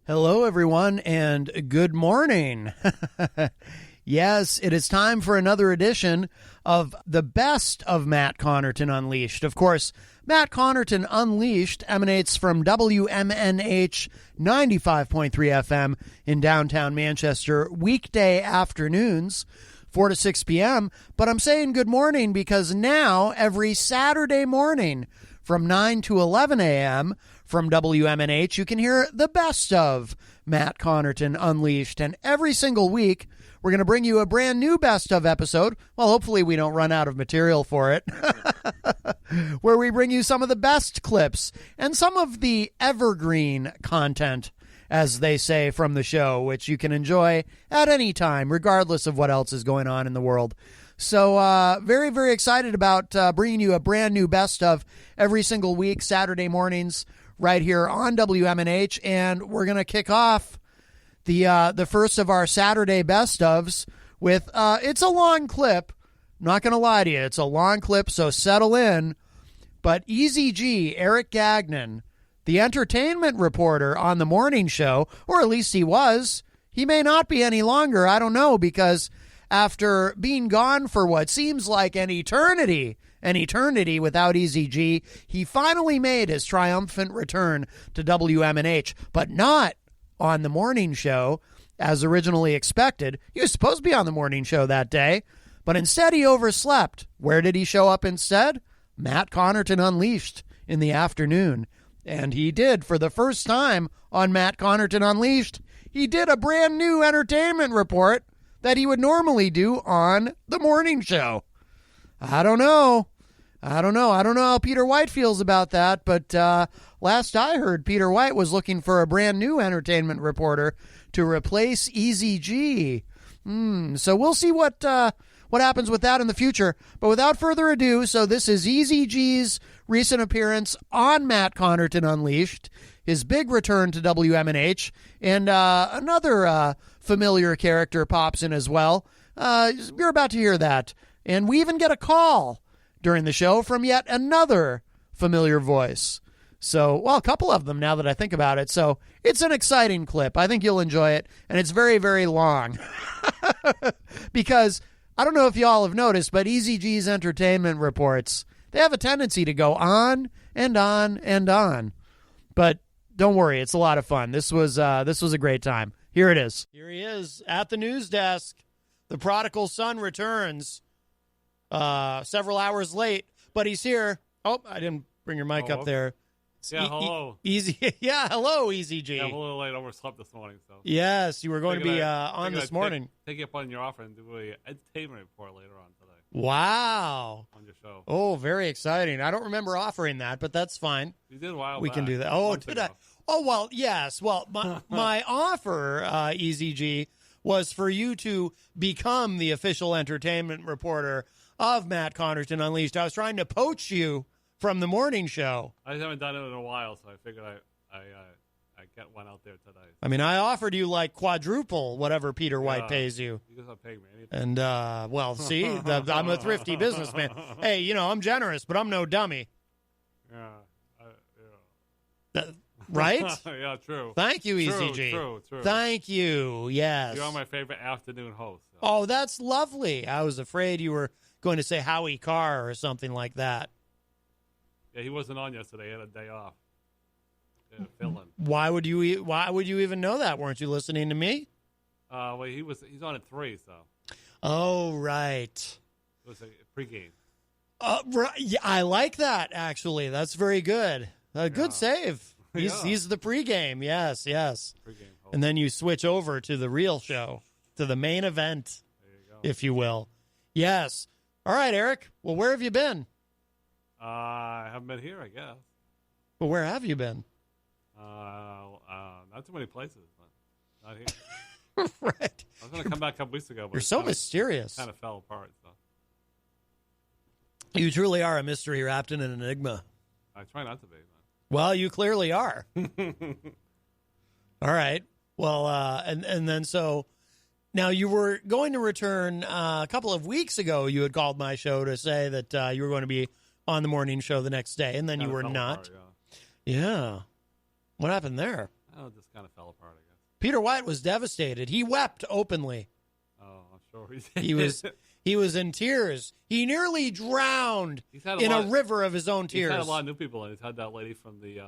Hello, everyone, and good morning. Yes, it is time for another edition of the best of Matt Connarton Unleashed. Of course, Matt Connarton Unleashed emanates from WMNH 95.3 FM in downtown Manchester, weekday afternoons, 4 to 6 p.m. But I'm saying good morning because now, every Saturday morning from 9 to 11 a.m., from WMNH, you can hear the best of Matt Connarton Unleashed. And every single week, we're going to bring you a brand new best of episode. Well, hopefully we don't run out of material for it. Where we bring you some of the best clips and some of the evergreen content, as they say, from the show, which you can enjoy at any time, regardless of what else is going on in the world. So very, very excited about bringing you a brand new best of every single week, Saturday mornings, right here on WMNH, and we're going to kick off the first of our Saturday best ofs with it's a long clip. Not going to lie to you, it's a long clip, so settle in. But Easy G, Eric Gagnon, the entertainment reporter on the morning show, or at least he was. He may not be any longer. I don't know, because after being gone for what seems like an eternity without Easy G, he finally made his triumphant return to WMNH, but not on the morning show as originally expected. He was supposed to be on the morning show that day, but instead he overslept. Where did he show up instead? Matt Connarton Unleashed in the afternoon. And he did, for the first time on Matt Connarton Unleashed, he did a brand new entertainment report that he would normally do on the morning show. I don't know how Peter White feels about that, but last I heard, Peter White was looking for a brand new entertainment reporter to replace Easy G. So we'll see what happens with that in the future. But without further ado, so this is Easy G's recent appearance on Matt Connarton Unleashed, his big return to WMNH, and another familiar character pops in as well. You're about to hear that. And we even get a call during the show from yet another familiar voice. So, well, a couple of them now that I think about it. So it's an exciting clip. I think you'll enjoy it. And it's very, very long. Because I don't know if y'all have noticed, but Easy G's entertainment reports, they have a tendency to go on and on and on. But don't worry, it's a lot of fun. This was a great time. Here it is. Here he is at the news desk. The prodigal son returns. Several hours late, but he's here. Oh, I didn't bring your mic up there. Yeah, hello. Easy. Yeah, hello, Easy G. Yeah, I'm a little late. I overslept this morning. So yes, you were going to be on this morning. Take you up on your offer and do an entertainment report later on today. Wow. On your show. Oh, very exciting. I don't remember offering that, but that's fine. You did a while We back. can do that. Oh, did I? Oh, well, yes. Well, my offer, Easy G, was for you to become the official entertainment reporter of Matt Connarton Unleashed. I was trying to poach you from the morning show. I haven't done it in a while, so I figured I get one out there today. I mean, I offered you like quadruple whatever Peter White pays you. You guys are paying me anything. And, well, see, I'm a thrifty businessman. Hey, I'm generous, but I'm no dummy. Yeah. Right? Yeah, true. Thank you, Easy G. True. Thank you, yes. You're my favorite afternoon host. So. Oh, that's lovely. I was afraid you were going to say Howie Carr or something like that. Yeah, he wasn't on yesterday. He had a day off. He had a fill-in. Why would you even know that? Weren't you listening to me? Well, he's on at 3, so. Oh, right. It was a pregame. Right. Yeah, I like that, actually. That's very good. Good save. He's the pregame. Yes. Pregame host. And then you switch over to the real show, to the main event, if you will. Yes. All right, Eric. Well, where have you been? I haven't been here, I guess. Well, where have you been? Not too many places, but not here. Right. I was going to come back a couple weeks ago, but you're so mysterious. Kind of fell apart. So. You truly are a mystery wrapped in an enigma. I try not to be. Well, you clearly are. All right. Well, and then so now you were going to return a couple of weeks ago. You had called my show to say that you were going to be on the morning show the next day, and then you were not. Apart, yeah. What happened there? Oh, it just kind of fell apart, I guess. Peter White was devastated. He wept openly. Oh, I'm sure He was in tears. He nearly drowned in a river of his own tears. He's had a lot of new people, and he's had that lady from the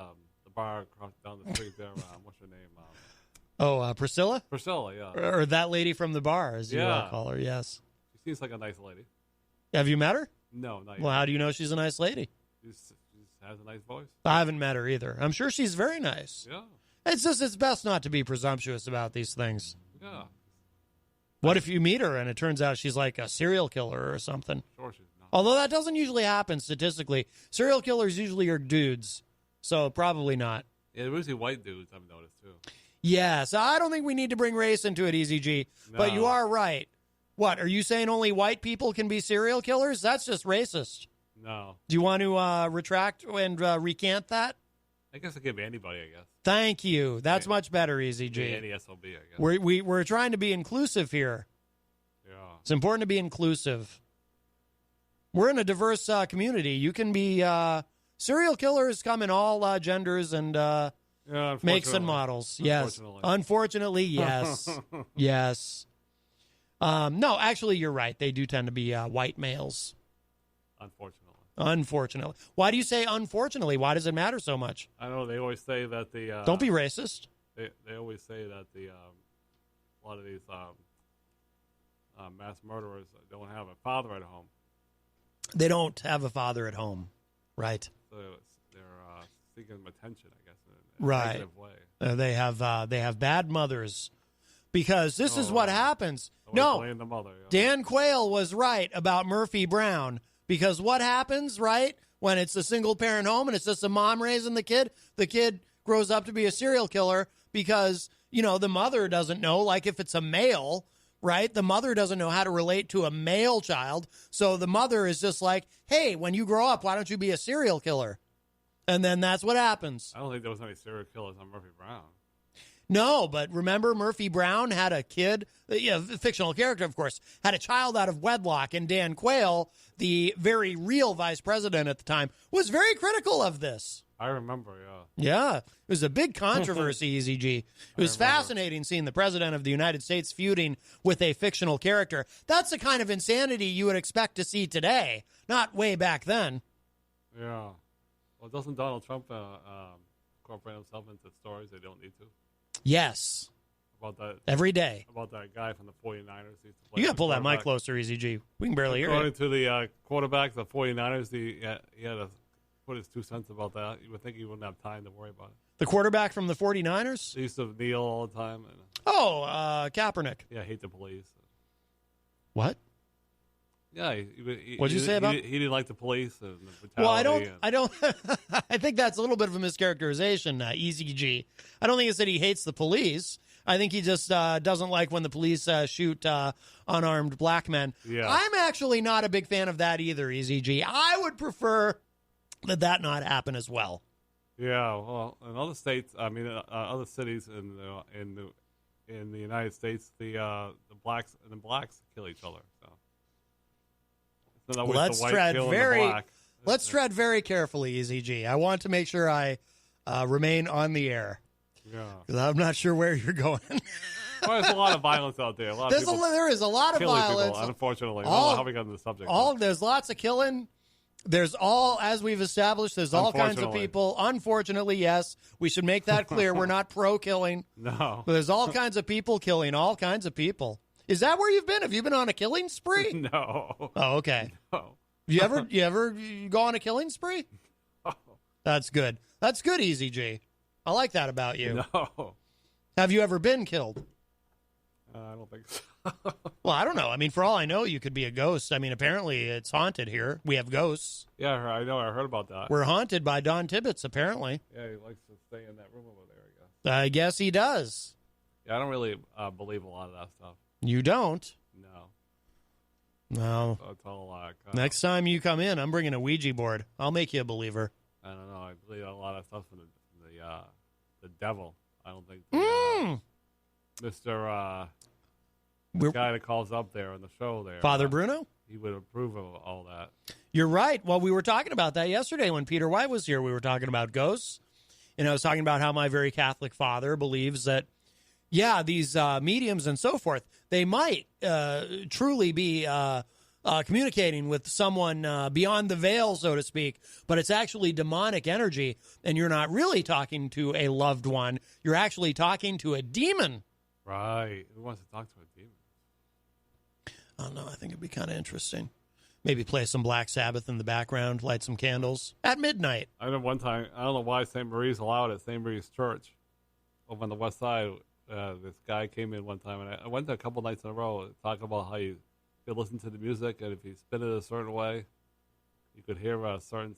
bar across down the street there. What's her name? Priscilla? Priscilla, yeah. Or that lady from the bar, as you call her, yes. She seems like a nice lady. Have you met her? No, not yet. Well, how do you know she's a nice lady? She has a nice voice. I haven't met her either. I'm sure she's very nice. Yeah. It's best not to be presumptuous about these things. Yeah. What if you meet her and it turns out she's like a serial killer or something? Sure she's not. Although that doesn't usually happen statistically. Serial killers usually are dudes, so probably not. Yeah, they're usually white dudes, I've noticed, too. Yes, I don't think we need to bring race into it, EZG, but you are right. What, are you saying only white people can be serial killers? That's just racist. No. Do you want to retract and recant that? I guess it could be anybody, I guess. Thank you. That's much better, EZG. Any SOB, I guess. We're trying to be inclusive here. Yeah. It's important to be inclusive. We're in a diverse community. You can be serial killers come in all genders and makes and models. Yes. Unfortunately, yes. Yes. No, actually, you're right. They do tend to be white males. Unfortunately. Why do you say unfortunately? Why does it matter so much? I know they always say that the... Don't be racist. They always say that a lot of these mass murderers don't have a father at home. They don't have a father at home, right? So they're seeking attention, I guess, in a negative way. They have bad mothers, because this is what happens. Blame the mother, yeah. Dan Quayle was right about Murphy Brown, because what happens, right, when it's a single-parent home and it's just a mom raising the kid grows up to be a serial killer because, the mother doesn't know, like if it's a male, right, the mother doesn't know how to relate to a male child, so the mother is just like, hey, when you grow up, why don't you be a serial killer? And then that's what happens. I don't think there was any serial killers on Murphy Brown. No, but remember Murphy Brown had a kid, fictional character, of course, had a child out of wedlock, and Dan Quayle, the very real vice president at the time, was very critical of this. I remember, yeah. Yeah, it was a big controversy, EZG. It was fascinating seeing the president of the United States feuding with a fictional character. That's the kind of insanity you would expect to see today, not way back then. Yeah. Well, doesn't Donald Trump incorporate himself into stories they don't need to? Yes. About that every day. About that guy from the 49ers. You got to pull that mic closer, EZG. We can barely hear you. According to the quarterback, the 49ers, he had to put his 2 cents about that. You would think he wouldn't have time to worry about it. The quarterback from the 49ers? He used to kneel all the time. Kaepernick. Yeah, hate the police. What? Yeah. What'd you say about? He didn't like the police and the brutality. Well, I don't. I think that's a little bit of a mischaracterization, EZG. I don't think it's that he hates the police. I think he just doesn't like when the police shoot unarmed black men. Yeah. I'm actually not a big fan of that either, EZG. I would prefer that not happen as well. Yeah, well, in other states, other cities in the United States, the blacks kill each other. So. Let's tread very carefully, EZG. I want to make sure I remain on the air. Yeah, because I'm not sure where you're going. Well, there's a lot of violence out there. There is a lot of violence. People, unfortunately, I don't know how we got into the subject. There's lots of killing. There's as we've established, there's all kinds of people. Unfortunately, yes, we should make that clear. We're not pro-killing. No, but there's all kinds of people killing all kinds of people. Is that where you've been? Have you been on a killing spree? No. Oh, okay. No. You ever go on a killing spree? Oh. That's good. That's good, EZG. I like that about you. No. Have you ever been killed? I don't think so. Well, I don't know. I mean, for all I know, you could be a ghost. I mean, apparently it's haunted here. We have ghosts. Yeah, I know. I heard about that. We're haunted by Don Tibbetts, apparently. Yeah, he likes to stay in that room over there, I guess he does. Yeah, I don't really believe a lot of that stuff. You don't? No. No. It's all next time you come in, I'm bringing a Ouija board. I'll make you a believer. I don't know. I believe a lot of stuff from the devil. I don't think Mr. The guy that calls up there on the show there. Father Bruno? He would approve of all that. You're right. Well, we were talking about that yesterday when Peter White was here. We were talking about ghosts. And I was talking about how my very Catholic father believes that these mediums and so forth, they might truly be communicating with someone beyond the veil, so to speak, but it's actually demonic energy, and you're not really talking to a loved one. You're actually talking to a demon. Right. Who wants to talk to a demon? I don't know. I think it'd be kind of interesting. Maybe play some Black Sabbath in the background, light some candles at midnight. I remember one time, I don't know why St. Marie's allowed at St. Marie's Church over on the west side. This guy came in one time, and I went there a couple nights in a row talking about how you could listen to the music, and if you spin it a certain way, you could hear a certain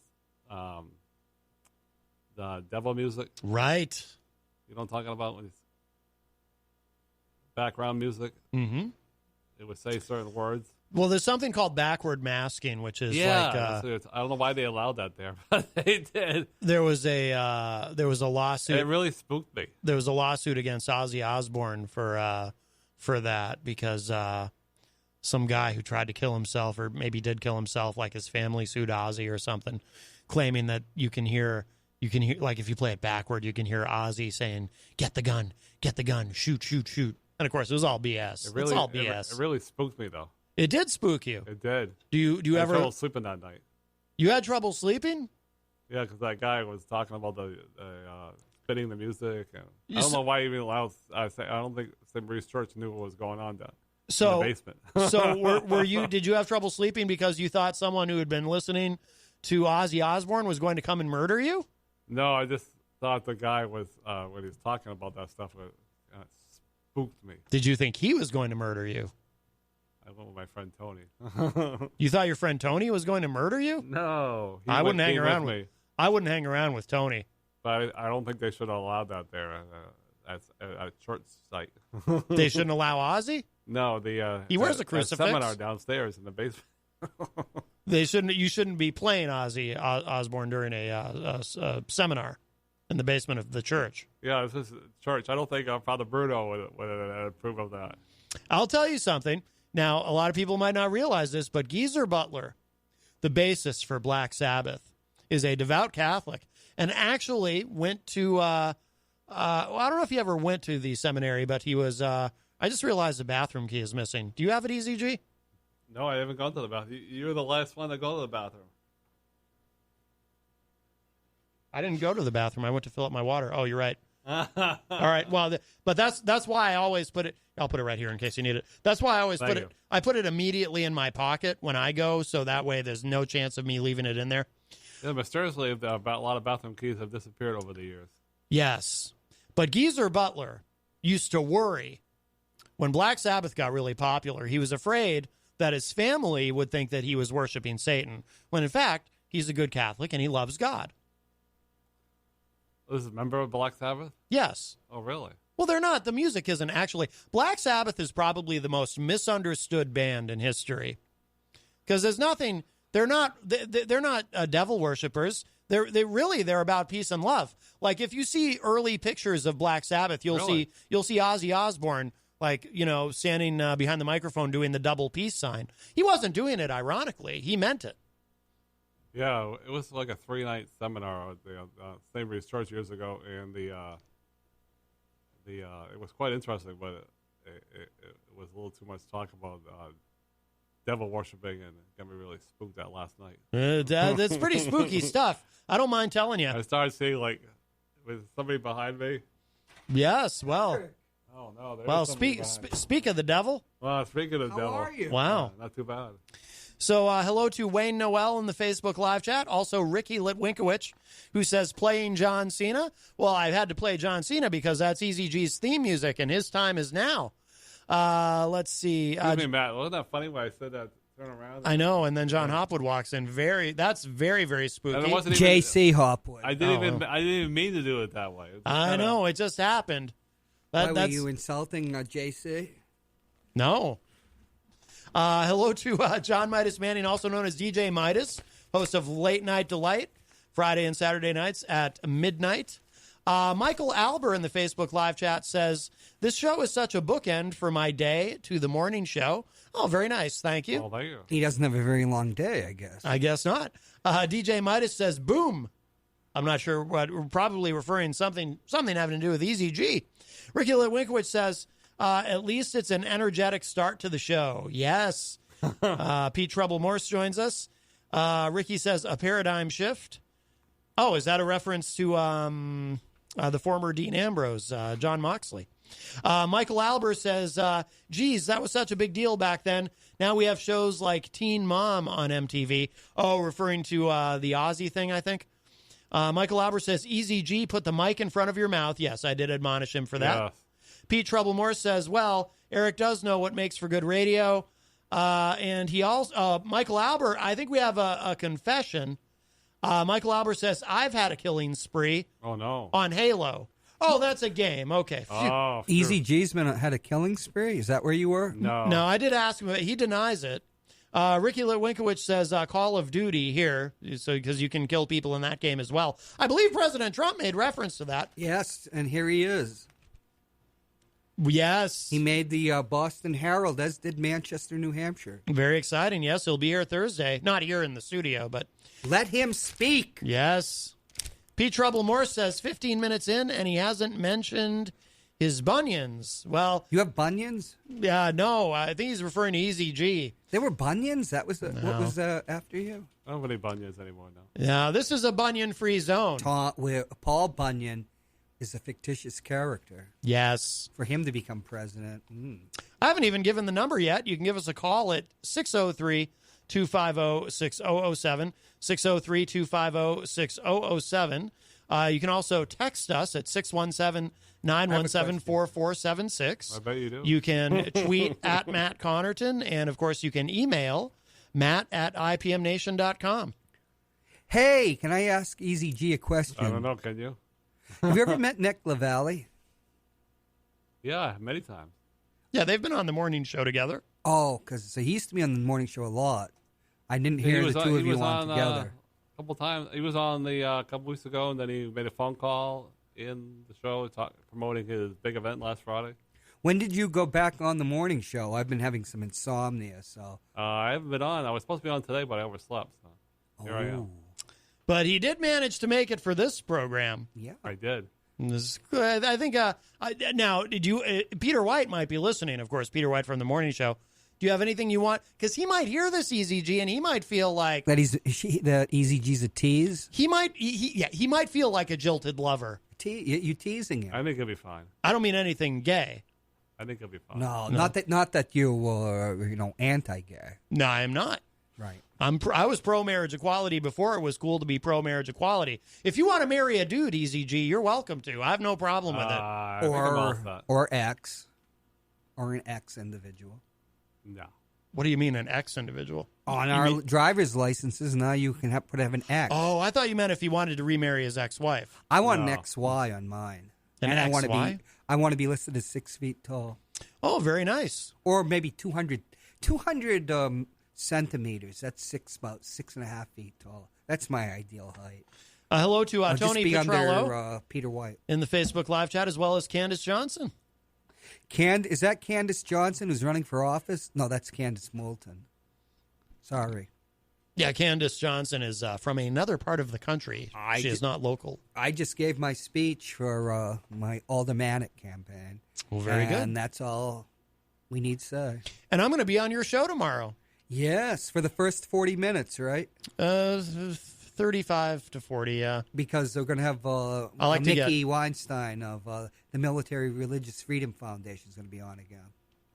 the devil music. Right. You know what I'm talking about? When it's background music. Mm-hmm. It would say certain words. Well, there's something called backward masking, which is like I don't know why they allowed that there, but they did. There was a lawsuit. It really spooked me. There was a lawsuit against Ozzy Osbourne for that because some guy who tried to kill himself, or maybe did kill himself, like his family sued Ozzy or something, claiming that you can hear like if you play it backward, you can hear Ozzy saying, "Get the gun, shoot, shoot, shoot." And of course, it was all BS. It's all BS. It really spooked me, though. It did spook you. It did. Do you I had ever trouble sleeping that night? You had trouble sleeping? Yeah, because that guy was talking about the spinning the music. And I don't know why he even allowed. I don't think St. Mary's Church knew what was going on down in the basement. So were you? Did you have trouble sleeping because you thought someone who had been listening to Ozzy Osbourne was going to come and murder you? No, I just thought the guy was when he was talking about that stuff. Spooked me. Did you think he was going to murder you? I went with my friend Tony. You thought your friend Tony was going to murder you? No, I wouldn't hang around with me. I wouldn't hang around with Tony. But I don't think they should have allowed that there at a church site. They shouldn't allow Ozzy? No, he wears a crucifix. Seminar downstairs in the basement. They shouldn't. You shouldn't be playing Ozzy Osbourne during a seminar in the basement of the church. Yeah, this is church. I don't think Father Bruno would approve of that. I'll tell you something. Now, a lot of people might not realize this, but Geezer Butler, the bassist for Black Sabbath, is a devout Catholic and actually went to, well, I don't know if he ever went to the seminary, but he was, I just realized the bathroom key is missing. Do you have it, EZG? No, I haven't gone to the bathroom. You were the last one to go to the bathroom. I didn't go to the bathroom. I went to fill up my water. Oh, you're right. All right. Well, but that's why I always put it. I'll put it right here in case you need it. That's why I always put it. I put it immediately in my pocket when I go, so that way there's no chance of me leaving it in there. Yeah, mysteriously, a lot of bathroom keys have disappeared over the years. Yes, but Geezer Butler used to worry when Black Sabbath got really popular. He was afraid that his family would think that he was worshiping Satan, when in fact he's a good Catholic and he loves God. This is a member of Black Sabbath? Yes. Oh, really? Well, they're not. The music isn't actually. Black Sabbath is probably the most misunderstood band in history because there's nothing. They're not devil worshippers. They're about peace and love. Like if you see early pictures of Black Sabbath, you'll see Ozzy Osbourne standing behind the microphone doing the double peace sign. He wasn't doing it ironically. He meant it. Yeah, it was like a 3-night seminar at the St. Mary's Church years ago, and it was quite interesting, but it was a little too much talk about devil worshiping, and it got me really spooked that last night. That's pretty spooky stuff. I don't mind telling you. I started seeing with somebody behind me. Yes, well. Oh no! Well, speak of the devil. Well, speaking of the devil, how are you? Wow, not too bad. So hello to Wayne Noel in the Facebook live chat. Also Ricky Litwinkowicz, who says playing John Cena. Well, I've had to play John Cena because that's EZG's theme music, and his time is now. Let's see. Excuse me, Matt. Wasn't that funny when I said that? Turn around. I know, and then John Hopwood walks in. That's very, very spooky. J.C. Hopwood. I didn't even mean to do it that way. I know. It just happened. Why were you insulting J.C.? No. Hello to John Midas Manning, also known as DJ Midas, host of Late Night Delight, Friday and Saturday nights at midnight. Michael Alber in the Facebook live chat says, this show is such a bookend for my day to the morning show. Oh, very nice. Thank you. Oh, thank you. He doesn't have a very long day, I guess. I guess not. DJ Midas says, boom. I'm not sure what. We're probably referring something having to do with Easy G. Ricky Litwinkowicz says, at least it's an energetic start to the show. Yes. Pete Trouble Morse joins us. Ricky says, a paradigm shift. Oh, is that a reference to the former Dean Ambrose, John Moxley? Michael Albert says, geez, that was such a big deal back then. Now we have shows like Teen Mom on MTV. Oh, referring to the Aussie thing, I think. Michael Albert says, Easy G, put the mic in front of your mouth. Yes, I did admonish him for that. Yes. Pete Trouble Morse says, well, Eric does know what makes for good radio. And he also, Michael Albert, I think we have a confession. Michael Albert says, I've had a killing spree. Oh, no. On Halo. Oh, that's a game. Okay. Oh, Easy G's had a killing spree? Is that where you were? No. No, I did ask him, but he denies it. Ricky Litwinkowicz says Call of Duty here, so because you can kill people in that game as well. I believe President Trump made reference to that. Yes, and here he is. Yes. He made the Boston Herald, as did Manchester, New Hampshire. Very exciting. Yes, he'll be here Thursday. Not here in the studio, but... Let him speak. Yes. Pete Trouble Morse says 15 minutes in, and he hasn't mentioned his bunions. Well... You have bunions? Yeah, no. I think he's referring to Easy G. There were bunions? That was what was after you? I don't have any bunions anymore now. Yeah, this is a bunion-free zone. Where Paul Bunyan is a fictitious character. Yes. For him to become president. I haven't even given the number yet. You can give us a call at 603-250-6007, 603-250-6007. You can also text us at 617-917-4476. I bet you do. You can tweet at Matt Connarton, and, of course, you can email matt@ipmnation.com. Hey, can I ask Easy G a question? I don't know, can you? Have you ever met Nick LaValle? Yeah, many times. Yeah, they've been on the morning show together. Oh, because he used to be on the morning show a lot. I didn't hear the two of you on together. A couple times. He was on a couple weeks ago, and then he made a phone call in the show promoting his big event last Friday. When did you go back on the morning show? I've been having some insomnia, so. I haven't been on. I was supposed to be on today, but I overslept. So here I am. But he did manage to make it for this program. Yeah, I did. I think. Now, did you? Peter White might be listening. Of course, Peter White from the morning show. Do you have anything you want? Because he might hear this Easy G, and he might feel like that that Easy G's a tease. He might. He might feel like a jilted lover. You teasing him? I think he'll be fine. I don't mean anything gay. I think he'll be fine. No. Not that you anti-gay. No, I am not. Right. I was pro-marriage equality before it was cool to be pro-marriage equality. If you want to marry a dude, Easy G, you're welcome to. I have no problem with it. Or X. Or an X individual. No. What do you mean, an X individual? On our driver's licenses, now you can have an X. Oh, I thought you meant if he wanted to remarry his ex-wife. I want an XY on mine. An XY? I want to be listed as 6 feet tall. Oh, very nice. Or maybe 200 centimeters. That's about 6.5 feet tall. That's my ideal height. Hello to Tony Petrello under, Peter White in the Facebook live chat, as well as Candace Johnson. Is that Candace Johnson who's running for office? No, that's Candace Moulton. Sorry. Yeah, Candace Johnson is from another part of the country. She is not local. I just gave my speech for my aldermanic campaign. Well, very good. And that's all we need to say. And I'm going to be on your show tomorrow. Yes, for the first 40 minutes, right? 35 to 40, yeah. Because they're going to have Mickey Weinstein of the Military Religious Freedom Foundation is going to be on again.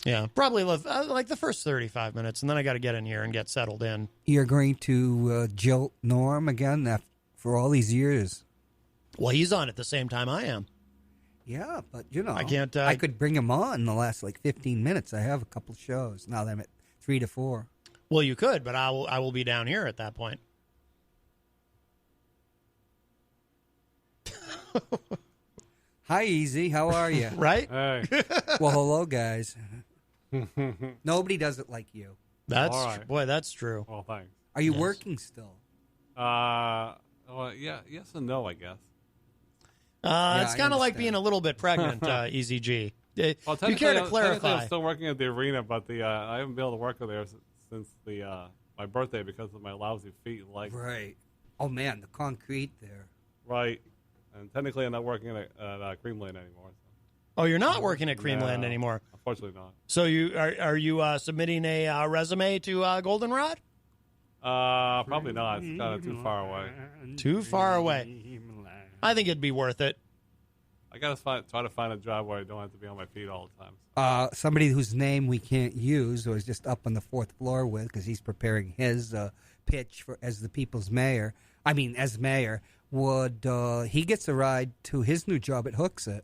Yeah, probably like the first 35 minutes, and then I got to get in here and get settled in. You're going to jilt Norm again for all these years. Well, he's on at the same time I am. Yeah, but, I can't. I could bring him on in the last, 15 minutes. I have a couple shows. Now that I'm at 3 to 4. Well, you could, but I will be down here at that point. Hi, Easy. How are you? Right? Hey. Well, hello, guys. Nobody does it like you. That's right. Boy, that's true. Well, thanks. Are you working still? Well, yeah, yes and no, I guess. It's kind of like being a little bit pregnant, Easy G. Well, you care to clarify? I'm still working at the arena, but I haven't been able to work there since my birthday because of my lousy feet and legs. Right. Oh, man, the concrete there. Right. And technically, I'm not working at Creamland anymore. So. Oh, you're not working at Creamland anymore? Unfortunately not. So are you submitting a resume to Goldenrod? Probably not. It's kind of too far away. Too far away. I think it'd be worth it. I got to try to find a job where I don't have to be on my feet all the time. Somebody whose name we can't use, or is just up on the fourth floor with, because he's preparing his pitch as the people's mayor. I mean, as mayor, would he gets a ride to his new job at Hooksett?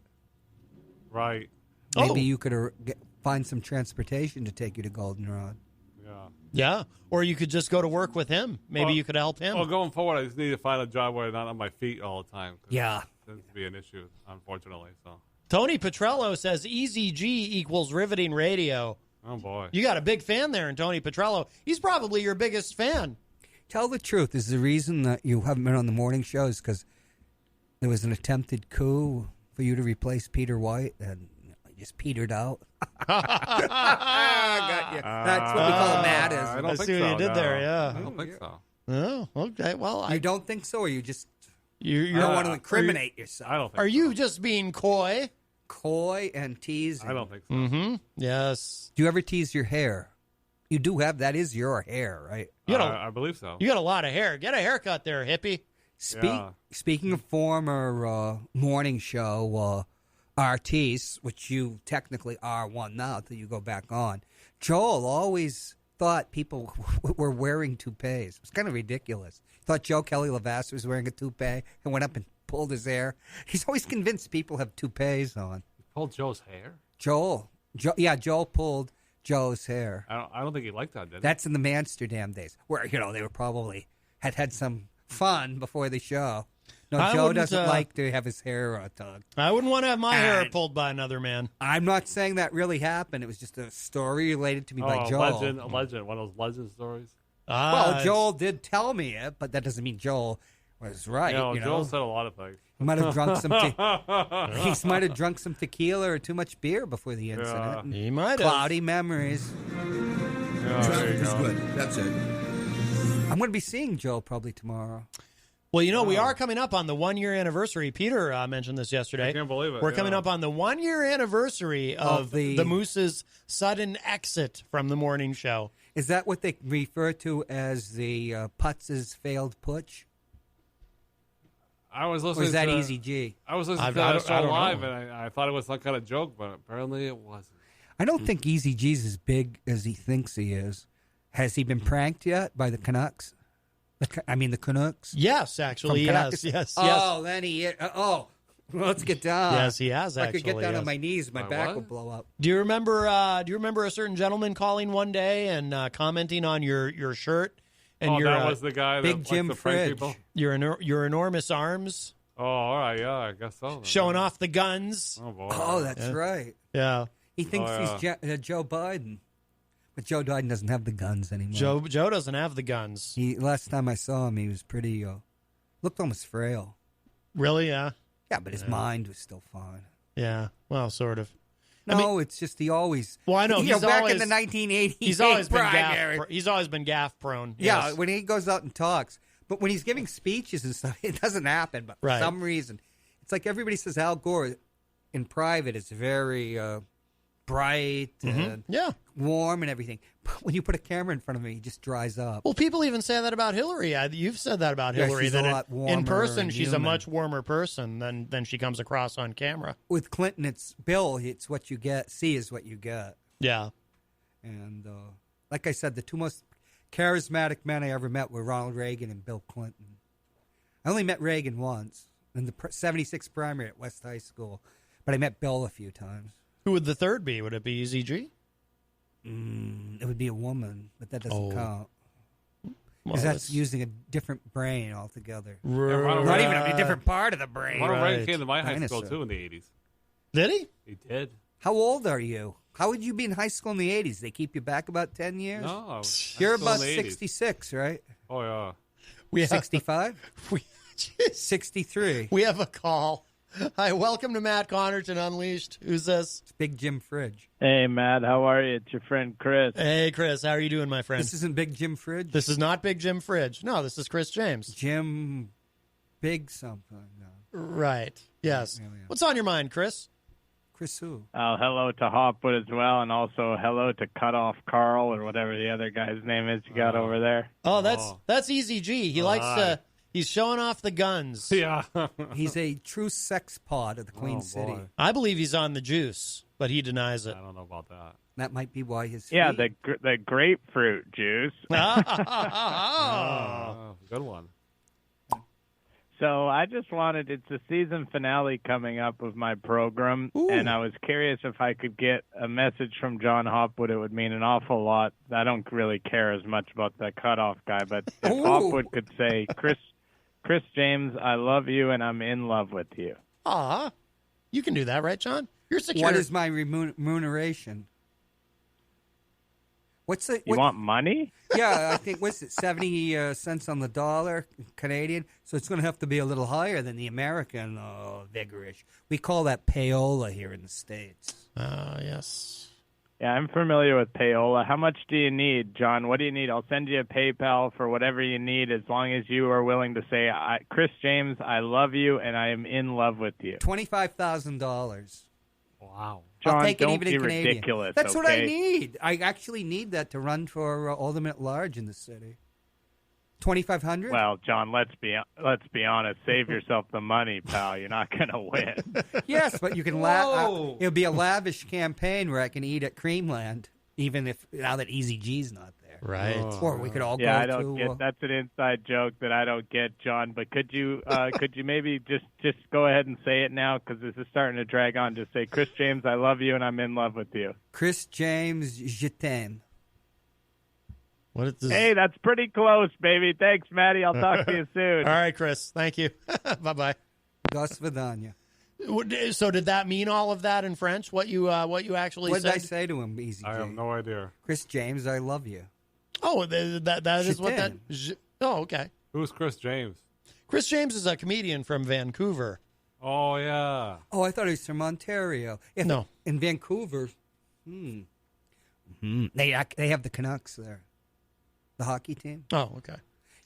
Right. Maybe you could find some transportation to take you to Goldenrod. Yeah, or you could just go to work with him. Maybe you could help him. Well, going forward, I just need to find a job where I'm not on my feet all the time. Yeah. It tends to be an issue, unfortunately. So Tony Petrello says EZG equals riveting radio. Oh, boy. You got a big fan there in Tony Petrello. He's probably your biggest fan. Tell the truth. Is the reason that you haven't been on the morning show is because there was an attempted coup for you to replace Peter White and just petered out? Got you. That's what we call madness. I don't think see so. what you did there, yeah. I don't think so. Oh, okay. Well, you don't think so, or you just you don't want to incriminate yourself? I don't think Are so. you just being coy? Coy and teasing. I don't think so. Mm-hmm. Yes. Do you ever tease your hair? You do have, that is your hair, right? I believe so. You got a lot of hair. Get a haircut there, hippie. Speaking of former morning show artists, which you technically are one now until you go back on, Joel always thought people were wearing toupees. It was kind of ridiculous. Thought Joe Kelly Lavasser was wearing a toupee and went up and pulled his hair. He's always convinced people have toupees on. Pulled Joe's hair? Joel pulled Joe's hair. I don't think he liked that, did he? That's in the Amsterdam days, where they were probably had some fun before the show. No, Joe doesn't like to have his hair tugged. I wouldn't want to have my hair pulled by another man. I'm not saying that really happened. It was just a story related to me by Joel. A legend, one of those legend stories. Well, Joel did tell me it, but that doesn't mean Joel was right. Joel said a lot of things. He might have drunk some. He might have drunk some tequila or too much beer before the incident. He might have. Cloudy memories. Traffic is good. That's it. I'm going to be seeing Joe probably tomorrow. Well, we are coming up on the 1-year anniversary. Peter mentioned this yesterday. I can't believe it. We're coming up on the 1-year anniversary of the Moose's sudden exit from the morning show. Is that what they refer to as the Putz's failed putsch? I was listening. Or is that Easy G? I was listening to that show live, and I thought it was some kind of joke, but apparently it wasn't. I don't think Easy G's as big as he thinks he is. Has he been pranked yet by the Canucks? The Canucks? Yes, actually, yes. Oh, then he is. Let's get down. Yes, he has, actually. I could get down yes. on my knees. My back will blow up. Do you remember a certain gentleman calling one day and commenting on your shirt? And that was the guy that Big Jim likes to prank Fridge. people? Your enormous arms. Oh, all right, yeah, I guess so. Showing off the guns. Oh, boy. Oh, that's right. Yeah. He thinks he's Joe Biden. But Joe Biden doesn't have the guns anymore. Joe doesn't have the guns. Last time I saw him, he was pretty, looked almost frail. Really, yeah? Yeah, but his mind was still fine. Yeah, well, sort of. No, it's just he always. Well, I know. Back in the 1980s, he's always been gaff prone. Yeah, yes. when he goes out and talks, but when he's giving speeches and stuff, it doesn't happen. But for some reason, it's like everybody says Al Gore in private is very bright and warm and everything. But when you put a camera in front of him, he just dries up. Well, people even say that about Hillary. You've said that about Hillary. She's a lot warmer in person, and she's human. a much warmer person than she comes across on camera. With Clinton, it's Bill. It's what you see is what you get. Yeah. And like I said, the two most charismatic men I ever met were Ronald Reagan and Bill Clinton. I only met Reagan once in the 76 primary at West High School, but I met Bill a few times. Who would the third be? Would it be EZG? It would be a woman, but that doesn't count. Well, Because that's using a different brain altogether. Right. Not even a different part of the brain. Ronald Reagan came to my high school, too, in the 80s. Did he? He did. How old are you? How would you be in high school in the 80s? They keep you back about 10 years? No. You're about 66, right? Oh, yeah. 65? 63. We have a call. Hi, welcome to Matt Connarton Unleashed. Who's this? It's Big Jim Fridge. Hey, Matt. How are you? It's your friend Chris. Hey, Chris. How are you doing, my friend? This isn't Big Jim Fridge? This is not Big Jim Fridge. No, this is Chris James. Jim big something. Right. Yes. Yeah. What's on your mind, Chris? Chris who? Hello to Hopwood as well, and also hello to Cut Off Carl or whatever the other guy's name is you got over there. Oh, that's Easy G. He likes to. He's showing off the guns. Yeah. He's a true sex pod of the Queen City. Boy. I believe he's on the juice, but he denies it. I don't know about that. That might be why his Yeah, feet- the grapefruit juice. Oh, good one. So I just wanted, it's the season finale coming up of my program, and I was curious if I could get a message from John Hopwood. It would mean an awful lot. I don't really care as much about the cutoff guy, but if Hopwood could say, Chris James, I love you, and I'm in love with you. Aw. You can do that, right, John? You're secure. What is my remuneration? What's the? You want money? Yeah, I think what's it? 70 cents on the dollar Canadian. So it's going to have to be a little higher than the American vigorish. We call that payola here in the States. Yes. Yeah, I'm familiar with payola. How much do you need, John? What do you need? I'll send you a PayPal for whatever you need, as long as you are willing to say, Chris James, I love you, and I am in love with you. $25,000. Wow. John, I'll take it don't even be in Canadian. ridiculous. That's what I okay? need. I actually need that to run for Alderman at Large in the city. 2,500. Well, John, let's be honest. Save yourself the money, pal. You're not going to win. Yes, but you can Whoa. it'll be a lavish campaign where I can eat at Creamland, even if now that Easy G's not there. Right. Or we could all Yeah, I go don't to. get. That's an inside joke that I don't get, John. But could you maybe just go ahead and say it now, because this is starting to drag on. Just say, Chris James, I love you, and I'm in love with you. Chris James, je t'aime. What is this? Hey, that's pretty close, baby. Thanks, Maddie. I'll talk to you soon. All right, Chris. Thank you. Bye-bye. Dos vidania. So did that mean all of that in French? What you actually What did said? I say to him, Easy G? I have no idea. Chris James, I love you. Oh, that is what that. Chitin. Oh, okay. Who's Chris James? Chris James is a comedian from Vancouver. Oh, yeah. Oh, I thought he was from Ontario. No. In Vancouver. They have the Canucks there. The hockey team. Oh, okay.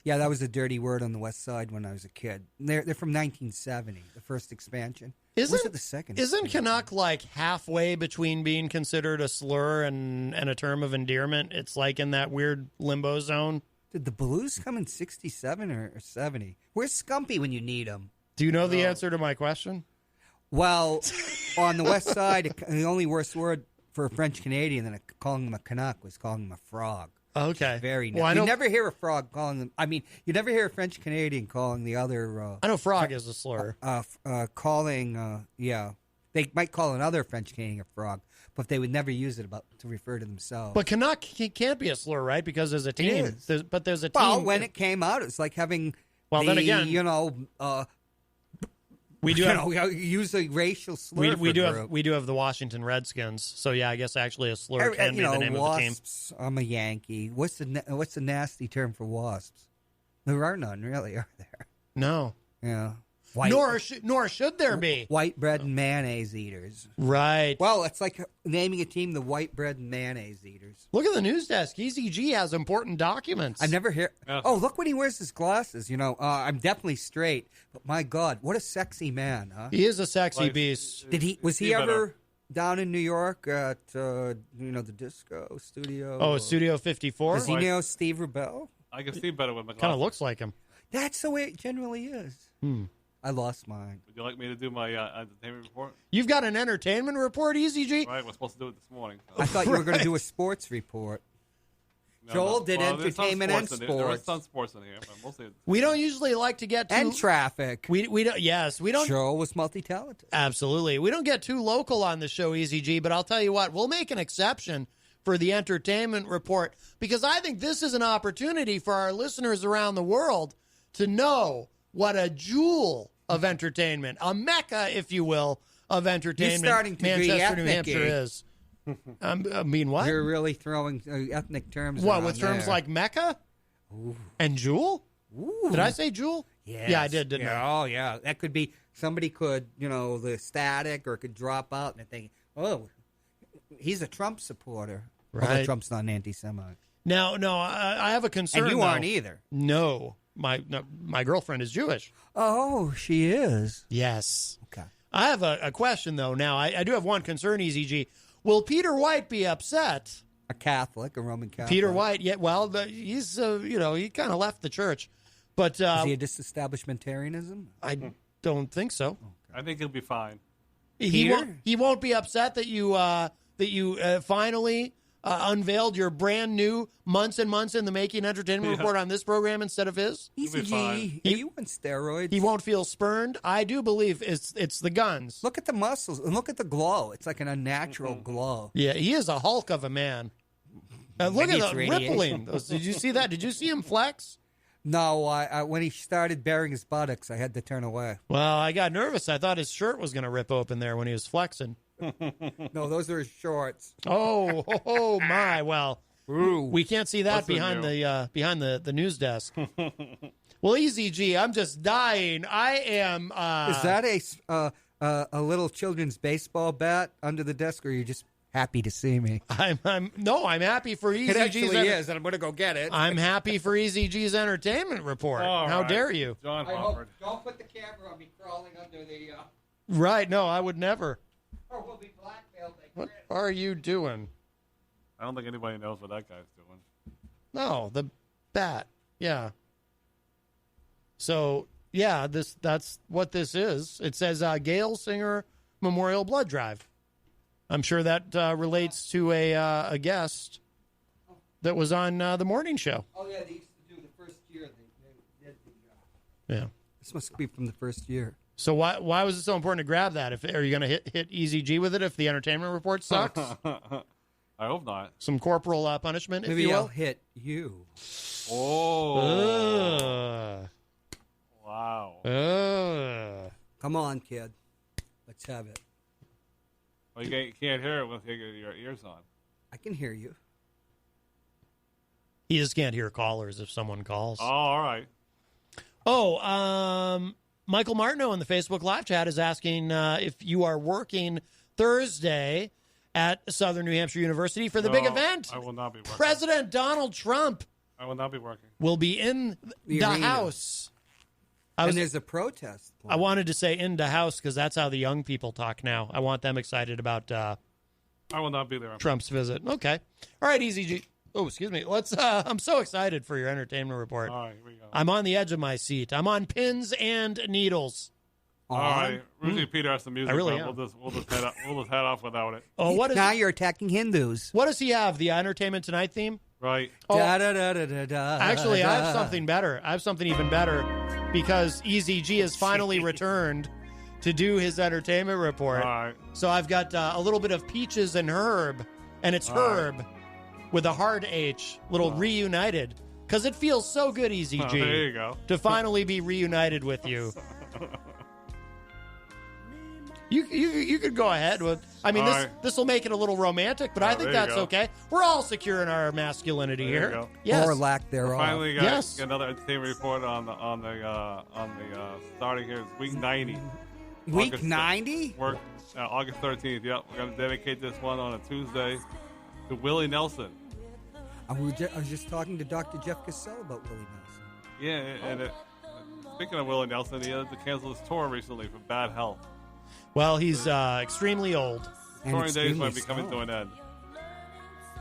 Yeah, that was a dirty word on the West Side when I was a kid. They're from 1970, the first expansion. Was it the second? Isn't expansion? Canuck like halfway between being considered a slur and a term of endearment? It's like in that weird limbo zone. Did the Blues come in 67 or 70? Where's Scumpy when you need him? Do you know the answer to my question? Well, on the West Side, the only worse word for a French Canadian than calling him a Canuck was calling him a frog. Okay. Very well, nice. I know, You never hear a frog calling them. I mean, you never hear a French Canadian calling the other. I know frog is a slur. Yeah, they might call another French Canadian a frog, but they would never use it to refer to themselves. But Canuck can't be a slur, right? Because there's a team. is. There's a team. Well, when it came out, it's like having. Then again, we do have use a racial slur. we for do a have group. we do have the Washington Redskins. So yeah, I guess actually a slur can be the name of the team. Wasps. I'm a Yankee. What's the nasty term for wasps? There are none, really, are there? No. Yeah. Nor should there be. White bread and mayonnaise eaters. Right. Well, it's like naming a team the white bread and mayonnaise eaters. Look at the news desk. Easy G has important documents. I never hear. Yeah. Oh, look when he wears his glasses. I'm definitely straight, but my God, what a sexy man, huh? He is a sexy Like- beast. Was he He ever better. down in New York at the disco studio? Oh, Studio 54? Does he know Steve Rebell? I can see better with my Kind glasses. of looks like him. That's the way it generally is. I lost mine. Would you like me to do my entertainment report? You've got an entertainment report, Easy G? Right, we're supposed to do it this morning. So. I thought you were going to do a sports report. No, Joel did well, there's some entertainment and sports in there. There is sports. some sports in here, but mostly. We don't usually like to get too... And traffic. We don't... Yes, we don't... Joel was multi-talented. Absolutely. We don't get too local on the show, Easy G, but I'll tell you what, we'll make an exception for the entertainment report because I think this is an opportunity for our listeners around the world to know what a jewel of entertainment, a mecca, if you will, of entertainment starting to be Manchester, New ethnic-y. Hampshire is. I mean, what? You're really throwing ethnic terms What, around with terms there. like mecca and jewel? Ooh. Did I say jewel? Yes. Yeah, I did, didn't yeah, I? Oh, yeah. That could be, somebody could, the static, or it could drop out and they think, oh, he's a Trump supporter. Although Right. Trump's not an anti-Semite. Now, no, I have a concern. And you though. aren't either. No. my girlfriend is Jewish. Oh, she is. Yes. Okay. I have a question, though. Now, I do have one concern, EZG. Will Peter White be upset? A Catholic, a Roman Catholic. Peter White, yeah, well, he's, he kind of left the church. But is he a disestablishmentarianism? I don't think so. I think he'll be fine. He won't be upset that you finally unveiled your brand new months and months in the making entertainment report on this program instead of his. Easy G. Are you on steroids? He won't feel spurned. I do believe it's the guns. Look at the muscles and look at the glow. It's like an unnatural glow. Yeah, he is a Hulk of a man. Look at the rippling. Did you see that? Did you see him flex? No, when he started baring his buttocks, I had to turn away. Well, I got nervous. I thought his shirt was going to rip open there when he was flexing. No, those are his shorts. Oh my! Well, we can't see that behind the news desk. Well, EZG, I'm just dying. I am. Is that a little children's baseball bat under the desk, or are you just happy to see me? I'm happy for EZG's. It actually is, and I'm going to go get it. I'm happy for EZG's entertainment report. How dare you, John Hofford? Don't put the camera on me crawling under the. Right? No, I would never. Or we'll be blackmailed. What are you doing? I don't think anybody knows what that guy's doing. No, the bat. Yeah. So yeah, that's what this is. It says Gail Singer Memorial Blood Drive. I'm sure that relates to a guest that was on the morning show. Oh yeah, they used to do the first year. They did the. Yeah. This must be from the first year. So why was it so important to grab that? Are you going to hit EZG with it if the entertainment report sucks? I hope not. Some corporal punishment, if Maybe you will? I'll hit you. Oh. Wow. Come on, kid. Let's have it. Well, you can't hear it once you get your ears on. I can hear you. He just can't hear callers if someone calls. Oh, all right. Michael Martineau in the Facebook live chat is asking if you are working Thursday at Southern New Hampshire University for the big event. I will not be working. President Donald Trump I will not be working. will be in the house. And there's a protest. I wanted to say in the house because that's how the young people talk now. I want them excited about I will not be there. Trump's visit. Okay. All right, EZG. Oh, excuse me. I'm so excited for your entertainment report. All right, here we go. I'm on the edge of my seat. I'm on pins and needles. All right. Usually Peter has some music. I really but am. We'll just head off without it. Oh, Now you're attacking Hindus. What does he have? The Entertainment Tonight theme? Right. Oh, Da, da, da, da, da, da, actually, I have da. something better. I have something even better because EZG has finally returned to do his entertainment report. All right. So I've got a little bit of Peaches and Herb, and it's Herb with a hard H, little reunited. Because it feels so good, EZG, Oh, there you go. to finally be reunited with you. You could go ahead with. I mean, this will make it a little romantic, but I think there you that's go. okay. We're all secure in our masculinity There you here. go. Yes. Or lack thereof. Finally got Yes. another entertainment report on the starting here. It's week 90. Week August 90? Work August 13th. Yep, we're gonna dedicate this one on a Tuesday to Willie Nelson. I was just talking to Dr. Jeff Cassell about Willie Nelson. Yeah, and speaking of Willie Nelson, he had to cancel his tour recently for bad health. Well, he's extremely old. And Touring days extremely might be coming to stoned. an end.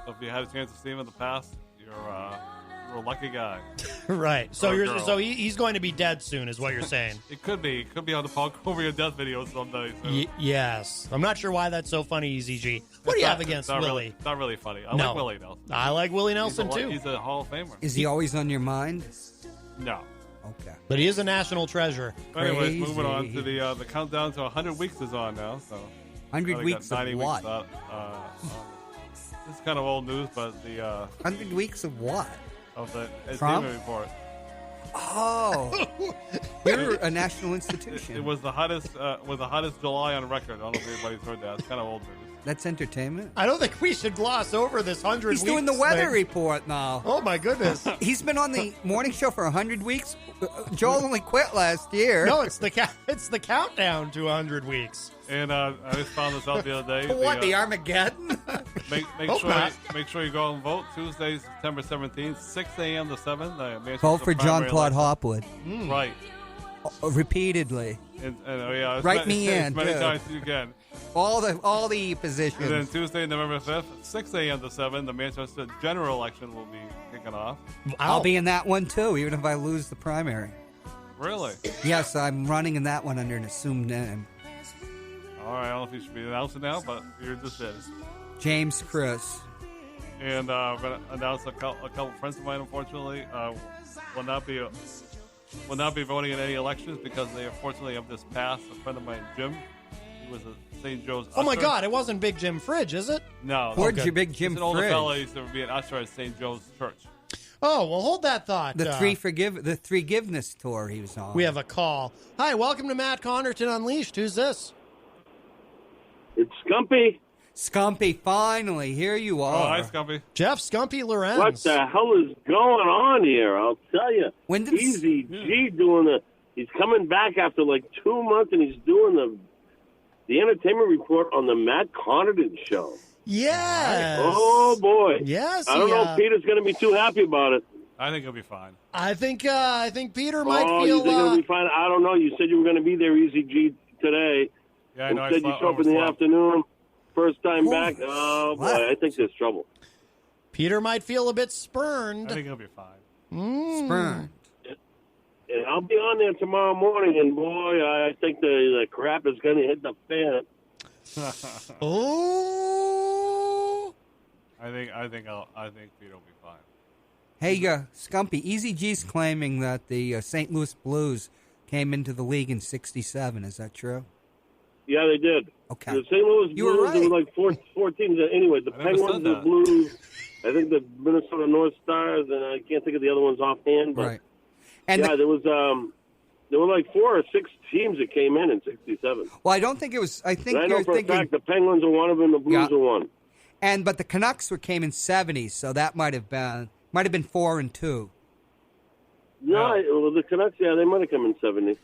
So if you had a chance to see him in the past, you're a lucky guy. Right. So Or girl. he's going to be dead soon, is what you're saying. It could be on the Paul Covria death video someday. So. Yes. I'm not sure why that's so funny, EZG. What do you have against Willie? It's not really funny. I No. like Willie Nelson. I like Willie Nelson, too. He's a Hall of Famer. Is he always on your mind? No. Okay. But he is a national treasure. Anyways, moving on Crazy. to the countdown to 100 weeks is on now. So 100 weeks of 90 what? Weeks out. This is kind of old news, but the 100 weeks of what? of the Trump? entertainment report. Oh. You're a national institution. It was the hottest July on record. I don't know if anybody's heard that. It's kind of old news. That's entertainment? I don't think we should gloss over this 100 He's weeks doing the weather thing. report now. Oh, my goodness. He's been on the morning show for 100 weeks. Joel only quit last year. No, it's the countdown to 100 weeks. And I just found this out the other day. What, the Armageddon? Make sure you go and vote Tuesday, September 17th, 6 a.m. to 7. Vote for John Claude Hopwood. Right. Repeatedly. Yeah, Write me in. As many times as you can. All the positions. And then Tuesday, November 5th, 6 a.m. to 7, the Manchester general election will be kicking off. I'll be in that one too, even if I lose the primary. Really? Yes, I'm running in that one under an assumed name. All right, I don't know if you should be announcing now, but you're just in. James Chris. And I'm going to announce a couple friends of mine, unfortunately, will not be voting in any elections because they unfortunately have this past. A friend of mine, Jim, he was a St. Joe's usher. Oh, my God, it wasn't Big Jim Fridge, is it? No. Where'd your Big Jim He's an older Fridge? fellow. He used to be an usher at St. Joe's Church. Oh, well, hold that thought. The Forgiveness tour he was on. We have a call. Hi, welcome to Matt Connarton Unleashed. Who's this? It's Scumpy. Scumpy, finally, here you Oh, are. hi, Scumpy. Jeff Scumpy Lorenz. What the hell is going on here? I'll tell you. When did Easy G he's coming back after like 2 months, and he's doing the entertainment report on the Matt Connarton show. Yes. Oh boy. Yes. I don't know if Peter's going to be too happy about it. I think he'll be fine. I think Peter might you feel. think it'll be fine? I don't know. You said you were going to be there, Easy G, today. Yeah, I know. Instead, you show up in the afternoon. First time back. Oh boy, I think there's trouble. Peter might feel a bit spurned. I think he'll be fine. Spurned. And I'll be on there tomorrow morning, and boy, I think the crap is going to hit the fan. Oh. I think Peter will be fine. Hey, Scumpy, Easy G's claiming that the St. Louis Blues came into the league in '67. Is that true? Yeah, they did. Okay. The St. Louis You were Blues, there right. were like four teams. Anyway, the I never Penguins, said the that. Blues, I think the Minnesota North Stars, and I can't think of the other ones offhand. But Right. And yeah, there were like 4 or 6 teams that came in '67. well, I don't think it was. I think And I you're know for thinking. a fact the Penguins are one of them, the Blues Yeah. are one. But the Canucks came in '70s, so that might have been 4 and 2. No, well, the Canucks, yeah, they might have come in '70.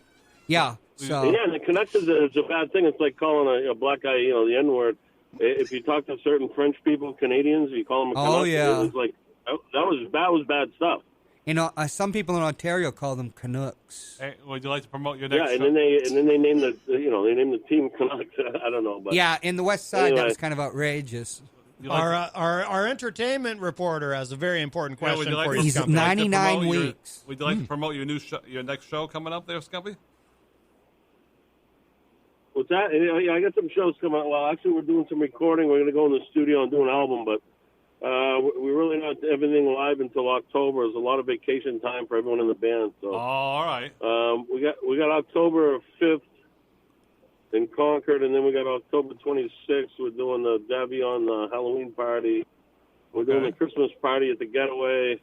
Yeah. So Yeah, and the Canucks is a bad thing. It's like calling a black guy, the N-word. If you talk to certain French people, Canadians, you call them a Canuck. Oh, yeah. It was like that was bad stuff. some people in Ontario call them Canucks. Hey, would you like to promote your next Yeah, and show? then they named the team Canucks. I don't know, but Yeah, in the West Side, that Anyway. was kind of outrageous. You like Our entertainment reporter has a very important Yeah, would question you like for to- you. He's Scumpy. would you like to 99 promote your- weeks. Would you like to promote your next show coming up there, Scumpy? what's that? I got some shows coming out. Well, actually, we're doing some recording. We're going to go in the studio and do an album, but we're really not everything live until October. There's a lot of vacation time for everyone in the band. So Oh, all right. we got October 5th in Concord, and then we got October 26th. We're doing the Davion Halloween party. We're doing the Christmas party at the Getaway.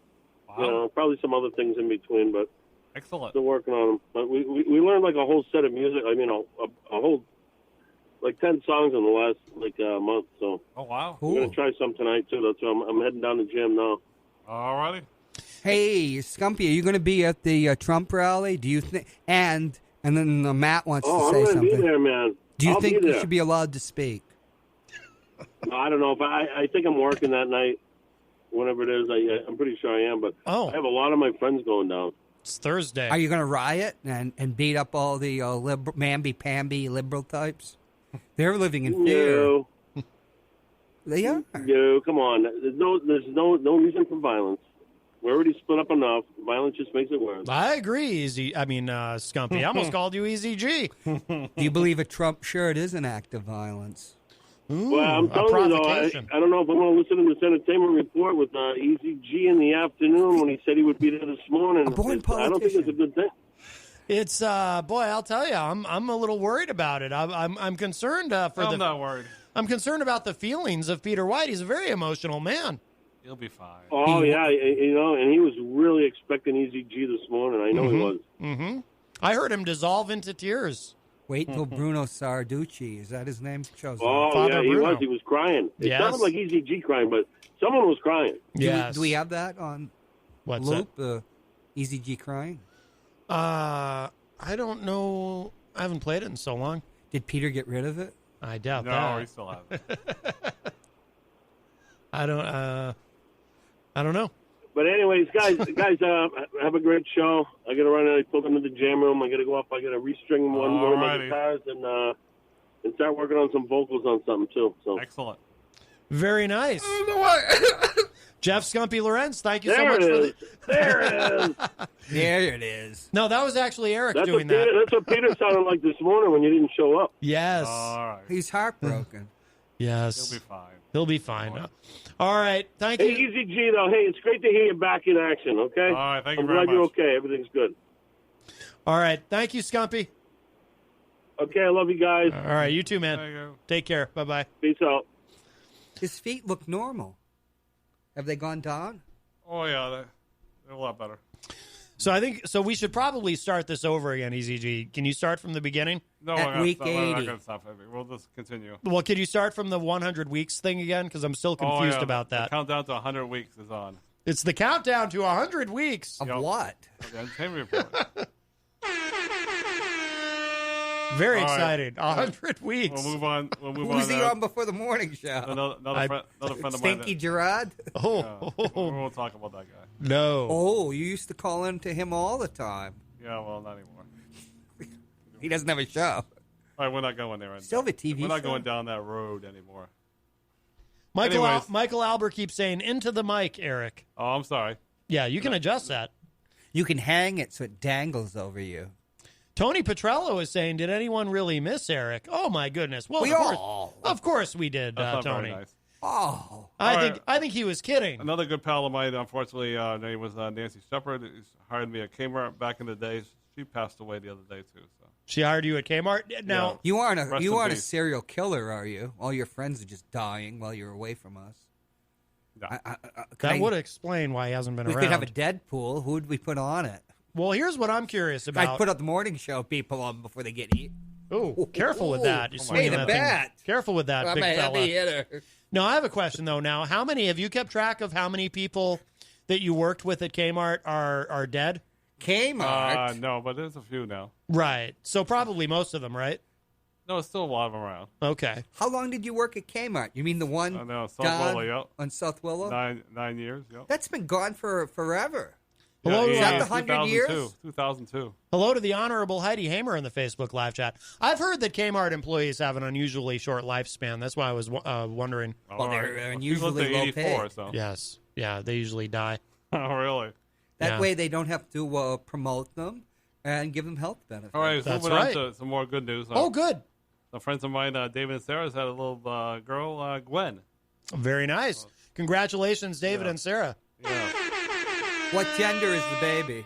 Wow. Probably some other things in between, but Excellent. still working on them. But we learned like a whole set of music. I mean, a whole like 10 songs in the last month. So Oh, wow. we're gonna try some tonight too. That's why I'm heading down to the gym now. All righty. Hey, Scumpy, are you going to be at the Trump rally? Do you think? And then Matt wants Oh, to I'm say gonna something. be there, man. Do you I'll think be you there. should be allowed to speak? I don't know if I think I'm working that night. Whenever it is, I'm pretty sure I am. But Oh. I have a lot of my friends going down. It's Thursday. Are you going to riot and beat up all the mamby-pamby liberal types? They're living in fear. No, They are. no, come on. There's no reason for violence. We're already split up enough. Violence just makes it worse. I agree, Scumpy. I almost called you Easy G. Do you believe a Trump shirt is an act of violence? Ooh, Well, I'm a telling you, though, provocation. I don't know if I'm going to listen to this entertainment report with Easy G in the afternoon when he said he would be there this morning. A born I don't think it's a good thing. It's boy, I'll tell you, I'm a little worried about it. I'm concerned I'm not worried. I'm concerned about the feelings of Peter White. He's a very emotional man. He'll be fine. Oh, yeah, and he was really expecting Easy G this morning. I know he was. Mm-hmm. I heard him dissolve into tears. Wait till Bruno Sarducci, is that his name? Shows up. Oh, Father yeah, he Bruno. was. He was crying. It Yes. sounded like Easy G crying, but someone was crying. Yes. Do we have that on What's loop? Easy G crying? that? I don't know. I haven't played it in so long. Did Peter get rid of it? I doubt No, that. he still has it. I don't know. But anyways, guys, have a great show. I got to run out. I pulled into the jam room. I got to go up. I got to restring one of my guitars and start working on some vocals on something too. So excellent. Very nice. Jeff Scumpy Lorenz, thank you so much for the. There it is. There it is. No, that was actually Eric That's doing that. That's what Peter sounded like this morning when you didn't show up. Yes. All right. He's heartbroken. Yes. He'll be fine. He'll be fine. All right. Thank Hey, you. Easy G, though. Hey, it's great to hear you back in action, okay? All right, thank you I'm very glad you're much. okay. Everything's good. All right. Thank you, Scumpy. Okay, I love you guys. All right. You too, man. There you go. Take care. Bye-bye. Peace out. His feet look normal. Have they gone down? Oh, yeah, they're a lot better. So I think we should probably start this over again, EZG. Can you start from the beginning? No, At week we're 80. not going to stop. We'll just continue. Well, could you start from the 100 weeks thing again? Because I'm still confused about The that. countdown to 100 weeks is on. It's the countdown to 100 weeks. Of Yep. what? The entertainment report. Very All right. excited. 100 weeks. We'll move on. Who's he on before the morning show? Another friend of mine. Stinky Gerard? Oh, We won't talk about that guy. no. Oh, you used to call in to him all the time. Yeah, well, not anymore. He doesn't have a show. All right, we're not going there. Still have a TV We're not show? going down that road anymore. Michael Anyways. Albert keeps saying, into the mic, Eric. Oh, I'm sorry. Yeah, you can adjust that. You can hang it so it dangles over you. Tony Petrello is saying, did anyone really miss Eric? Oh, my goodness. Well, We of course, all. of course we did, That's not Tony. very nice. Oh. I think he was kidding. Another good pal of mine, unfortunately, her name was Nancy Shepard. Who's hired me at Kmart back in the days. She passed away the other day, too. So She hired you at Kmart? Now, You aren't Rest a in peace. serial killer, are you? All your friends are just dying while you're away from us. No. that would explain why he hasn't been We around. could have a Deadpool. Who would we put on it? Well, here's what I'm curious I'd about. put up the morning show people on before they get eaten. Oh, careful with that. You're Hey, swinging the that thing. bat. Careful with that, I'm big a fella. heavy hitter. No, I have a question, though. Now, have you kept track of how many people that you worked with at Kmart are dead? Kmart. No, but there's a few now. Right. So probably most of them, right? No, there's still a lot of them around. Okay. How long did you work at Kmart? You mean the one I know, South gone Willow, yep. on South Willow? 9 years, yep. That's been gone for forever. Hello, Is that the 2002, 100 years? 2002. Hello to the Honorable Heidi Hamer in the Facebook live chat. I've heard that Kmart employees have an unusually short lifespan. That's why I was wondering. Well, All they're right. unusually People low say 84, paid. so. Yes. Yeah, they usually die. Oh, really? That Yeah. way they don't have to promote them and give them health benefits. All right, so That's moving right. on to some more good news. Oh, good. Some friends of mine, David and Sarah's had a little girl, Gwen. Very nice. Congratulations, David Yeah. and Sarah. Yeah. What gender is the baby?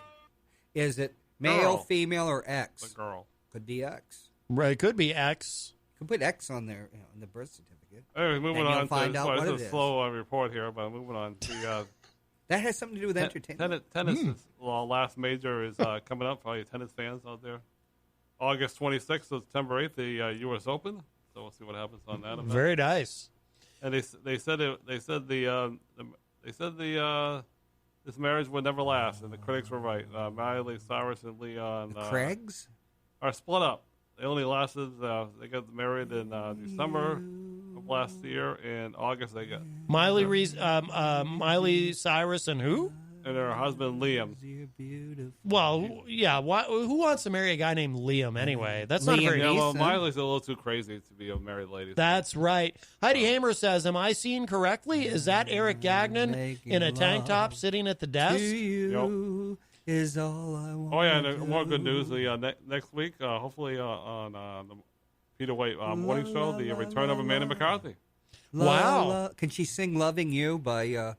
Is it male, Girl. female, or X? The girl. Could be X. Right, it could be X. Could put X on their on the birth certificate. Anyway, moving And you'll on find to out sorry, what this is it a is. slow report here, but moving on. The That has something to do with entertainment. tennis is, last major is coming up for all you tennis fans out there. August 26th to September 8th, the U.S. Open. So we'll see what happens on that. event. Very nice. And they said this marriage would never last, and the critics were right. Miley Cyrus and Leon Craigs? are split up. They only lasted. They got married in December of last year. In August, they got Miley Cyrus and who? and her husband Liam. Well, yeah. Who wants to marry a guy named Liam anyway? That's not a Liam very. Yeah, well, Neeson. Miley's a little too crazy to be a married lady. That's right. Heidi Hamer says, "Am I seen correctly? Is that Eric Gagnon in a tank top sitting at the To desk?" you is all I want. Oh yeah, and more good news. The next week, hopefully on the Peter White morning show, the return of Amanda McCarthy. Wow. Can she sing "Loving You" by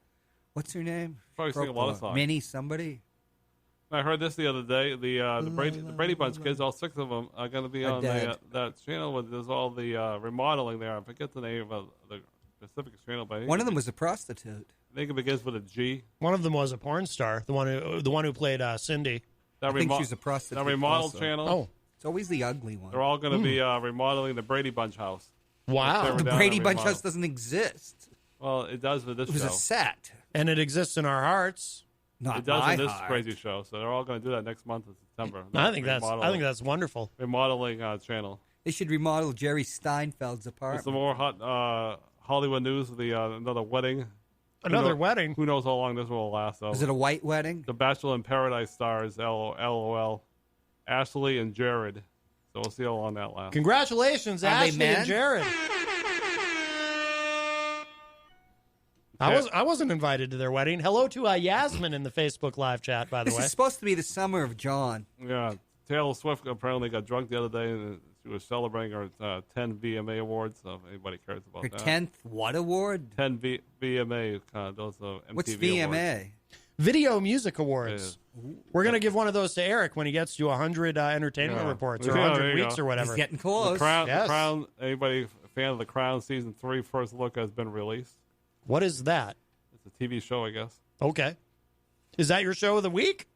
what's her name? Probably sing a lot of songs. Minnie somebody. I heard this the other day. The Brady Bunch kids, all 6 of them, are going to be Are on dead. that channel where there's all the remodeling there. I forget the name of the specific channel, but I think One of them was a prostitute. I think it begins with a G. One of them was a porn star. The one who played Cindy. That I think she was a prostitute. That remodel also. channel. Oh, It's always the ugly one. They're all going to be remodeling the Brady Bunch house. wow. The down Brady and Bunch remodel. house doesn't exist. Well, it does with this It was show. a set. And it exists in our hearts. Not It does my in this heart. crazy show. So they're all going to do that next month in September. I think that's wonderful. remodeling channel. They should remodel Jerry Steinfeld's There's apartment. some more hot Hollywood news, another wedding. Another wedding? Who knows how long this will last? Is it a white wedding? The Bachelor in Paradise stars, LOL, Ashley and Jared. So we'll see how long that lasts. Congratulations, Are they Ashley men? and Jared. I wasn't invited to their wedding. Hello to Yasmin in the Facebook live chat, by the This way. is supposed to be the summer of John. Yeah, Taylor Swift apparently got drunk the other day, and she was celebrating her 10 VMA awards. So if anybody cares about Her that, 10th what award? 10 VMA, those MTV What's awards. VMA? Video Music Awards. We're going to give one of those to Eric when he gets to 100 entertainment reports or Yeah, 100 there you weeks go. or whatever. He's getting The close. Crown, Yes. the Crown. Anybody a fan of The Crown season 3 first look has been released. What is that? It's a TV show, I guess. Okay. Is that your show of the week?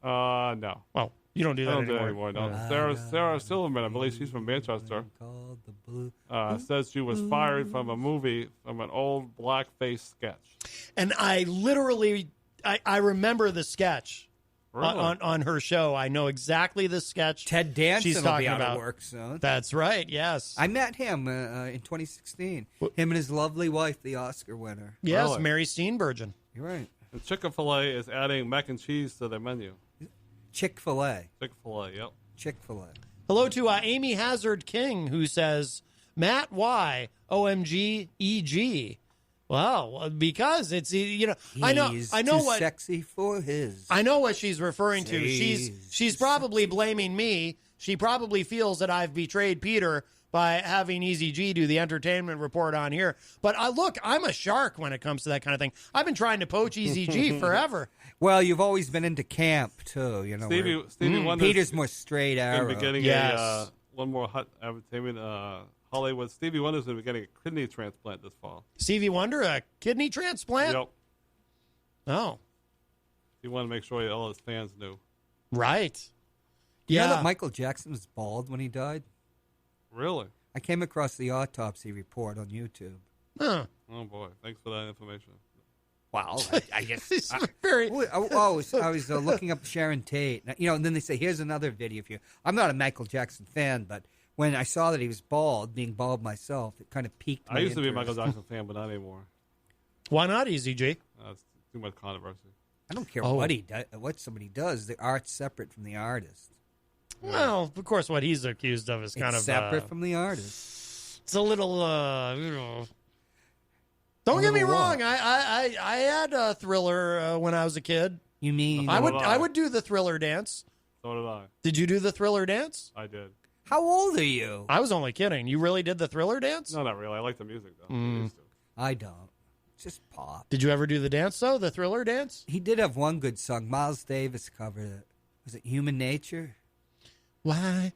No. Oh, you don't do I that don't do it anymore. anymore. No. Sarah Silverman, I believe she's from Manchester, Called the blue. says she was fired from a movie from an old blackface sketch. And I literally, I remember the sketch Really? on her show. I know exactly the sketch. Ted Danson she's will talking be out about. of work soon. That's right. Yes. I met him in 2016. Him and his lovely wife, the Oscar winner. Yes, Really? Mary Steenburgen. You're right. And Chick-fil-A is adding mac and cheese to their menu. Chick-fil-A. Chick-fil-A, yep. Chick-fil-A. Hello to Amy Hazard King, who says, Matt, why? OMG, EG. Well, because it's, I know He's what. sexy for his. I know what she's referring to. Jeez. She's probably blaming me. She probably feels that I've betrayed Peter by having Easy G do the entertainment report on here. But look, I'm a shark when it comes to that kind of thing. I've been trying to poach Easy G forever. Well, you've always been into camp, too. You know, Stevie Wonder Peter's more straight arrow. been getting Yes. one more hot entertainment. Hollywood. Stevie Wonder's going to be getting a kidney transplant this fall. Stevie Wonder, a kidney transplant? Yep. Oh, He wanted to make sure all his fans knew. right. You know Yeah. that Michael Jackson was bald when he died? Really? I came across the autopsy report on YouTube. Huh. Oh, boy. Thanks for that information. Wow. I guess. It's very. I was looking up Sharon Tate. And then they say, here's another video for you. I'm not a Michael Jackson fan, but when I saw that he was bald, being bald myself, it kind of piqued my I used to be a interest. Michael Jackson fan, but not anymore. Why not Easy G? It's too much controversy. I don't care Oh. what somebody does. The art's separate from the artist. Well, of course, what he's accused of is kind It's of separate from the artist. It's a little, Don't get me Little wrong. what? I had a Thriller when I was a kid. You mean I did would I. do the Thriller dance. So did I. Did you do the Thriller dance? I did. how old are you? I was only kidding. You really did the Thriller dance? No, not really. I like the music, though. Mm. I used to. I don't. It's just pop. Did you ever do the dance though? The Thriller dance? He did have one good song. Miles Davis covered it. Was it Human Nature? Why?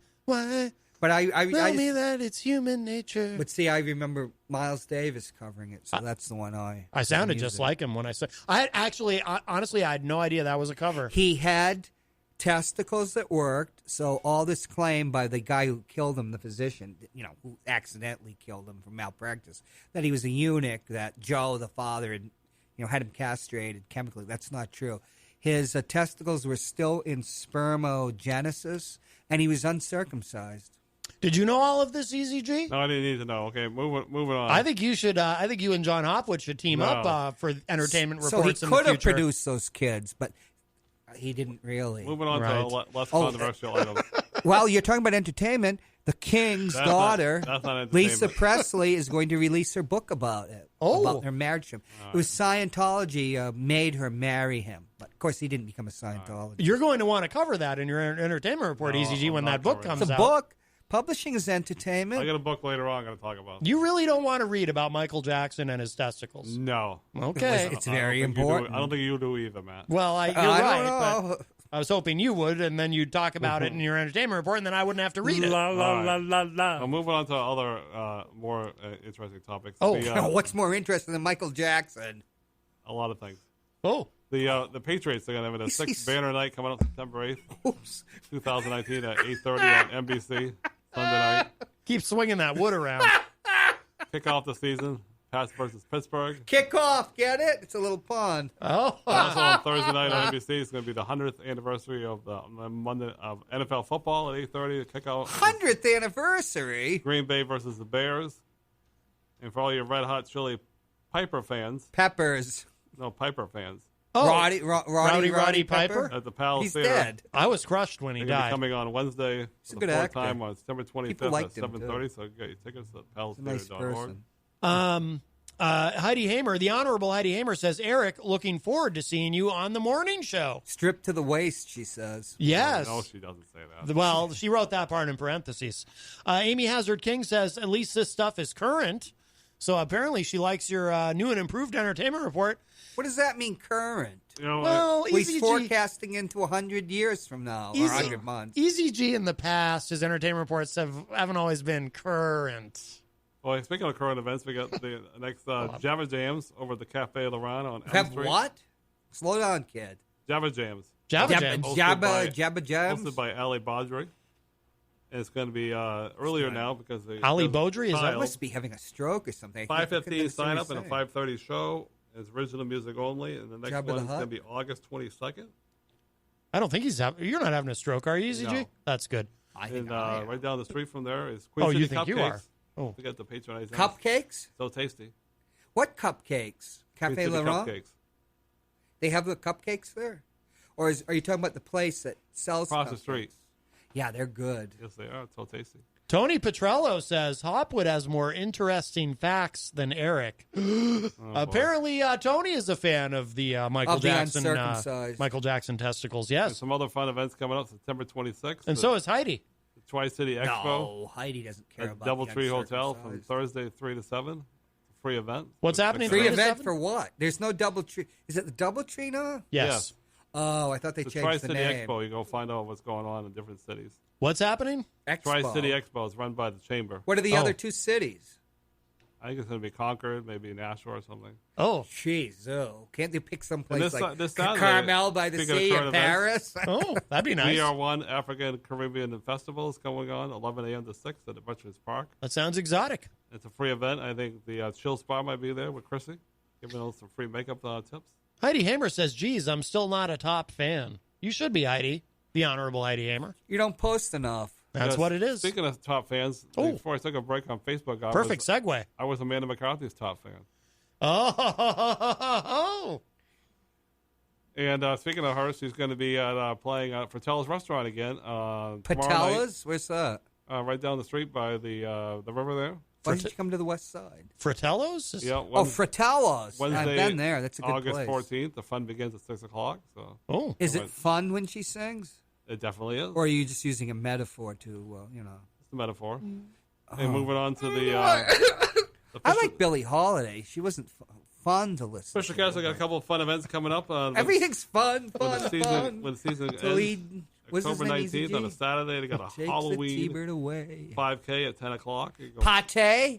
But I Tell me just, that it's human nature. but see, I remember Miles Davis covering it, so that's the one I I sounded used just it. like him when I said. Honestly, I had no idea that was a cover. He had testicles that worked, so all this claim by the guy who killed him, the physician, who accidentally killed him from malpractice, that he was a eunuch, that Joe, the father, had him castrated chemically. That's not true. His testicles were still in spermogenesis, and he was uncircumcised. Did you know all of this, Easy G? No, I didn't need to know. Okay, moving on. I think you should. I think you and John Hopwood should team No. up for entertainment So he reports in the could have future. produced those kids, but he didn't really. Moving on Right. to less Oh, controversial items. Well, you're talking about entertainment. The king's That's daughter, not entertainment. Lisa Presley, is going to release her book about it. Oh. About their marriage to him. It was Scientology made her marry him. But, of course, he didn't become a Scientologist. You're going to want to cover that in your entertainment report, No, Easy G, I'm when not that book covering comes It's a out. book. Publishing is I entertainment. got a book later on I'm going to talk about. You really don't want to read about Michael Jackson and his testicles. No. Okay. It's I don't very think you do- important. I don't think you do either, Matt. Well, you're I right. don't know. But I was hoping you would, and then you'd talk about it in your entertainment report, and then I wouldn't have to read it. la, la. I'm moving on to other more interesting topics. Oh. What's more interesting than Michael Jackson? A lot of things. Oh. The Patriots are going to have a sixth banner night coming up September 8th, Oops. 2019 at 8:30 on NBC Sunday night. Keep swinging that wood around. Kick off the season. Pats versus Pittsburgh. Kick off. Get it? It's a little pond. Oh. Also on Thursday night on NBC, it's going to be the 100th anniversary of the Monday of NFL football at 8:30. The kickoff. 100th anniversary. Green Bay versus the Bears. And for all your Red Hot Chili Piper fans, Peppers. Piper fans, Oh, Roddy Piper? at the Palace He's Theater. dead. I was crushed when he They're going to be died. coming on Wednesday He's a for good the fourth actor. time on September 25th People at liked him, 7:30. So get your tickets at He's a nice palacetheater.org. person. Heidi Hamer, the Honorable Heidi Hamer says, Eric, looking forward to seeing you on the morning show. Stripped to the waist, she says. Yes. No, she doesn't say that. Well, she wrote that part in parentheses. Amy Hazard King says, at least this stuff is current. So apparently she likes your new and improved entertainment report. What does that mean, current? You know, Well, He's Easy G, forecasting into 100 years from now, or 100 months. Easy G in the past, his entertainment reports haven't always been current. well, speaking of current events, we got the next Java Jams over at the Cafe Laurent on Elm Have Street. what? Slow down, kid. Java Jams. Jabba Jabba Jam. Jabba Jams? Hosted by Ali Baudry. And it's going to be earlier now because Ali Baudry, is that He must be having a stroke or something. 5:15 sign up and a 5:30 show. It's original music only, and the next Jabba the one is Hutt? going to be August 22nd. I don't think you're not having a stroke, are you, Easy G? No. That's good. I think And I am. right down the street from there is Queen Oh, City you think Cupcakes. you are? Oh. We got the patronize them. Cupcakes? So tasty. What cupcakes? Queen Cafe City Laurent? Cupcakes. They have the cupcakes there? Or are you talking about the place that sells Across the cupcakes? street. Yeah, they're good. Yes, they are. It's so tasty. Tony Petrello says Hopwood has more interesting facts than Eric. Apparently, Tony is a fan of the Michael Of the Jackson uncircumcised. testicles. There's Yes, some other fun events coming up September 26th. and so is Heidi. the Tri-City Expo No, Heidi doesn't care at about Doubletree the Hotel from uncircumcised. Thursday 3 to 7. It's a free event. What's So happening? check it Free out. to event 7? for what? There's no Doubletree. Is it the Doubletree now? Yes. Oh, I thought they The changed the Tri-City name. Expo. You go find out what's going on in different cities. What's happening? Expo. Tri-City Expo is run by the Chamber. What are the Oh. other two cities? I think it's going to be Concord, maybe Nashua or something. Oh, Jeez, can't they pick some place this- like this Saturday, Carmel by the speaking of sea current in Paris? oh, that'd be nice. VR1 African Caribbean Festival is going on 11 a.m. to 6 at the Veterans Park. That sounds exotic. It's a free event. I think the Chill Spa might be there with Chrissy, giving us some free makeup tips. Heidi Hamer says, "Geez, I'm still not a top fan." You should be, Heidi, the Honorable Heidi Hamer. You don't post enough. That's Yes. what it is. Speaking of top fans, Oh. before I took a break on Facebook, Perfect segue. I was Amanda McCarthy's top fan. Oh, And speaking of her, she's going to be playing at Fratello's Restaurant again. tomorrow Patella's? Where's that? night, right down the street by the river there. Why did you come to the west side? Fratello's? Yeah, Oh, Fratello's. I've Wednesday, been there. That's a good August place. 14th. The fun begins at 6 o'clock. So Oh, Is it fun when she sings? it definitely is. Or are you just using a metaphor to, It's the metaphor. Mm. And moving on to the I like Billie Holiday. She wasn't fun to listen Fisher to. Castle got a couple of fun events coming up. Everything's fun, when the fun, season, fun. when the season So ends, what's his October name, Easy 19th on G? a Saturday. They got a Takes the Halloween T-bird away. 5K at 10 o'clock. You go Pate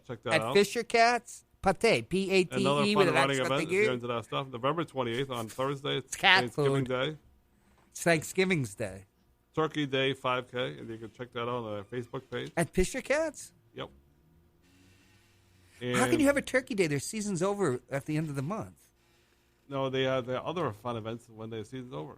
check that at out. Fisher Cats. Pate, Another P-A-T-E fun with an running extra event if you're thingy. into that stuff. November 28th on Thursday. It's cat Thanksgiving food. Day. It's Thanksgiving's Day. Turkey Day 5K, and you can check that out on the Facebook page. At Fisher Cats? Yep. How can And- you have a turkey day? Their season's over at the end of the month. No, they have the other fun events when the season's over.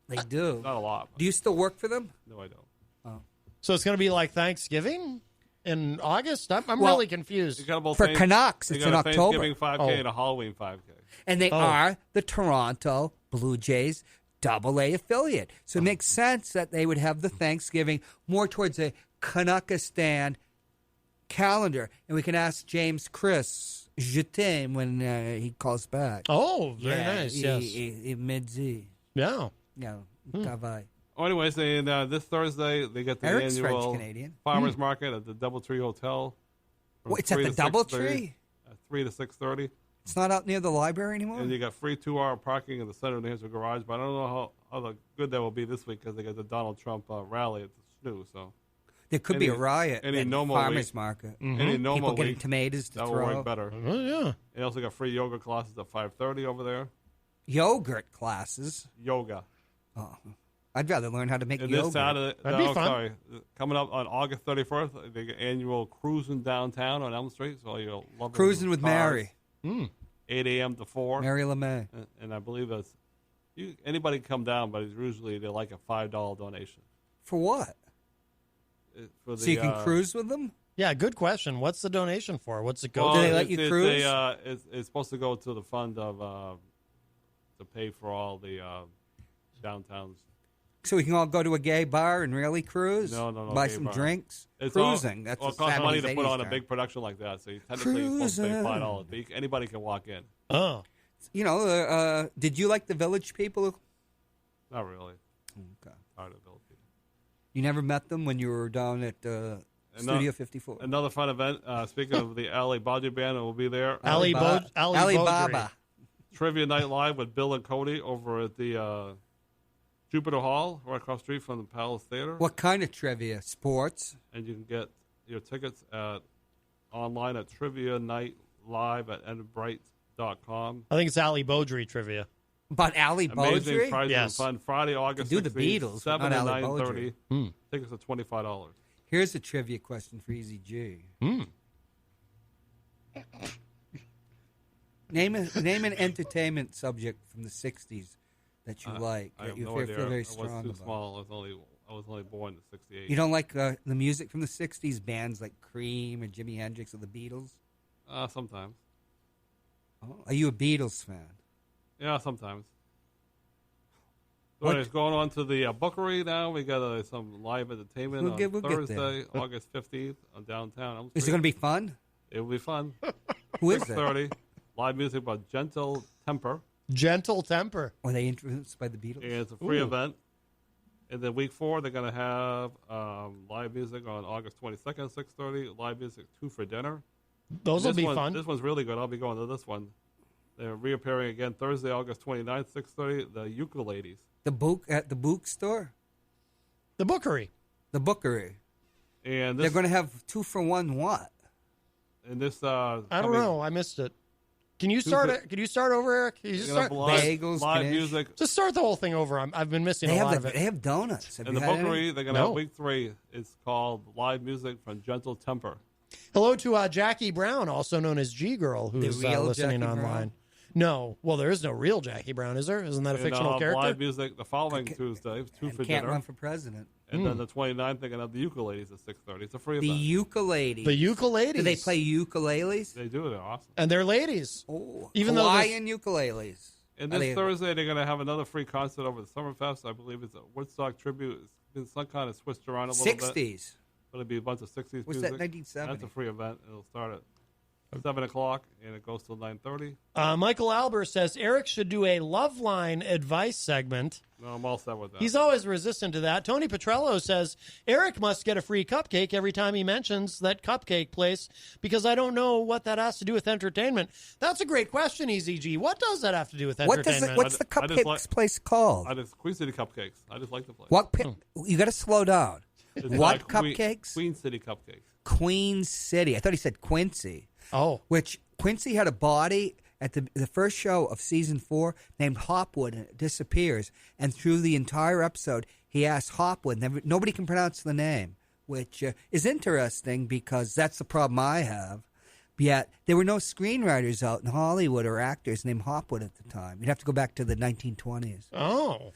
They do. Not a lot. But Do you still work for them? no, I don't. so it's going to be like Thanksgiving in August? I'm Well, really confused. You got both For Thanks- Canucks, you it's got in a October. Thanksgiving 5K Oh. and a Halloween 5K. And they Oh. are the Toronto Blue Jays AA affiliate. So it makes sense that they would have the Thanksgiving more towards a Canuckistan calendar. And we can ask James Chris Je t'aime when he calls back. Oh, very nice. Yes. Mid-Z. Yeah. Yeah. Kavai. Oh, anyways, and this Thursday they get the Eric's annual French-Canadian. farmers market at the DoubleTree Hotel. from Well, it's at 3 the to 6:30, DoubleTree? 3 to 6:30. It's not out near the library anymore? And you got free 2-hour parking in the center of New Hampshire garage. But I don't know how good that will be this week because they got the Donald Trump rally at the SNU. So There could be a any- riot any at the normal farmer's week. market. any normal People getting week, tomatoes to that will throw. work better. Oh, yeah. They also got free yoga classes at 5:30 over there. Yogurt classes. Yoga. Oh, I'd rather learn how to make And yogurt. this Saturday, That'd be fun. sorry, coming up on August 31st, they get annual cruising downtown on Elm Street. So you'll love Cruising with Mary. 8 a.m. to 4. Mary LeMay. And I believe that's anybody can come down, but it's usually they like a $5 donation. For what? For the, So you can cruise with them? Yeah, good question. What's the donation for? What's it go Well, Do they to? let you cruise? It's supposed to go to the fund of to pay for all the downtowns. So we can all go to a gay bar and really cruise? No, Buy gay some bar. drinks? It's Cruising. All, That's well, a it costs money to 70s, put on 80s a big term. production like that. So you technically you're supposed to pay Cruising. $5. But anybody can walk in. Oh. You know, did you like the Village people? Not really. Okay. Tired of those people. You never met them when you were down at Studio 54? Another fun event. Speaking of the Ali Baji Band, it will be there. Alibaba. Trivia Night Live with Bill and Cody over at the Jupiter Hall, right across the street from the Palace Theater. What kind of trivia? Sports? And you can get your tickets online at trivianightlive@endbright.com. I think it's Ali Beaudry trivia. About Ali Amazing Beaudry? prizes Yes. and fun. Friday, August Do the 16th, Beatles, 7 not and Ali 9:30. Beaudry. Tickets are $25. Here's a trivia question for Easy G. Name an entertainment subject from the 60s that you like, I that have you no feel idea. very I was strong too about. small. I was only born in '68. You don't like the music from the 60s, bands like Cream or Jimi Hendrix or the Beatles? Sometimes. Oh, are you a Beatles fan? Yeah, sometimes. So What- anyways, going on to the Bookery now. We got some live entertainment We'll on get there. Thursday, August 15th, on downtown Elm Is it Street. going to be fun? It will be fun. Who is it? 6:30. Live music by Gentle Temper. Gentle Temper. Were they influenced by the Beatles? And it's a free event. And then week 4, they're going to have live music on August 22nd, 6:30. Live music 2 for dinner. Those will This be one- fun. This one's really good. I'll be going to this one. They're reappearing again Thursday, August 29th, 6:30. The Ukuleles. The book at the bookstore? The Bookery. The Bookery. And They're this, going to have 2 for 1 what? and this. I don't know. I missed it. Can you start it? Can you start over, Eric? Can you just start? Bagels, live Knish. music. Just start the whole thing over. I've been missing They a lot have, of it. they have donuts. Have And you the had any? Bookery, they're going to No. have week 3. It's called Live Music from Gentle Temper. Hello to Jackie Brown, also known as G Girl, who's real listening Jackie online. Brown? No, well, there is no real Jackie Brown, is there? Isn't that a And fictional have character? live music the following Tuesday, 2 And for can't dinner. run for president. And then the 29th, they're going to have the Ukuleles at 6:30. It's a free The event. ukuleles. The ukuleles. Do they play ukuleles? They do. They're awesome. And they're ladies. Oh, Even though this- Hawaiian ukuleles. And Are this they- Thursday, they're going to have another free concert over the Summerfest. I believe it's a Woodstock tribute. It's been some kind of switched around a little bit. 60s. But it'll be a bunch of 60s What's music. that, 1970? That's a free event. It'll start at 7 o'clock, and it goes till 9:30. Michael Albert says Eric should do a Loveline advice segment. No, I'm all set with that. He's always resistant to that. Tony Petrello says Eric must get a free cupcake every time he mentions that cupcake place because I don't know what that has to do with entertainment. That's a great question, EZG. What does that have to do with entertainment? What's the I just cupcakes place called? I just Queen City Cupcakes. I just like the place. What? You got to slow down. It's What like cupcakes? Queen City Cupcakes. Queen City. I thought he said Quincy. Oh, Which Quincy had a body at the first show of season 4 named Hopwood, and it disappears. And through the entire episode, he asks Hopwood. Nobody can pronounce the name, which is interesting because that's the problem I have. Yet there were no screenwriters out in Hollywood or actors named Hopwood at the time. You'd have to go back to the 1920s. oh.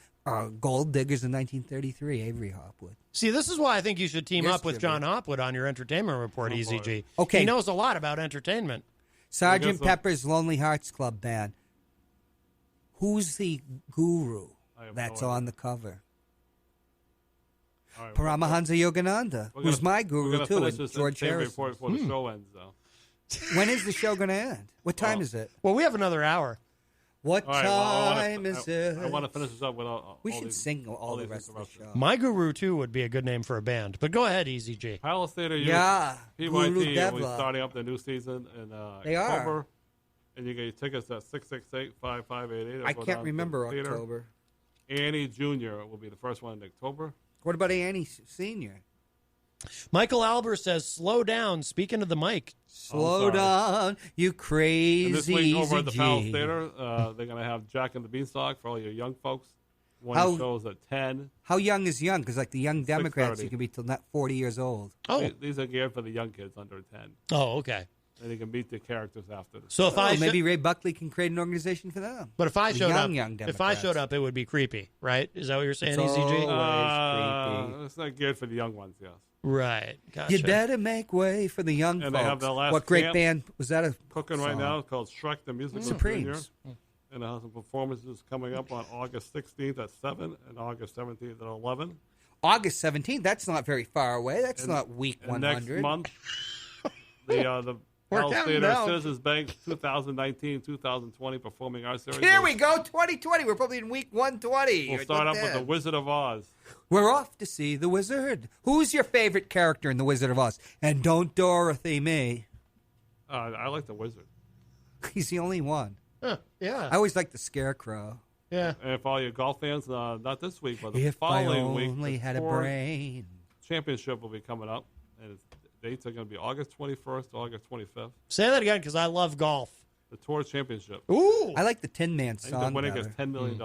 Gold Diggers in 1933, Avery Hopwood. See, this is why I think you should team Yes, up with Jimmy. John Hopwood on your entertainment report, EZG. Okay. He knows a lot about entertainment. Sergeant so. Pepper's Lonely Hearts Club Band. Who's the guru I have that's no idea. on the cover? All right, Paramahansa Yogananda, we're who's gonna- my we're guru gonna too, finish and this George entertainment Harrison. report before the show ends, though. When is the show going to end? What time is it? Well, we have another hour. What All right, well, time is it? I want to finish this up with all We all should these- sing all the these rest of the interruptions. show. My Guru, too, would be a good name for a band. But go ahead, EZG. Palace Theater, Yeah, PYT, Guru will be Devla. starting up the new season in They are. October. And you get your tickets at 668-5588. I can't remember October. Annie Jr. will be the first one in October. What about Annie Senior? Michael Albert says, slow down. Speaking to the mic. Slow sorry. down, you crazy And this week over at the G. Palace Theater, they're going to have Jack and the Beanstalk for all your young folks. One How- shows at 10. How young is young? Because like the young Democrats, 6:30. you can be till not 40 years old. Oh, These are geared for the young kids under 10. oh, okay. and you can meet the characters after. So if maybe Ray Buckley can create an organization for them. But if I The showed up, young if I Democrats. showed up, it would be creepy, right? Is that what you're saying, It's EZG? always creepy. It's not good for the young ones, yes. Right. Gotcha. You better make way for the young And folks. they have the last What great camp band was that? Cooking right now called Shrek the Musical Supremes. Junior. And it has some performances coming up on August 16th at 7 and August 17th at 11. August 17th. That's not very far away. That's not week And 100. next month, the We're Palace counting Theater down. Citizens Bank 2019-2020 Performing Arts Series. Here we go, 2020. We're probably in week 120. We'll start off with The Wizard of Oz. We're off to see the Wizard. Who's your favorite character in the Wizard of Oz? And don't Dorothy me. I like The Wizard. He's the only one. Huh, yeah. I always like the Scarecrow. Yeah. And for all your golf fans, not this week, but the If I following week, only the had a Tour brain. Championship will be coming up. And its dates are going to be August 21st to August 25th. Say that again, because I love golf. The Tour Championship. Ooh. I like the Tin Man I think the song winner better. gets $10 million.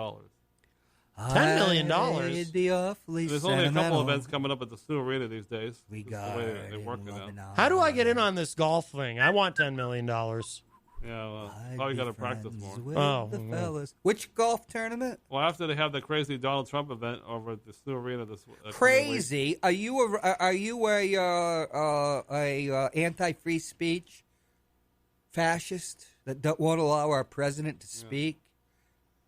$10 million? I'd be awfully There's only a couple sentimental. events coming up at the Snow Arena these days. We Just the got way they're working now. How do I get in on this golf thing? I want $10 million. Yeah, well, probably got to practice more. Oh, The yeah. fellas. Which golf tournament? Well, after they have the crazy Donald Trump event over at the Snow Arena this coming week. Crazy? Are you a anti-free speech fascist that don't want to allow our president to speak?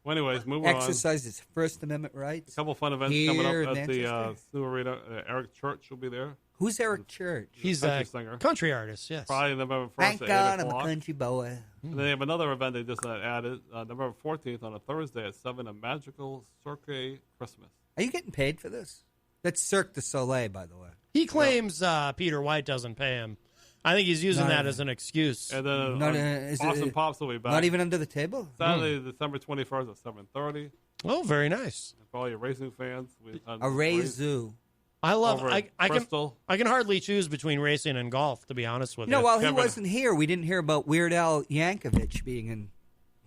Well, anyways, moving on. Exercise his First Amendment rights. A couple fun events Here coming in up at the Manchester? Snow Arena. Eric Church will be there. Who's Eric Church? He's country a singer. country artist, yes. Friday, November 1st Thank at God 8 I'm a o'clock. country boy. And then they have another event they just added, November 14th on a Thursday at 7, a magical Cirque Christmas. Are you getting paid for this? That's Cirque du Soleil, by the way. He claims Peter White doesn't pay him. I think he's using Not that even- as an excuse. And then Not, is it- Boston Pops will be back. Not even under the table? Saturday, December 21st at 7:30. Oh, very nice. And for all your racing fans, we A Ray Zoo. I love. Over I can. Bristol. I can hardly choose between racing and golf, to be honest with You know, you. while he Kevin- wasn't here, we didn't hear about Weird Al Yankovic being in.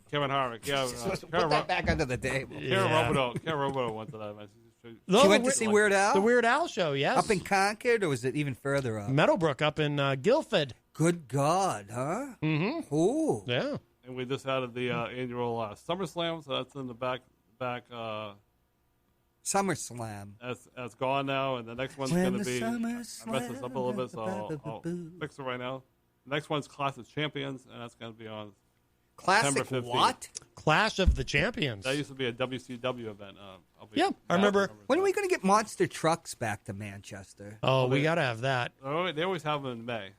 Kevin Harvick. Yeah, Put that back under the table. Karen Robidoux went to that event. No, She the went to Wi- see Weird Al? The Weird Al show, yes. Up in Concord, or was it even further up? Meadowbrook, up in Guilford. Good God, huh? Mm-hmm. Ooh. Yeah. And we just had the annual SummerSlam, so that's in the back. SummerSlam. That's gone now, and the next one's When going to the be. I summer messed this up a little bit, so I'll fix it right now. The next one's Clash of Champions, and that's going to be on Classic September 15th. what? Clash of the Champions. That used to be a WCW event. Yeah, I remember. When are we going to get monster trucks back to Manchester? Oh, we got to have that. Oh, they always have them in May.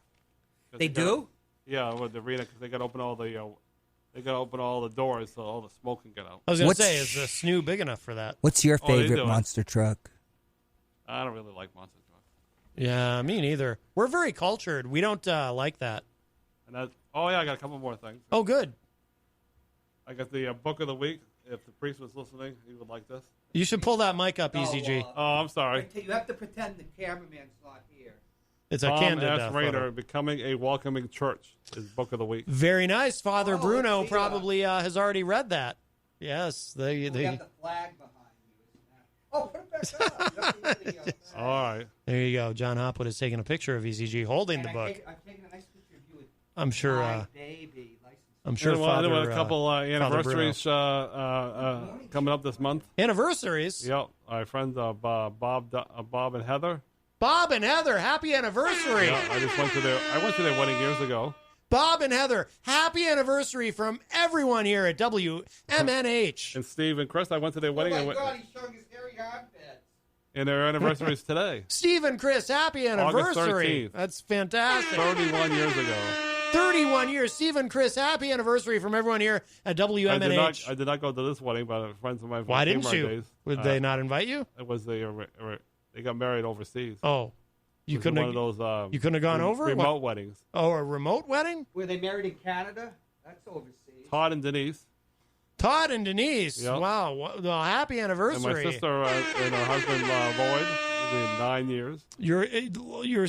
'Cause They do? Yeah, with the arena, because they got to open all the doors so all the smoke can get out. I was going to What's- say, is the SNU big enough for that? What's your Oh, they favorite do it. monster truck? I don't really like monster trucks. Yeah, me neither. We're very cultured. We don't like that. And that. Oh yeah, I got a couple more things. Oh, good. I got the book of the week. If the priest was listening, he would like this. You should pull that mic up, EZG. Oh, I'm sorry. You have to pretend the cameraman's not here. It's a Tom candid S. Rader, photo. Becoming a Welcoming Church is book of the week. Very nice. Father Oh, Bruno let's see, probably has already read that. Yes. We have the flag behind you. Oh, put it back up. You don't need the, All right. There you go. John Hopwood is taking a picture of EZG holding the book. I'm taking a nice picture of you with I'm sure. my baby license. I'm sure. And Father. a couple anniversaries Bruno. coming up this month. Anniversaries. Yep. Our friends Bob and Heather. Bob and Heather, happy anniversary. Yeah, I went to their wedding years ago. Bob and Heather, happy anniversary from everyone here at WMNH. And Steve and Chris, I went to their wedding. Oh my God, he's showing his hairy armpits. And their anniversary is today. Steve and Chris, happy August anniversary. 13th. That's fantastic. 31 years ago. 31 years. Steve and Chris, happy anniversary from everyone here at WMNH. I did not go to this wedding, but friends of mine from Why didn't Kmart you? days, Would they not invite you? It was they got married overseas. Oh, you It was couldn't one have, of those you couldn't have gone over? remote What? weddings. Oh, a remote wedding? Were they married in Canada? That's overseas. Todd and Denise Todd and Denise. Yep. Wow. Well, happy and anniversary. my sister and her husband Lloyd. It's been 9 years. Your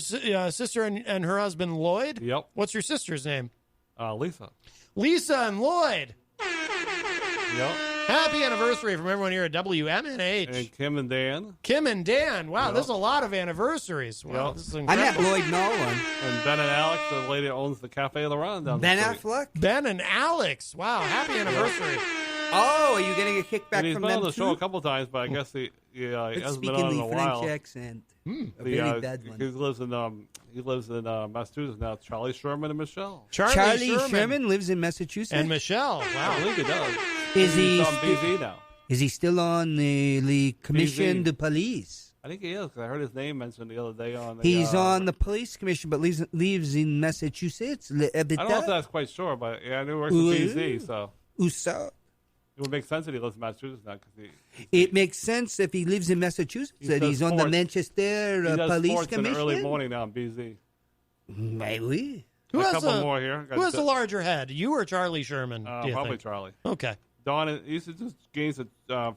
sister and her husband Lloyd? Yep. What's your sister's name? Lisa. Lisa and Lloyd. Yep. Happy anniversary from everyone here at WMNH. And Kim and Dan. Kim and Dan. Wow, Yep. there's a lot of anniversaries. Wow, Yep. this is I incredible. met Lloyd Nolan. And Ben and Alex, the lady that owns the Cafe Laurent down Ben the street. Affleck. Ben and Alex. Wow, happy anniversary. Oh, are you getting a kickback And he's from been them on the too? show a couple times, but I guess he Let's hasn't speak been on in in the a French while. accent. A The, very bad one. he lives in Massachusetts now. Charlie Sherman and Michelle. Charlie Sherman lives in Massachusetts. and Michelle. I Wow. believe he does. Is he He's on sti- BZ now. Is he still on the Commission BZ. de Police? I think he is, because I heard his name mentioned the other day on the... He's on the police commission, but lives in Massachusetts. I don't know if that's quite sure, but yeah, I knew he works with BZ, so Usa. it would make sense that he lives in Massachusetts now, because It makes sense if he lives in Massachusetts He that does he's on the sports. Manchester he does Police sports in the early Commission. morning now on BZ. Maybe. Who a has couple a, more here. Who has a larger head, you or Charlie Sherman? Do you Probably think? Charlie. Okay. Don he used to just gaze at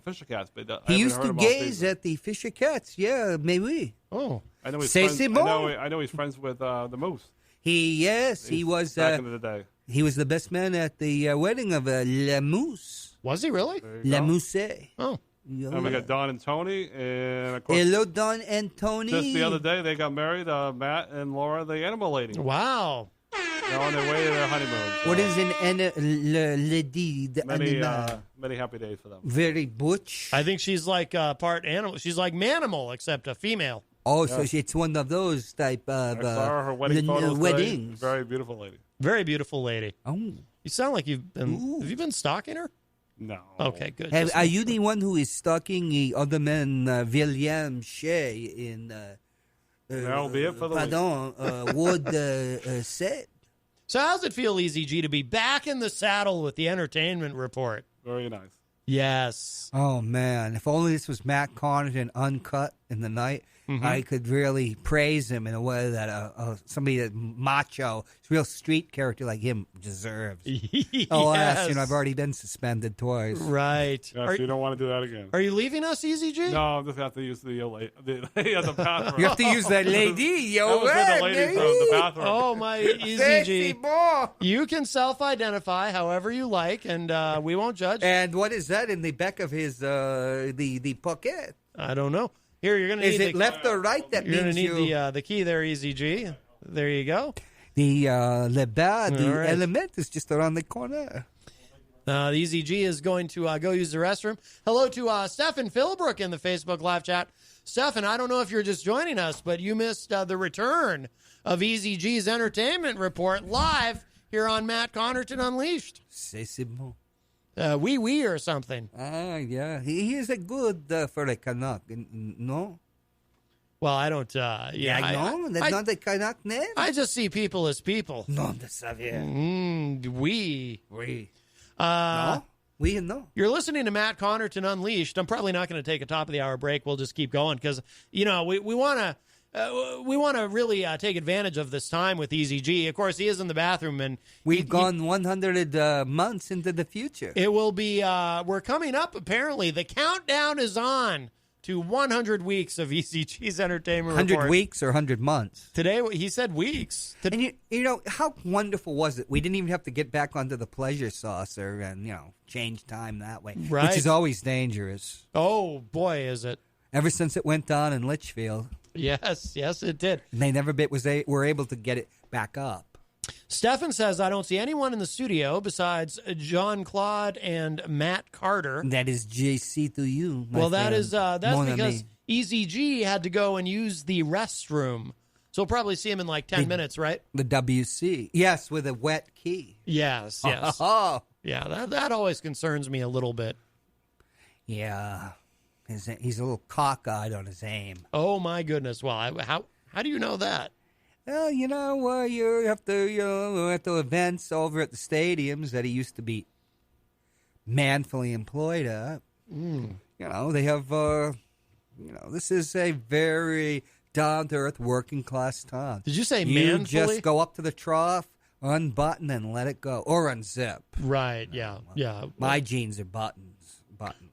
Fisher Cats, but I He haven't used heard to him all gaze season. at the Fisher Cats. Yeah, maybe. Oh, I know he's C'est friends. bon. I know he's friends with the Moose. He was. Back in the day. He was the best man at the wedding of La Mousse. was he really? There you La go. Mousse. Oh, And we got Don and Tony, and of course, Hello, Don and Tony. just the other day they got married. Matt and Laura, the animal lady. wow. They're on their way to their honeymoon. So What is lady? many happy days for them. Very butch. I think she's like part animal. She's like Manimal, except a female. Oh, so it's one of those type of I saw her wedding photos today. weddings. Very beautiful lady. Very beautiful lady. Oh. You sound like you've been. Have you been stalking her? No. Okay, good. Have, Just- are you the one who is stalking the other man, William Shea, in That'll be it for the week. pardon, Wood said? So how's it feel, Easy G, to be back in the saddle with the entertainment report? Very nice. Yes. Oh, man. If only this was Matt Connarton uncut in the night, I could really praise him in a way that somebody that macho, real street character like him deserves. Alas, Yes. I've already been suspended twice. Right. Yeah, so you don't want to do that again. Are you leaving us, Easy G? No, I'm just have to use the bathroom. You have to use that lady. Yo, That was where the lady from the bathroom. Oh, my Easy Sexy G. boy. You can self-identify however you like, and we won't judge. And what is that in the back of his the pocket? I don't know. Here, you're gonna need Is it the, left or right? That You're gonna means need the key there, Easy G. There you go. the bad, the All right. element is just around the corner. The Easy G is going to go use the restroom. Hello to Stephen Philbrook in the Facebook live chat. Stephen, I don't know if you're just joining us, but you missed the return of Easy G's entertainment report live here on Matt Connarton Unleashed. C'est bon. Wee or something. Yeah. He is a good for a Canuck. No? Well, I don't. No? That's not the Canuck name? I just see people as people. No, de savoir. We. Oui. No? We no. You're listening to Matt Connarton Unleashed. I'm probably not going to take a top of the hour break. We'll just keep going because we want to really take advantage of this time with Easy G. Of course, he is in the bathroom, and We've gone 100 months into the future. it will be. We're coming up. Apparently, the countdown is on to 100 weeks of Easy G's entertainment 100 report. weeks or 100 months. Today, he said weeks. And you know, how wonderful was it? We didn't even have to get back onto the pleasure saucer and, change time that way. Right. Which is always dangerous. Oh boy, is it? Ever since it went down in Litchfield, Yes, it did. they never were able to get it back up. Stefan says, I don't see anyone in the studio besides John Claude and Matt Carter. That is JC to you. my Well, friend. that's Mon because ami. Easy G had to go and use the restroom. So we'll probably see him in like 10 minutes, right? The WC. Yes, with a wet key. Yes. Oh, Yeah, that always concerns me a little bit. yeah. He's a little cockeyed on his aim. Oh, my goodness. Well, how do you know that? Well, you have to, at the events over at the stadiums that he used to be manfully employed at. They have, this is a very down-to-earth working-class town. Did you say You manfully? just go up to the trough, unbutton, and let it go. Or unzip. Right, yeah. My jeans are buttoned.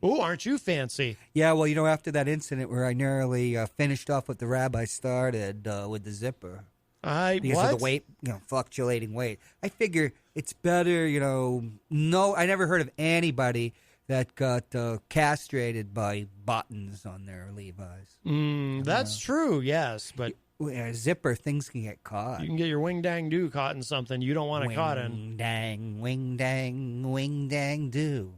Oh, aren't you fancy? Yeah, well, after that incident where I nearly finished off what the rabbi started with the zipper. Because of the weight, fluctuating weight. I figure it's better, I never heard of anybody that got castrated by buttons on their Levi's. That's true, yes, but A zipper, things can get caught. you can get your wing dang do caught in something you don't want it caught in. Wing dang do.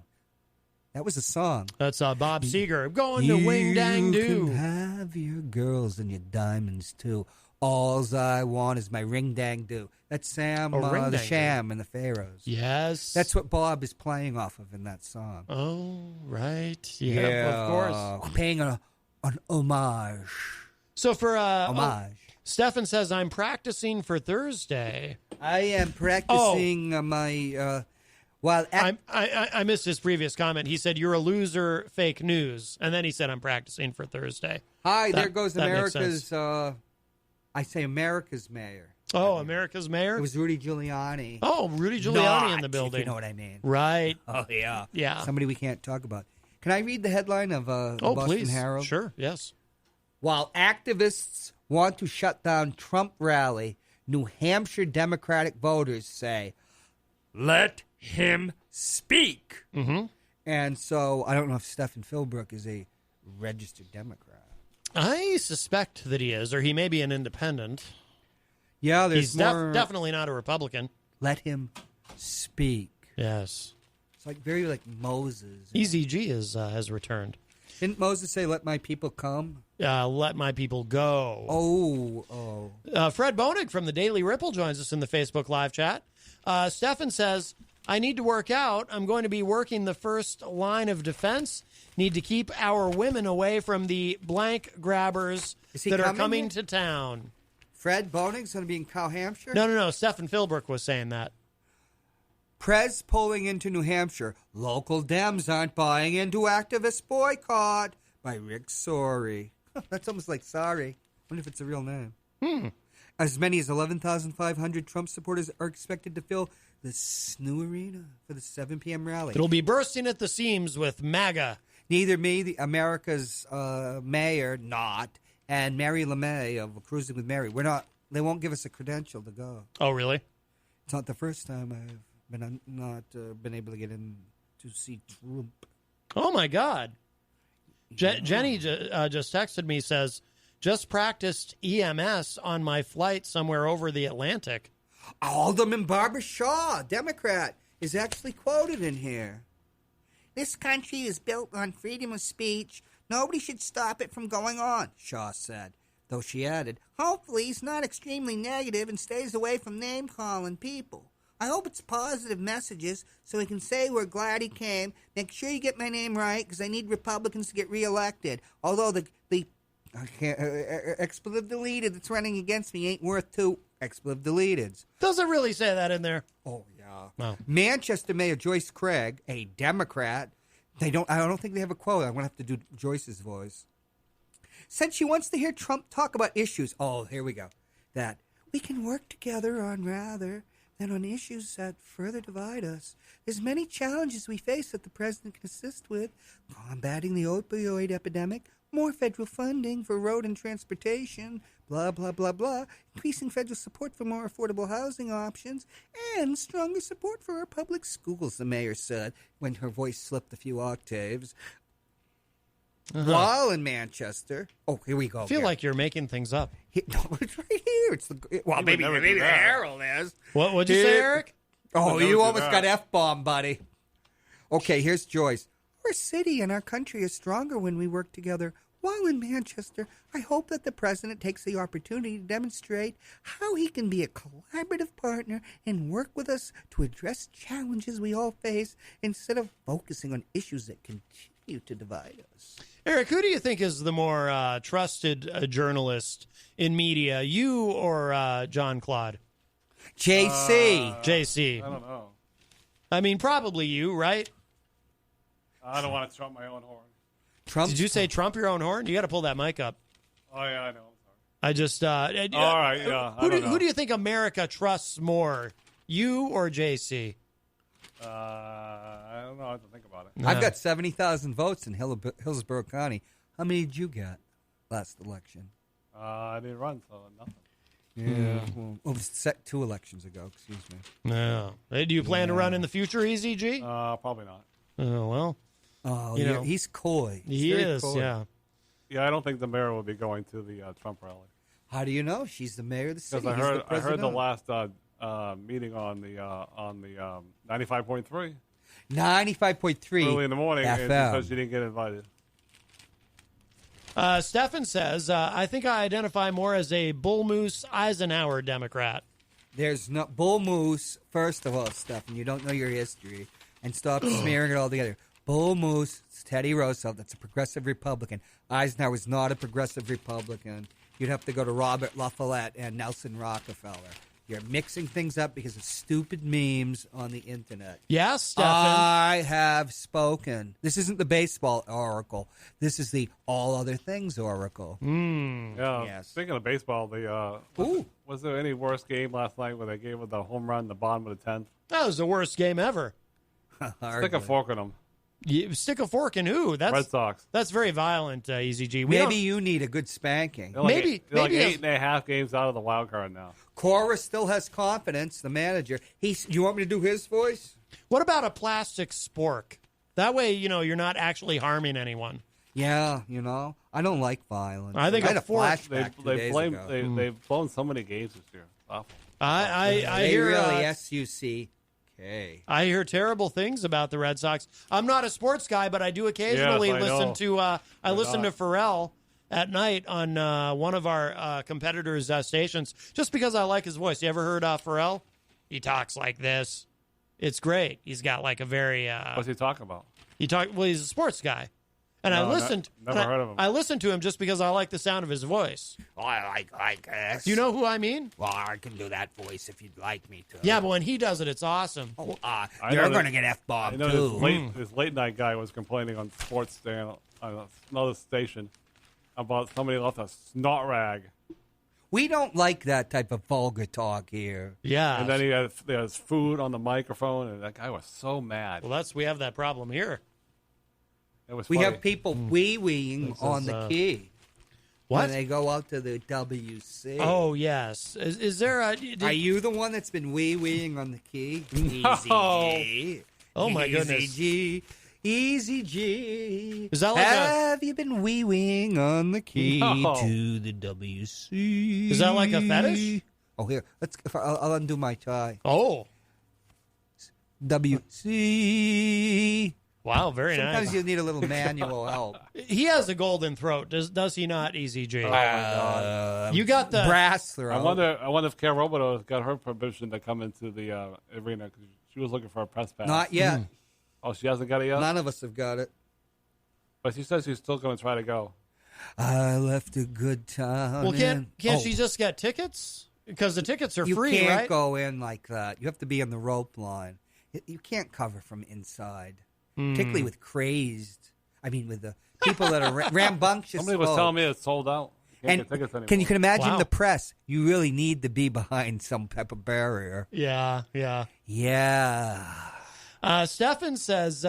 That was a song. That's Bob Seger. Going to wing dang You do. can have your girls and your diamonds too. Alls I want is my ring dang do. That's Sam Ring the Dang Sham and the Pharaohs. Yes. That's what Bob is playing off of in that song. Oh, right. Yeah, of course. Paying an homage. So for Homage. Stefan says, I'm practicing for Thursday. I am practicing my... I missed his previous comment. He said, you're a loser, fake news. And then he said, I'm practicing for Thursday. Hi, there goes that makes America's... sense. I say America's mayor. Oh, America's mayor? It was Rudy Giuliani. Oh, Rudy Giuliani in the building. If you know what I mean. Right. Oh, yeah. Yeah. Somebody we can't talk about. Can I read the headline of the Boston please. Herald? Sure, yes. While activists want to shut down Trump rally, New Hampshire Democratic voters say, let him speak. Mm-hmm. And so I don't know if Stephen Philbrook is a registered Democrat. I suspect that he is, or he may be an independent. Yeah, He's there's more. definitely not a Republican. Let him speak. Yes. It's like very like Moses. EZG has returned. Didn't Moses say, let my people come? Let my people go. Fred Bonig from the Daily Ripple joins us in the Facebook live chat. Stefan says, I need to work out. I'm going to be working the first line of defense. Need to keep our women away from the blank grabbers that are coming to town. Fred Boning's going to be in Cow Hampshire? No. Stephen Philbrook was saying that. Prez pulling into New Hampshire. Local Dems aren't buying into activist boycott by Rick Sorry. That's almost like sorry. I wonder if it's a real name. As many as 11,500 Trump supporters are expected to fill the Snoo Arena for the 7 p.m. rally. It'll be bursting at the seams with MAGA. Neither me, the America's mayor, and Mary LeMay of Cruising with Mary. They won't give us a credential to go. Oh, really? It's not the first time I've been able to get in to see Trump. Oh, my God. Jenny just texted me, says, just practiced EMS on my flight somewhere over the Atlantic. Alderman Barbara Shaw, Democrat, is actually quoted in here. This country is built on freedom of speech. Nobody should stop it from going on, Shaw said. Though she added, hopefully he's not extremely negative and stays away from name-calling people. I hope it's positive messages so he can say we're glad he came. Make sure you get my name right because I need Republicans to get reelected. Although the expletive deleted that's running against me ain't worth 2 expletive deleteds. Does it really say that in there? Oh, yeah. Wow. Manchester Mayor Joyce Craig, a Democrat, I don't think they have a quote. I'm going to have to do Joyce's voice. Said she wants to hear Trump talk about issues. Oh, here we go. That we can work together on rather than on issues that further divide us. There's many challenges we face that the president can assist with. Combating the opioid epidemic, more federal funding for road and transportation, blah, blah, blah, blah, increasing federal support for more affordable housing options, and stronger support for our public schools, the mayor said, when her voice slipped a few octaves. While in Manchester... Oh, here we go. I feel like you're making things up. No, it's right here. Maybe the Herald is. What'd you say, Eric? Oh, you almost got F-bombed, buddy. Okay, here's Joyce. Our city and our country is stronger when we work together. While in Manchester, I hope that the president takes the opportunity to demonstrate how he can be a collaborative partner and work with us to address challenges we all face instead of focusing on issues that continue to divide us. Eric, who do you think is the more trusted journalist in media, you or John Claude? JC. JC. I don't know. I mean, probably you, right? I don't want to trump my own horn. Trump. Did you say Trump your own horn? You got to pull that mic up. Oh, yeah, I know. I'm sorry. I just... All right, yeah. Who do you think America trusts more, you or JC? I don't know. I have to think about it. I've got 70,000 votes in Hillsborough County. How many did you get last election? I didn't run, so nothing. Yeah. Well, it was set 2 elections ago. Excuse me. No. Hey, do you plan to run in the future, EZG? Probably not. Oh, well. Oh, You yeah, know. he's coy. He's He very is, coy. yeah. Yeah, I don't think the mayor will be going to the Trump rally. How do you know? She's the mayor of the city. Because He's the I heard president. the last meeting on the 95.3 95.3 early in the morning, and she FM. said she didn't get invited. Stefan says, I think I identify more as a Bull Moose Eisenhower Democrat. There's no Bull Moose. First of all, Stephen, you don't know your history, and stop smearing it all together. Bull Moose, it's Teddy Roosevelt. That's a progressive Republican. Eisenhower was not a progressive Republican. You'd have to go to Robert La Follette and Nelson Rockefeller. You're mixing things up because of stupid memes on the internet. Yes, Stefan. I have spoken. This isn't the baseball oracle. This is the all other things oracle. Yeah. Yes. Speaking of baseball, was there any worse game last night where they gave it the home run in the bottom of the 10th? That was the worst game ever. Stick a fork in them. You stick a fork in who? Red Sox. That's very violent, EZG. Maybe you need a good spanking. They're like Maybe- they're like maybe eight and a half games out of the wild card now. Cora still has confidence, the manager. You want me to do his voice? What about a plastic spork? That way, you're not actually harming anyone. Yeah, I don't like violence. I think had a a fork- flashback 2 days ago. They've blown so many games this year. It's awful. I They hear really SUCK. I hear terrible things about the Red Sox. I'm not a sports guy, but I do occasionally Yes, I listen know. to I listen to not. Pharrell at night on one of our competitors' stations, just because I like his voice. You ever heard Pharrell? He talks like this. It's great. He's got like a very What's he talking about? well, he's a sports guy. And I No, listened. never heard of him. I listened to him just because I like the sound of his voice. Oh, I like this. Do you know who I mean? Well, I can do that voice if you'd like me to. Yeah, but when he does it, it's awesome. Oh, I you're know going to that- get I F-bombed, know too. this late night guy was complaining on sports stand on another station about somebody left a snot rag, We don't like that type of vulgar talk here. Yeah. and then there was food on the microphone, and that guy was so mad. Well, we have that problem here. It was We funny. have people wee-weeing on the key What? when they go out to the WC. Oh yes. Is there a? Are you the one that's been wee-weeing on the key? No. Easy G. Oh, my Easy goodness. G. Easy G. Is that like Have you been wee-weeing on the key No. to the WC? Is that like a fetish? Oh, here. I'll undo my tie. Oh, WC. wow, very Sometimes nice. you need a little manual help. He has a golden throat. Does he not? EZG. Oh, my God. You got the brass throat. I wonder if Karen Roboto got her permission to come into the arena because she was looking for a press pass. Not yet. Oh, she hasn't got it yet? None of us have got it. But she says she's still going to try to go. I left a good time. Well, can't Oh, she just get tickets? Because the tickets are You free, can't right? go in like that. You have to be on the rope line. You can't cover from inside, particularly with with the people that are rambunctious. Somebody was folk. telling me it's sold out. You can't And get tickets anymore. you can imagine Wow. the press? You really need to be behind some type of barrier. Yeah. Yeah. Stefan says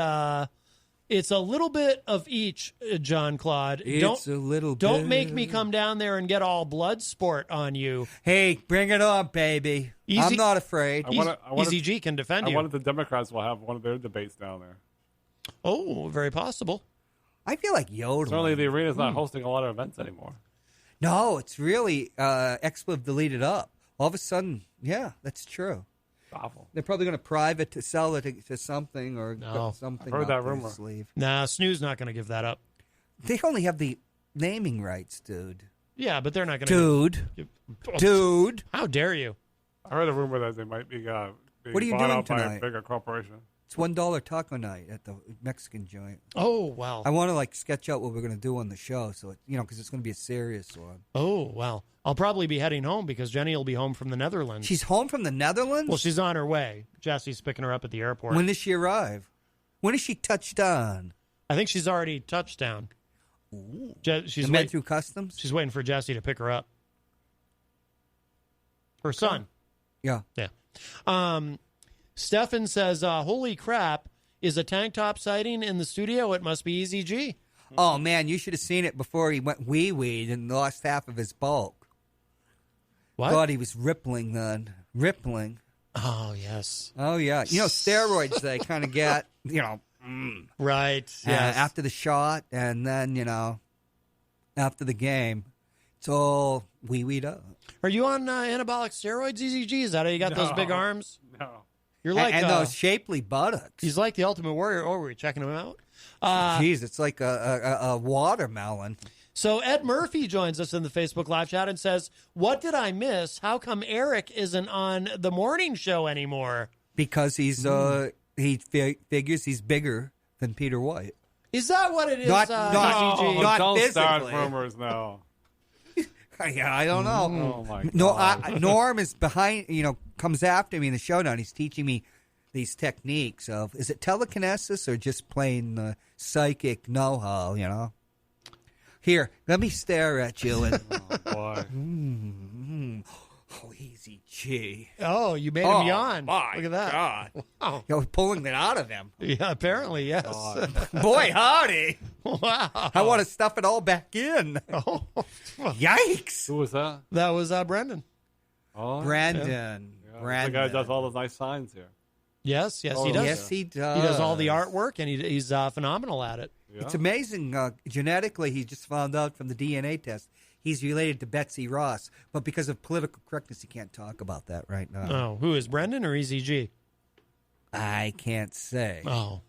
it's a little bit of each, John Claude. It's a little Don't bit. make me come down there and get all blood sport on you. Hey, bring it on, baby. Easy- I'm not afraid. I wanna- EZG can defend I you. wonder if the Democrats will have one of their debates down there. Oh, very possible. I feel like yodeling. Certainly, the arena's not hosting a lot of events anymore. No, it's really expletive deleted up. All of a sudden, yeah, that's true. It's awful. They're probably going to private to sell it to something or No. put something. I've heard up that their rumor. Sleeve. Nah, Snoo's not going to give that up. They only have the naming rights, dude. Yeah, but they're not going to. Dude. How dare you? I heard a rumor that they might be being What are you bought doing out by a tonight? bigger corporation. It's $1 taco night at the Mexican joint. Oh, wow. I want to sketch out what we're going to do on the show, so because it's going to be a serious one. Oh, well. I'll probably be heading home because Jenny will be home from the Netherlands. She's home from the Netherlands. Well, she's on her way. Jesse's picking her up at the airport. When does she arrive? When is she touched on? I think she's already touched down. She's Met through customs. She's waiting for Jesse to pick her up. Her son. Yeah. Yeah. Stefan says, holy crap, is a tank top sighting in the studio? It must be EZG. Oh man, you should have seen it before he went wee-weed and lost half of his bulk. What? Thought he was rippling then. Rippling. Oh, yes. Oh yeah. Steroids they kind of get, Right. Yes. After the shot, and then, after the game, it's all wee-weed up. Are you on anabolic steroids, EZG? Is that how you got those big arms? No. You're like and those shapely buttocks. He's like the Ultimate Warrior. Oh, were you checking him out? Jeez, it's like a watermelon. So Ed Murphy joins us in the Facebook live chat and says, "What did I miss? How come Eric isn't on the morning show anymore?" Because he's figures he's bigger than Peter White. Is that what it is? Not Don't start physically. rumors now. Yeah, I don't know. Oh my God. No, Norm is behind. Comes after me in the showdown. He's teaching me these techniques of, is it telekinesis or just plain psychic know-how? Here, let me stare at you and. Oh, boy. Oh, easy, gee. Oh, you made him yawn. My Look at that. God. Wow. You're pulling it out of him. Yeah, apparently, yes. Boy, howdy. Wow. I want to stuff it all back in. Oh, Yikes. Who was that? that was Brendan. Oh, Brandon. yeah. Brandon. The guy does all those nice signs here. Yes, Oh, he does. Yes, he does. He does all the artwork, and he's phenomenal at it. Yeah. It's amazing. Genetically, he just found out from the DNA test he's related to Betsy Ross, but because of political correctness, he can't talk about that right now. Oh, who is Brendan or EZG? I can't say. Oh,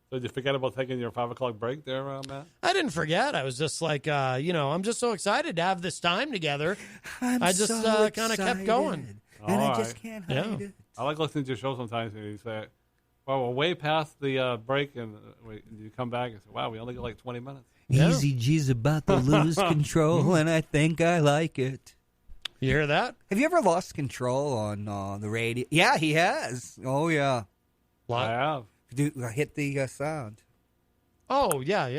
So did you forget about taking your 5 o'clock break there, Matt? I didn't forget. I was just like, I'm just so excited to have this time together. I just so kind of kept excited, going. and All I just right. can't Yeah. hide it. I like listening to your show sometimes and you say, well, we're way past the break, and you come back and say, wow, we only got like 20 minutes. Yeah. Easy G's about to lose control, and I think I like it. You hear that? Have you ever lost control on the radio? Yeah, he has. Oh, yeah. I have. Hit the sound. Oh, yeah. Is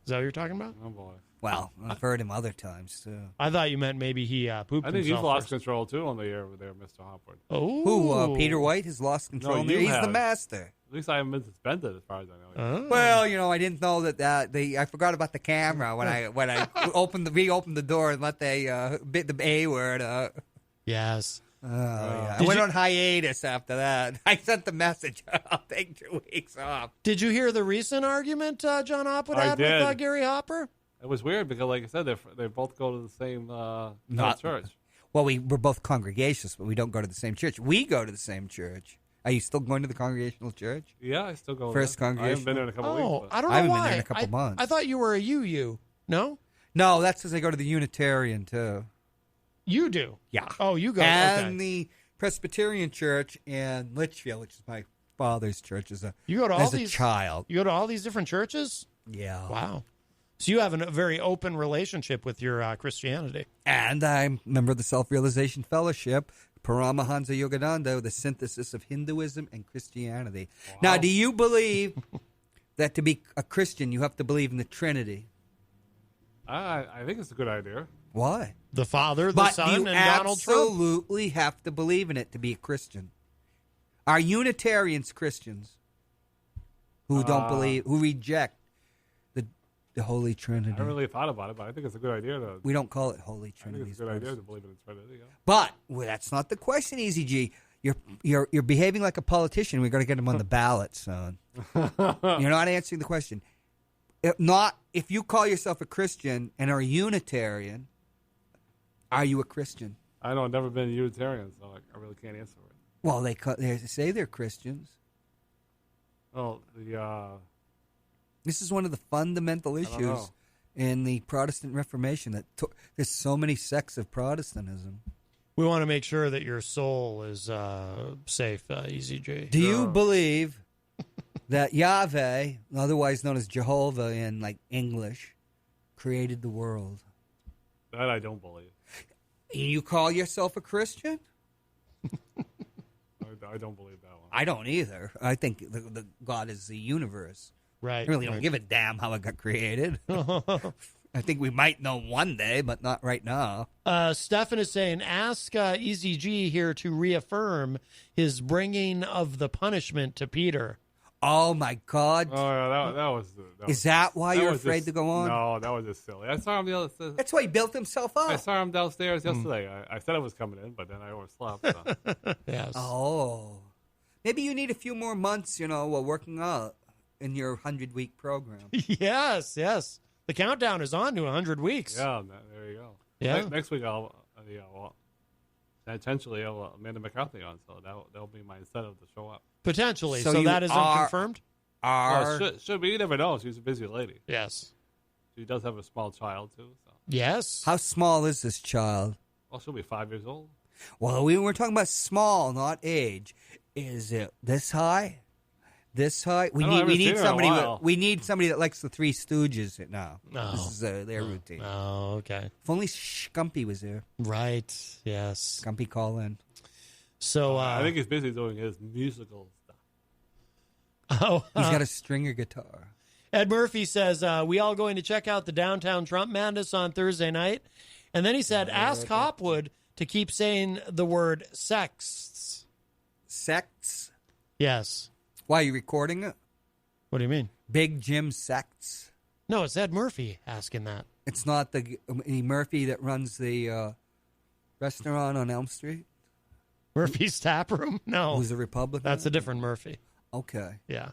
that what you're talking about? Oh, boy. Well, I've heard him other times, too. I thought you meant maybe he pooped I think himself. you've lost first. control, too, on the air over there, Mr. Hopwood. Oh. Who, Peter White has lost control? No, you He's the have. master. At least I haven't been suspended, as far as I know. Oh. Well, I didn't know that I forgot about the camera when I reopened the door and let the bit the A word. Yes. Yeah. I Did went you- on hiatus after that. I sent the message. I'll take 2 weeks off. Did you hear the recent argument John Hopwood I had with did. Gary Hopper? It was weird because, like I said, they both go to the same church. Well, we're both Congregationalists, but we don't go to the same church. We go to the same church. Are you still going to the Congregational church? Yeah, I still go First there. I haven't been Congregational? there in a couple Oh, weeks. I don't know I haven't why. been there in a couple months. I thought you were a UU. No? No, that's because I go to the Unitarian, too. You do? Yeah. Oh, you go. And okay. the Presbyterian church in Litchfield, which is my father's church, You go to all as these a child. You go to all these different churches? Yeah. Wow. So you have a very open relationship with your Christianity. And I'm a member of the Self-Realization Fellowship, Paramahansa Yogananda, the synthesis of Hinduism and Christianity. Wow. Now, do you believe that to be a Christian, you have to believe in the Trinity? I think it's a good idea. Why? The Father, the But Son, you and Donald Trump. absolutely have to believe in it to be a Christian. Are Unitarians Christians who don't believe, who reject the Holy Trinity? I haven't really thought about it, but I think it's a good idea to. We don't call it Holy I think Trinity. it's a good idea to believe in the Trinity. Yeah. But that's not the question, Easy G. You're behaving like a politician. We're going to get him on the ballot, son. You're not answering the question. If you call yourself a Christian and are a Unitarian, are you a Christian? I know I've never been a Unitarian, so I really can't answer it. Well, they say they're Christians. Well, This is one of the fundamental I don't issues know. in the Protestant Reformation. There's so many sects of Protestantism. We want to make sure that your soul is safe, EZG. Do you believe that Yahweh, otherwise known as Jehovah in like English, created the world? that I don't believe. You call yourself a Christian? I don't believe that one. I don't either. I think the God is the universe. Right. I really don't give a damn how it got created. I think we might know one day, but not right now. Stefan is saying, ask EZG here to reaffirm his bringing of the punishment to Peter. Oh, my God. Oh, yeah, that was. Is that why you're was afraid just- to go on? No, that was just silly. I saw him. That's why he built himself I up. saw him downstairs yesterday. I said I was coming in, but then I overslept. So. Yes. Oh. Maybe you need a few more months, while working out in your 100-week program. Yes. The countdown is on to 100 weeks. Yeah, there you go. Yeah. Next week I'll potentially have Amanda McCarthy on, so that'll be my incentive to show up. Potentially. So So you that isn't are- confirmed? Should be. You never know. She's a busy lady. Yes. She does have a small child too. So. Yes. How small is this child? Well, she'll be 5 years old. Well, we were talking about small, not age. Is it this high? This high? We I haven't need seen her in a somebody. while. We need somebody that likes the Three Stooges now. No. This is their routine. Oh, okay. If only Scumpy was there. Right. Yes. Scumpy call in. So I think he's busy doing his musical stuff. He's got a stringer guitar. Ed Murphy says, we all going to check out the Downtown Trump Madness on Thursday night. And then he said, ask Hopwood to keep saying the word sex. Sects? Yes. Why, are you recording it? What do you mean? Big Jim Sects? No, it's Ed Murphy asking that. It's not the Murphy that runs the restaurant on Elm Street? Murphy's Tap Room? No. Who's a Republican? That's a different Murphy. Okay. Yeah.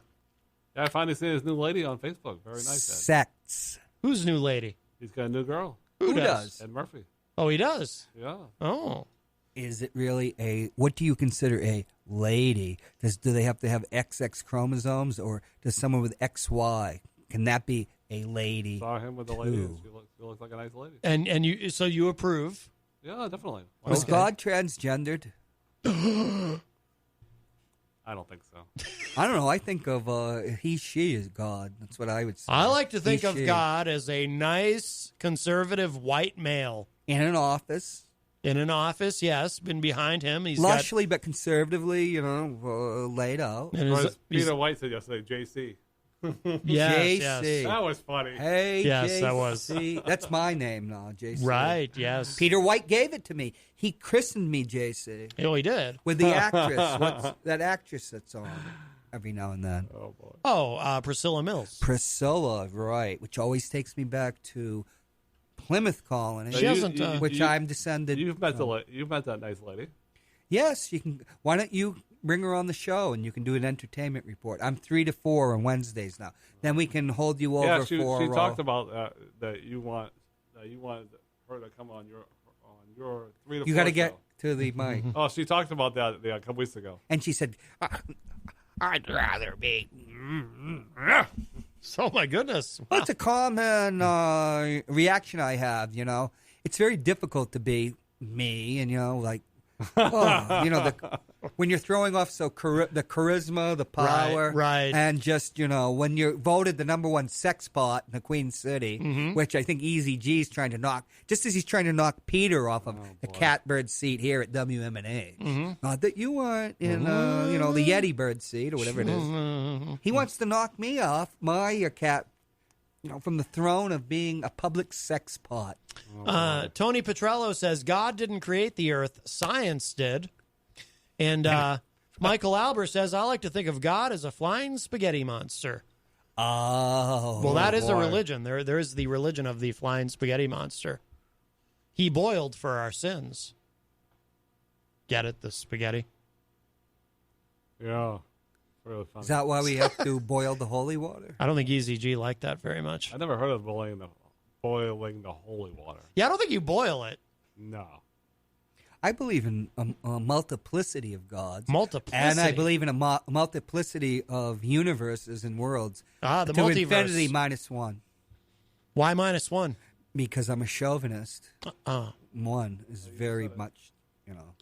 Yeah, I finally seen his new lady on Facebook. Very nice. Ed. Sects. Who's new lady? He's got a new girl. Who does? Ed Murphy. Oh, he does? Yeah. Oh. Is it really what do you consider a lady? Do they have to have XX chromosomes, or does someone with XY, can that be a lady? Saw him with the lady. She looks like a nice lady. And you approve? Yeah, definitely. Was Okay. God transgendered? I don't think so. I don't know. I think of he, she is God. That's what I would say. I like to think He, of she. God as a nice, conservative white male. In an office. In an office, yes. Been behind him. He's Lushly but conservatively, laid out. got... And Or his, as Peter White said yesterday, JC. yes, JC. yes. That was funny. Hey, Yes, JC. that was. That's my name now, JC. Right, yes. Peter White gave it to me. He christened me JC. Oh, he did. With the actress. What's that actress that's on every now and then? Oh, boy. Oh, Priscilla Mills. Priscilla, right. Which always takes me back to Plymouth Colony. She hasn't, which I'm descended. You've met that nice lady. Yes, you can. Why don't you bring her on the show and you can do an entertainment report? I'm 3 to 4 on Wednesdays now. Then we can hold you over Yeah, she for. talked about that you wanted her to come on your 3 to 4. You got to show. get to the mic. Oh, she talked about that a couple weeks ago. And she said, "I'd rather be." Oh, my goodness. Wow. Well, it's a common reaction I have. It's very difficult to be me, and when you're throwing off the charisma, the power, Right. and just when you're voted the number one sex pot in the Queen City, which I think Easy G's trying to knock, just as he's trying to knock Peter off of the catbird seat here at WMNH. Not that you weren't in the Yeti bird seat or whatever it is. He wants to knock me off my cat. From the throne of being a public sex pot. Tony Petrello says, God didn't create the earth, science did. And Michael Albert says, I like to think of God as a flying spaghetti monster. Oh. Well, that is a boy. religion. There is the religion of the flying spaghetti monster. He boiled for our sins. Get it, the spaghetti? Yeah, really funny. Is that why we have to boil the holy water? I don't think Easy G liked that very much. I never heard of boiling the holy water. Yeah, I don't think you boil it. No. I believe in a multiplicity of gods. Multiplicity. And I believe in a multiplicity of universes and worlds. The to multiverse. infinity minus one. Why -1? Because I'm a chauvinist. One is very much,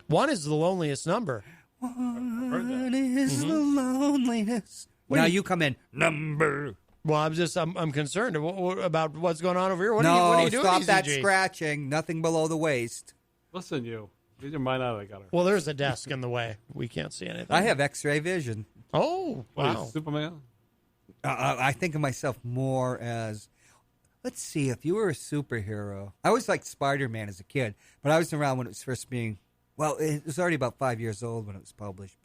1 is the loneliest number. One is the loneliness. Now you come in. Number. Well, I'm concerned about what's going on over here. What No, are you doing, stop that ECG? scratching. Nothing below the waist. Listen, you. Get your mind out of the gutter. Well, there's a desk in the way. We can't see anything. I have X-ray vision. Oh, What are you, wow. Superman? I think of myself more as, let's see, if you were a superhero. I always liked Spider-Man as a kid, but I was around when it was first being, well, it was already about 5 years old when it was published.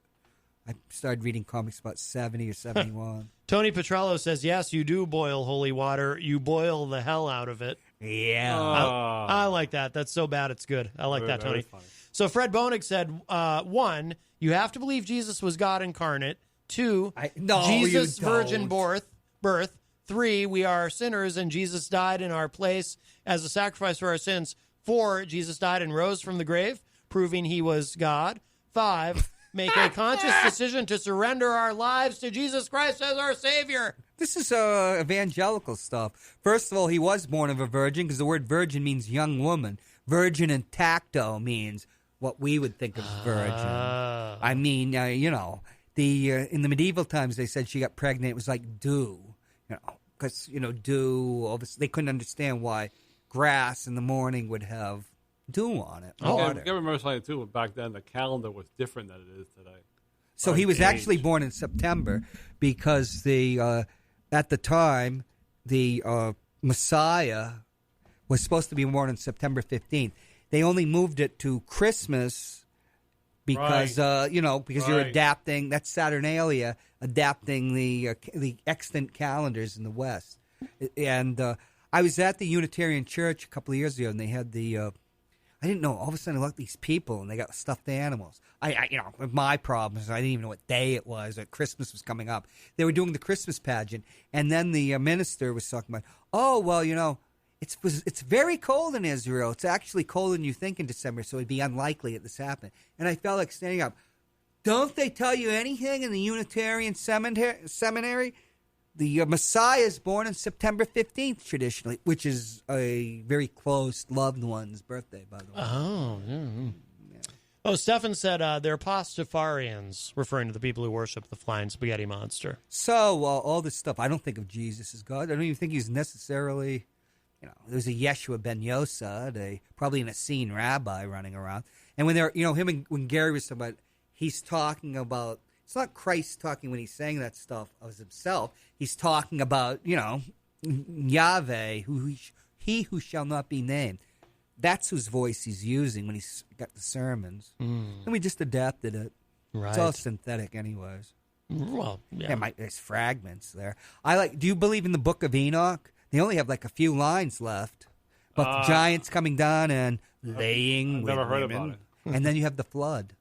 I started reading comics about 70 or 71. Tony Petrello says, yes, you do boil holy water. You boil the hell out of it. Yeah. I like that. That's so bad it's good. I like that, Very Tony. funny. So Fred Bonig said, 1, You have to believe Jesus was God incarnate. 2, No, Jesus you virgin don't. birth. 3, we are sinners and Jesus died in our place as a sacrifice for our sins. 4, Jesus died and rose from the grave, proving he was God. 5, make a conscious decision to surrender our lives to Jesus Christ as our Savior. This is evangelical stuff. First of all, he was born of a virgin because the word virgin means young woman. Virgin intacto means what we would think of as virgin. I mean, you know, in the medieval times they said she got pregnant. It was like dew, you know, because dew. Obviously, they couldn't understand why grass in the morning would have dew on it. I Water. remember something too. Back then, the calendar was different than it is today. So he was actually born in September because at the time the Messiah was supposed to be born on September 15th. They only moved it to Christmas because because you're adapting. That's Saturnalia, adapting the extant calendars in the West. And I was at the Unitarian Church a couple of years ago, and they had the. I didn't know. All of a sudden, I looked at these people, and they got stuffed animals. My problem is I didn't even know what day it was. That Christmas was coming up. They were doing the Christmas pageant, and then the minister was talking about, oh well, it's very cold in Israel. It's actually colder than you think in December, so it'd be unlikely that this happened. And I felt like standing up. Don't they tell you anything in the Unitarian seminary? The Messiah is born on September 15th, traditionally, which is a very close loved one's birthday, by the way. Oh, yeah. Oh, Stefan said they're Pastafarians, referring to the people who worship the flying spaghetti monster. So, all this stuff, I don't think of Jesus as God. I don't even think he's necessarily, there's a Yeshua ben Yosef, probably an Essene rabbi running around. And when when Gary was talking about, he's talking about, it's not Christ talking when he's saying that stuff of himself. He's talking about, Yahweh, he who shall not be named. That's whose voice he's using when he's got the sermons. And we just adapted it. Right. It's all synthetic anyways. Well, yeah. There's fragments there. Do you believe in the Book of Enoch? They only have like a few lines left. But the giants coming down and laying with never heard women. about it. And then you have the flood.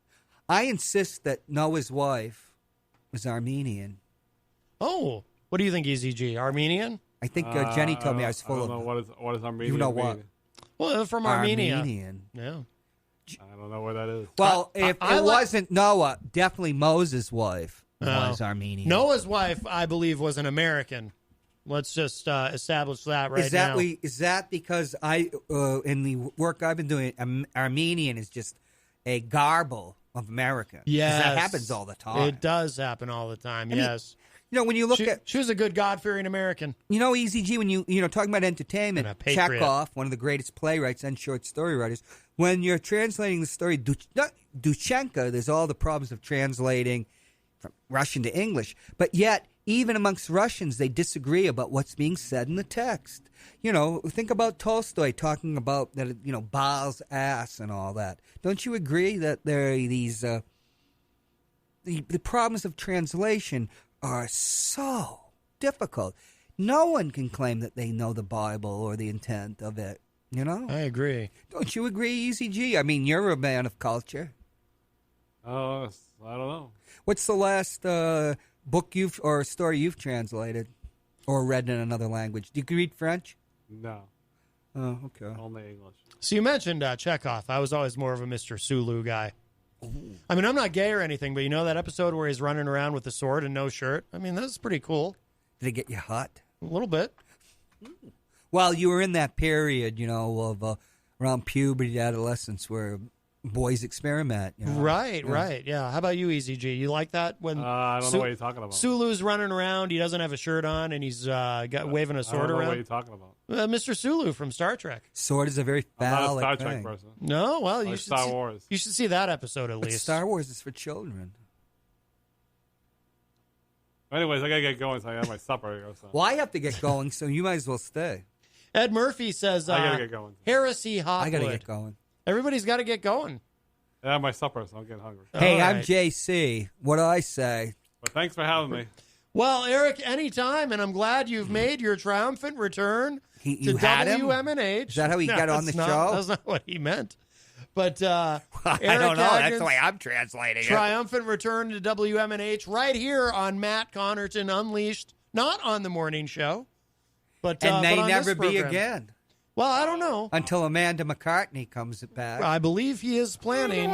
I insist that Noah's wife was Armenian. Oh, what do you think, EZG? Armenian? I think Jenny told me I was full I don't know what is Armenian. You know what? mean? Well, from Armenia. Armenian. Yeah. I don't know where that is. Well, if it wasn't Noah, definitely Moses' wife was Armenian. Noah's wife, I believe, was an American. Let's just establish that now. Is that because in the work I've been doing, Armenian is just a garble of America? Yes. That happens all the time. It does happen all the time, yes. When you look she was a good God-fearing American. EZG, when you talking about entertainment, And a patriot. Chekhov, one of the greatest playwrights and short story writers, when you're translating the story, Duchenko, there's all the problems of translating from Russian to English. But yet, even amongst Russians, they disagree about what's being said in the text. Think about Tolstoy talking about that, Baal's ass and all that. Don't you agree that there are these, the problems of translation are so difficult. No one can claim that they know the Bible or the intent of it, I agree. Don't you agree, ECG? I mean, you're a man of culture. I don't know. What's the last book or story you've translated or read in another language? Do you read French? No. Oh, okay. Only English. So you mentioned Chekhov. I was always more of a Mr. Sulu guy. I mean, I'm not gay or anything, but that episode where he's running around with a sword and no shirt? I mean, that's pretty cool. Did it get you hot? A little bit. Well, you were in that period, of around puberty, adolescence, where boys experiment. Right. Yeah. How about you, EZG? You like that when I don't know what you're talking about. Sulu's running around, he doesn't have a shirt on, and he's waving a sword I don't know around? what you're talking about. Mr. Sulu from Star Trek. Sword is a very I'm not a phallic Star thing. Trek person. No, well, I you like should Star see, Wars. You should see that episode at But least. Star Wars is for children. Anyways, I gotta get going, so I have my supper. Well, I have to get going, so you might as well stay. Ed Murphy says, I gotta get going. Heresy Hotwood. I got to get going. Everybody's got to get going. I have my supper, so I'm getting hungry. Hey, All I'm right. JC. What do I say? But thanks for having me. Well, Eric, anytime, and I'm glad you've made your triumphant return to You had him? WMNH. Is that how he got on the that's not- show? That's not what he meant. But I Eric don't know. That's Agnon's the way I'm translating it. triumphant return to WMNH right here on Matt Connarton Unleashed, not on the morning show, but And may but on never this be program. again. Well, I don't know. Until Amanda McCartney comes back. I believe he is planning.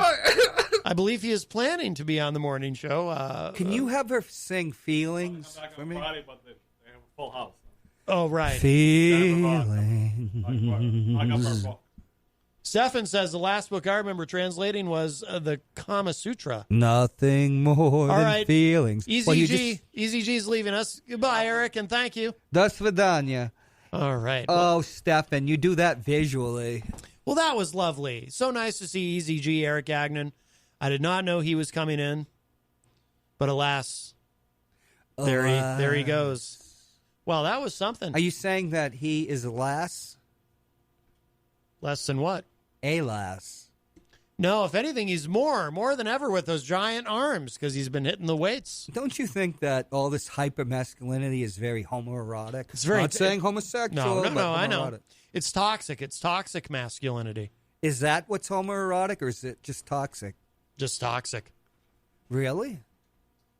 I believe he is planning to be on the morning show. Can you have her sing Feelings I'm back for on me? Friday, but they have a full house. Oh, right. Feelings. I got our book. Stefan says the last book I remember translating was the Kama Sutra. Nothing more than right. feelings. Easy Well, you G. Easy G's leaving us. Goodbye, Eric, and thank you. Das Vidanya. All right. Oh, Stefan, you do that visually. Well, that was lovely. So nice to see Easy G, Eric Agnon. I did not know he was coming in, but alas, there he goes. Well, that was something. Are you saying that he is a lass? Less than what? A lass. No, if anything, he's more than ever with those giant arms because he's been hitting the weights. Don't you think that all this hyper masculinity is very homoerotic? It's very- Not saying homosexual. No, but I know. homoerotic. It's toxic. It's toxic masculinity. Is that what's homoerotic, or is it just toxic? Just toxic. Really?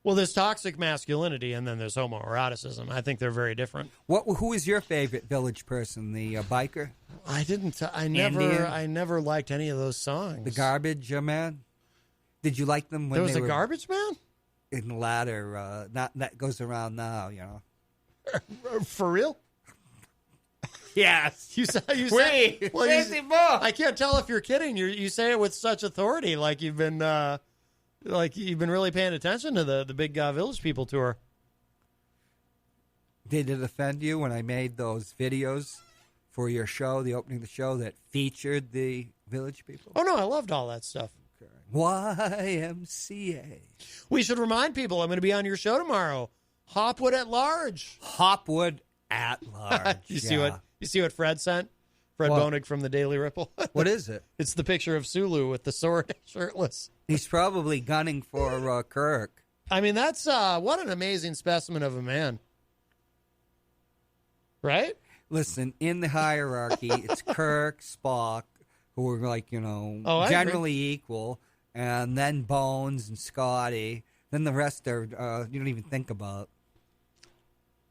Well, there's toxic masculinity, and then there's homoeroticism. I think they're very different. Who is your favorite Village person? The biker, I never liked any of those songs. the garbage man. Did you like them when There was they a were garbage man? in the latter? Not that goes around now, you know. For real? Yes. You say Wait, well, where's the book? I can't tell if you're kidding. You say it with such authority, like you've been really paying attention to the Big Village People tour. Did it offend you when I made those videos for your show, the opening of the show that featured the Village People? Oh no, I loved all that stuff. YMCA. We should remind people I'm going to be on your show tomorrow. Hopwood at Large. Hopwood at large. You see what Fred sent? Fred What? Bonig from the Daily Ripple. What is it? It's the picture of Sulu with the sword, shirtless. He's probably gunning for Kirk. I mean, that's what an amazing specimen of a man. Right? Listen, in the hierarchy, it's Kirk, Spock, who are like, I generally equal, and then Bones and Scotty. Then the rest are you don't even think about.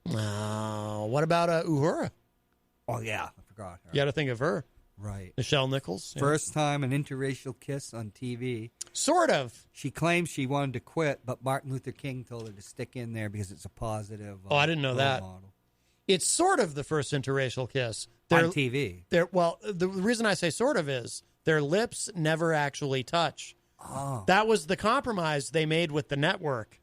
What about Uhura? Oh, yeah, I forgot her. You got to think of her. Right. Michelle Nichols. Yeah. First time an interracial kiss on TV. Sort of. She claims she wanted to quit, but Martin Luther King told her to stick in there because it's a positive. I didn't know role that. model. It's sort of the first interracial kiss. On TV. Well, the reason I say sort of is their lips never actually touch. Oh. That was the compromise they made with the network.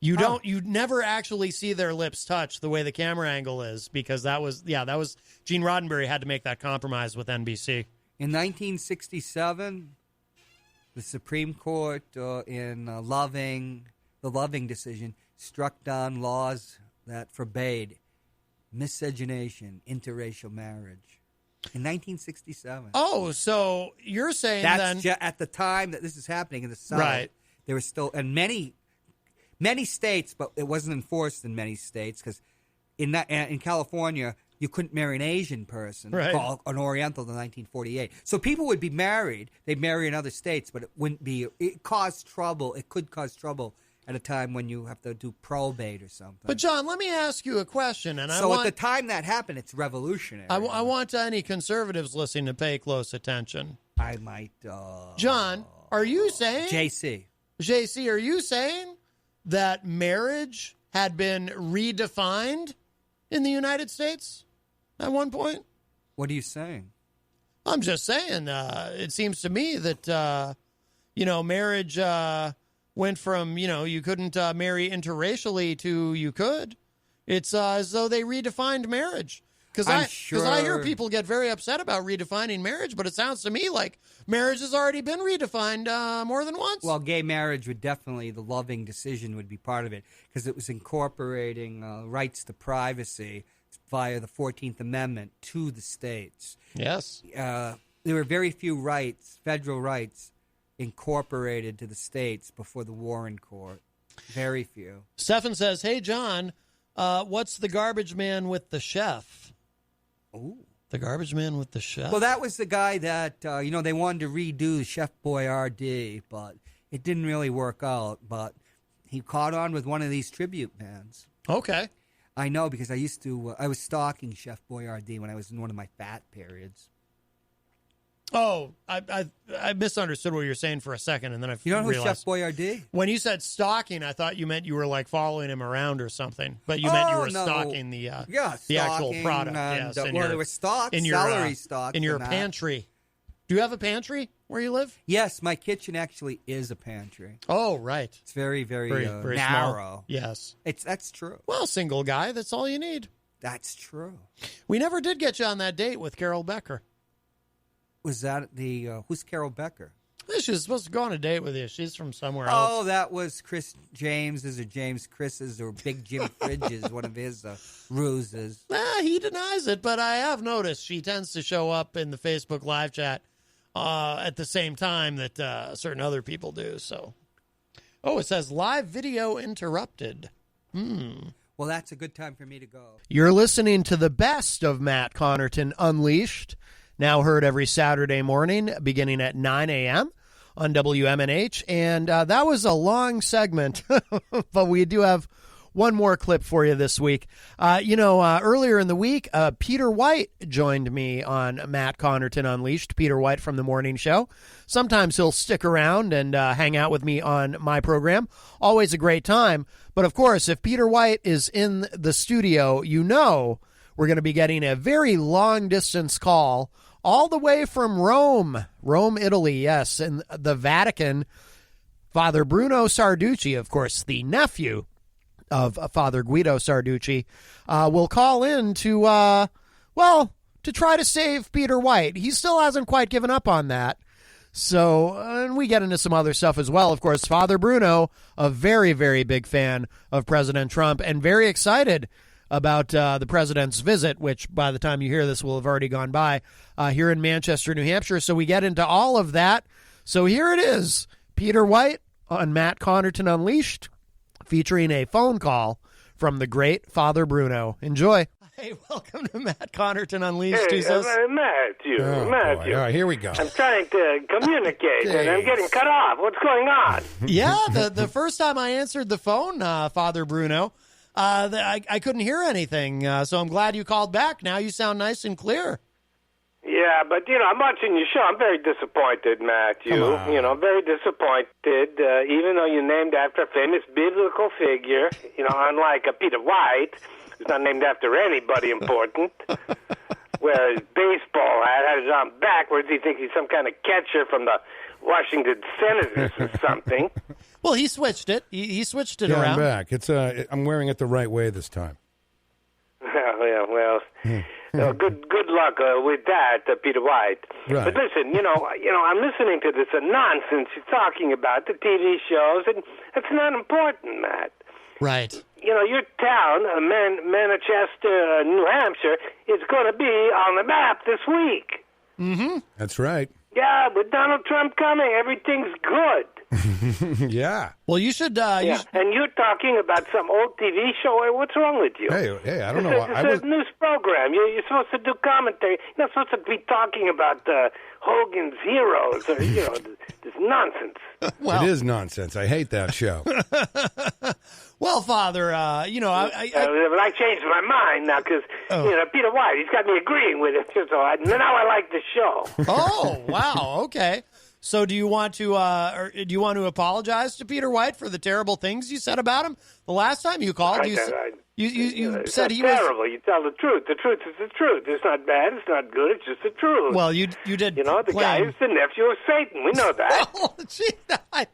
You never actually see their lips touch the way the camera angle is because that was Gene Roddenberry had to make that compromise with NBC. In 1967, the Supreme Court in the Loving decision struck down laws that forbade miscegenation, interracial marriage. In 1967. Oh, so you're saying That's then at the time that this is happening in the South. Right. There was still, and many states, but it wasn't enforced in many states because in California, you couldn't marry an Asian person, Right. called an Oriental, in 1948. So people would be married. They'd marry in other states, but it wouldn't be. It caused trouble. It could cause trouble at a time when you have to do probate or something. But John, let me ask you a question, and so at the time that happened, it's revolutionary. I want any conservatives listening to pay close attention. I might. John, are you saying JC, are you saying that marriage had been redefined in the United States at one point? What are you saying? I'm just saying. It seems to me that marriage went from you couldn't marry interracially to you could. It's as though they redefined marriage. Because I hear people get very upset about redefining marriage, but it sounds to me like marriage has already been redefined more than once. Well, gay marriage would definitely, the Loving decision would be part of it because it was incorporating rights to privacy via the 14th Amendment to the states. Yes. There were very few rights, federal rights, incorporated to the states before the Warren Court. Very few. Stephan says, "Hey, John, what's the garbage man with the chef?" Ooh. The garbage man with the chef? Well, that was the guy that, they wanted to redo Chef Boyardee, but it didn't really work out. But he caught on with one of these tribute bands. Okay. I know, because I was stalking Chef Boyardee when I was in one of my fat periods. Oh, I misunderstood what you were saying for a second, and then I You know who realized. Chef Boyardee? When you said stalking, I thought you meant you were like following him around or something, but you meant you were no. stalking the stalking actual product. And, Yes, there was stock, celery stock. in your pantry. Do you have a pantry where you live? Yes, my kitchen actually is a pantry. Oh, right. It's very, very, Very narrow. small. Yes. That's true. Well, single guy, that's all you need. That's true. We never did get you on that date with Carol Becker. Was that who's Carol Becker? She was supposed to go on a date with you. She's from somewhere else. Oh, that was Chris James's or James Chris's or Big Jim Fridge's, one of his ruses. He denies it, but I have noticed she tends to show up in the Facebook live chat at the same time that certain other people do. So, it says live video interrupted. Well, that's a good time for me to go. You're listening to the best of Matt Connarton Unleashed, now heard every Saturday morning beginning at 9 a.m. on WMNH. And that was a long segment, but we do have one more clip for you this week. Earlier in the week, Peter White joined me on Matt Connarton Unleashed, Peter White from The Morning Show. Sometimes he'll stick around and hang out with me on my program. Always a great time. But, of course, if Peter White is in the studio, we're going to be getting a very long-distance call all the way from Rome, Italy, yes, and the Vatican. Father Bruno Sarducci, of course, the nephew of Father Guido Sarducci, will call in to try to save Peter White. He still hasn't quite given up on that. So, and we get into some other stuff as well. Of course, Father Bruno, a very, very big fan of President Trump and very excited about the president's visit, which by the time you hear this will have already gone by, here in Manchester, New Hampshire. So we get into all of that. So here it is, Peter White on Matt Connarton Unleashed, featuring a phone call from the great Father Bruno. Enjoy. Hey, welcome to Matt Connarton Unleashed. Hey, Matthew. Boy. All right, here we go. I'm trying to communicate, and I'm getting cut off. What's going on? Yeah, the first time I answered the phone, Father Bruno, I couldn't hear anything, so I'm glad you called back. Now you sound nice and clear. Yeah, but, I'm watching your show. I'm very disappointed, Matthew. Very disappointed, even though you're named after a famous biblical figure, unlike Peter White, who's not named after anybody important. Whereas baseball hat has it on backwards. He thinks he's some kind of catcher from the Washington Senators or something. Well, he switched it. He switched it I'm around. back. I'm wearing it the right way this time. Good luck with that, Peter White. Right. But listen, I'm listening to this nonsense you're talking about, the TV shows, and it's not important, Matt. Right. Your town, Manchester, New Hampshire, is going to be on the map this week. Mm-hmm. That's right. Yeah, with Donald Trump coming, everything's good. Yeah. Well, you should. And you're talking about some old TV show. What's wrong with you? Hey, I don't know. It's a news program. You're supposed to do commentary. You're not supposed to be talking about Hogan's Heroes or this nonsense. Well, it is nonsense. I hate that show. Well, Father, but I changed my mind now because Peter White, he's got me agreeing with it. So now I like the show. Oh, wow. Okay. So do you want to apologize to Peter White for the terrible things you said about him? The last time you called, you said he was terrible. You tell the truth. The truth is the truth. It's not bad. It's not good. It's just the truth. Well, you did. The guy is the nephew of Satan. We know that. Oh, gee,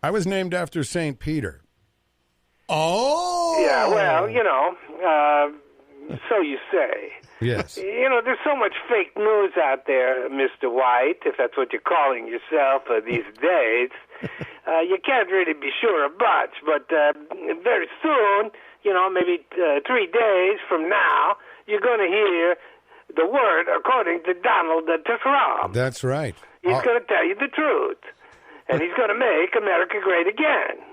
I was named after St. Peter. Oh. Yeah. Well, so you say. Yes. There's so much fake news out there, Mr. White, if that's what you're calling yourself these days. You can't really be sure of much, but very soon, maybe 3 days from now, you're going to hear the word according to Donald Trump. That's right. He's going to tell you the truth, and he's going to make America great again.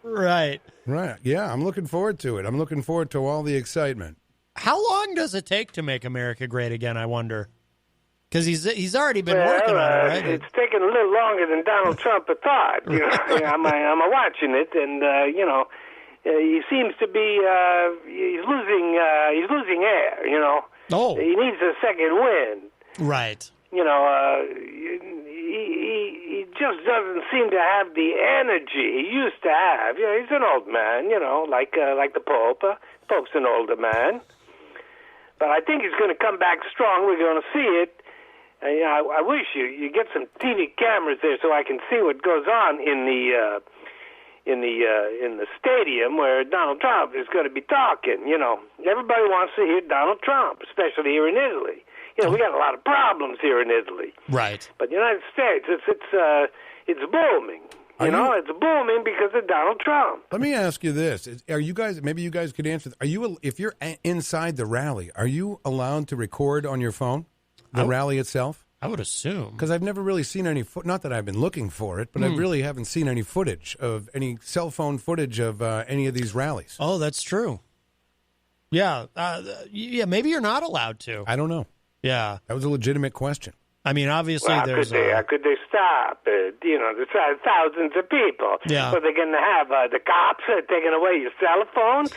Right. Right. Yeah, I'm looking forward to it. I'm looking forward to all the excitement. How long does it take to make America great again, I wonder? Because he's already been working on it, right? It's taken a little longer than Donald Trump had thought. You know, I'm watching it, and he seems to be he's losing air. You know, he needs a second wind. Right. You know, he just doesn't seem to have the energy he used to have. You know, he's an old man. You know, like the Pope. Pope's an older man, but I think he's going to come back strong. We're going to see it. I wish you get some TV cameras there so I can see what goes on in the stadium where Donald Trump is going to be talking. You know, everybody wants to hear Donald Trump, especially here in Italy. You know, we got a lot of problems here in Italy. Right. But the United States, it's booming. It's booming because of Donald Trump. Let me ask you this: are you guys? Maybe you guys could answer. If you're inside the rally, are you allowed to record on your phone the rally itself? I would assume, because I've never really seen any. Not that I've been looking for it, but I really haven't seen any footage of any cell phone footage of any of these rallies. Oh, that's true. Yeah, maybe you're not allowed to. I don't know. Yeah, that was a legitimate question. I mean, obviously, how there's. Could they stop it? You know, there's thousands of people. Yeah. So they're going to have the cops taking away your cell phones.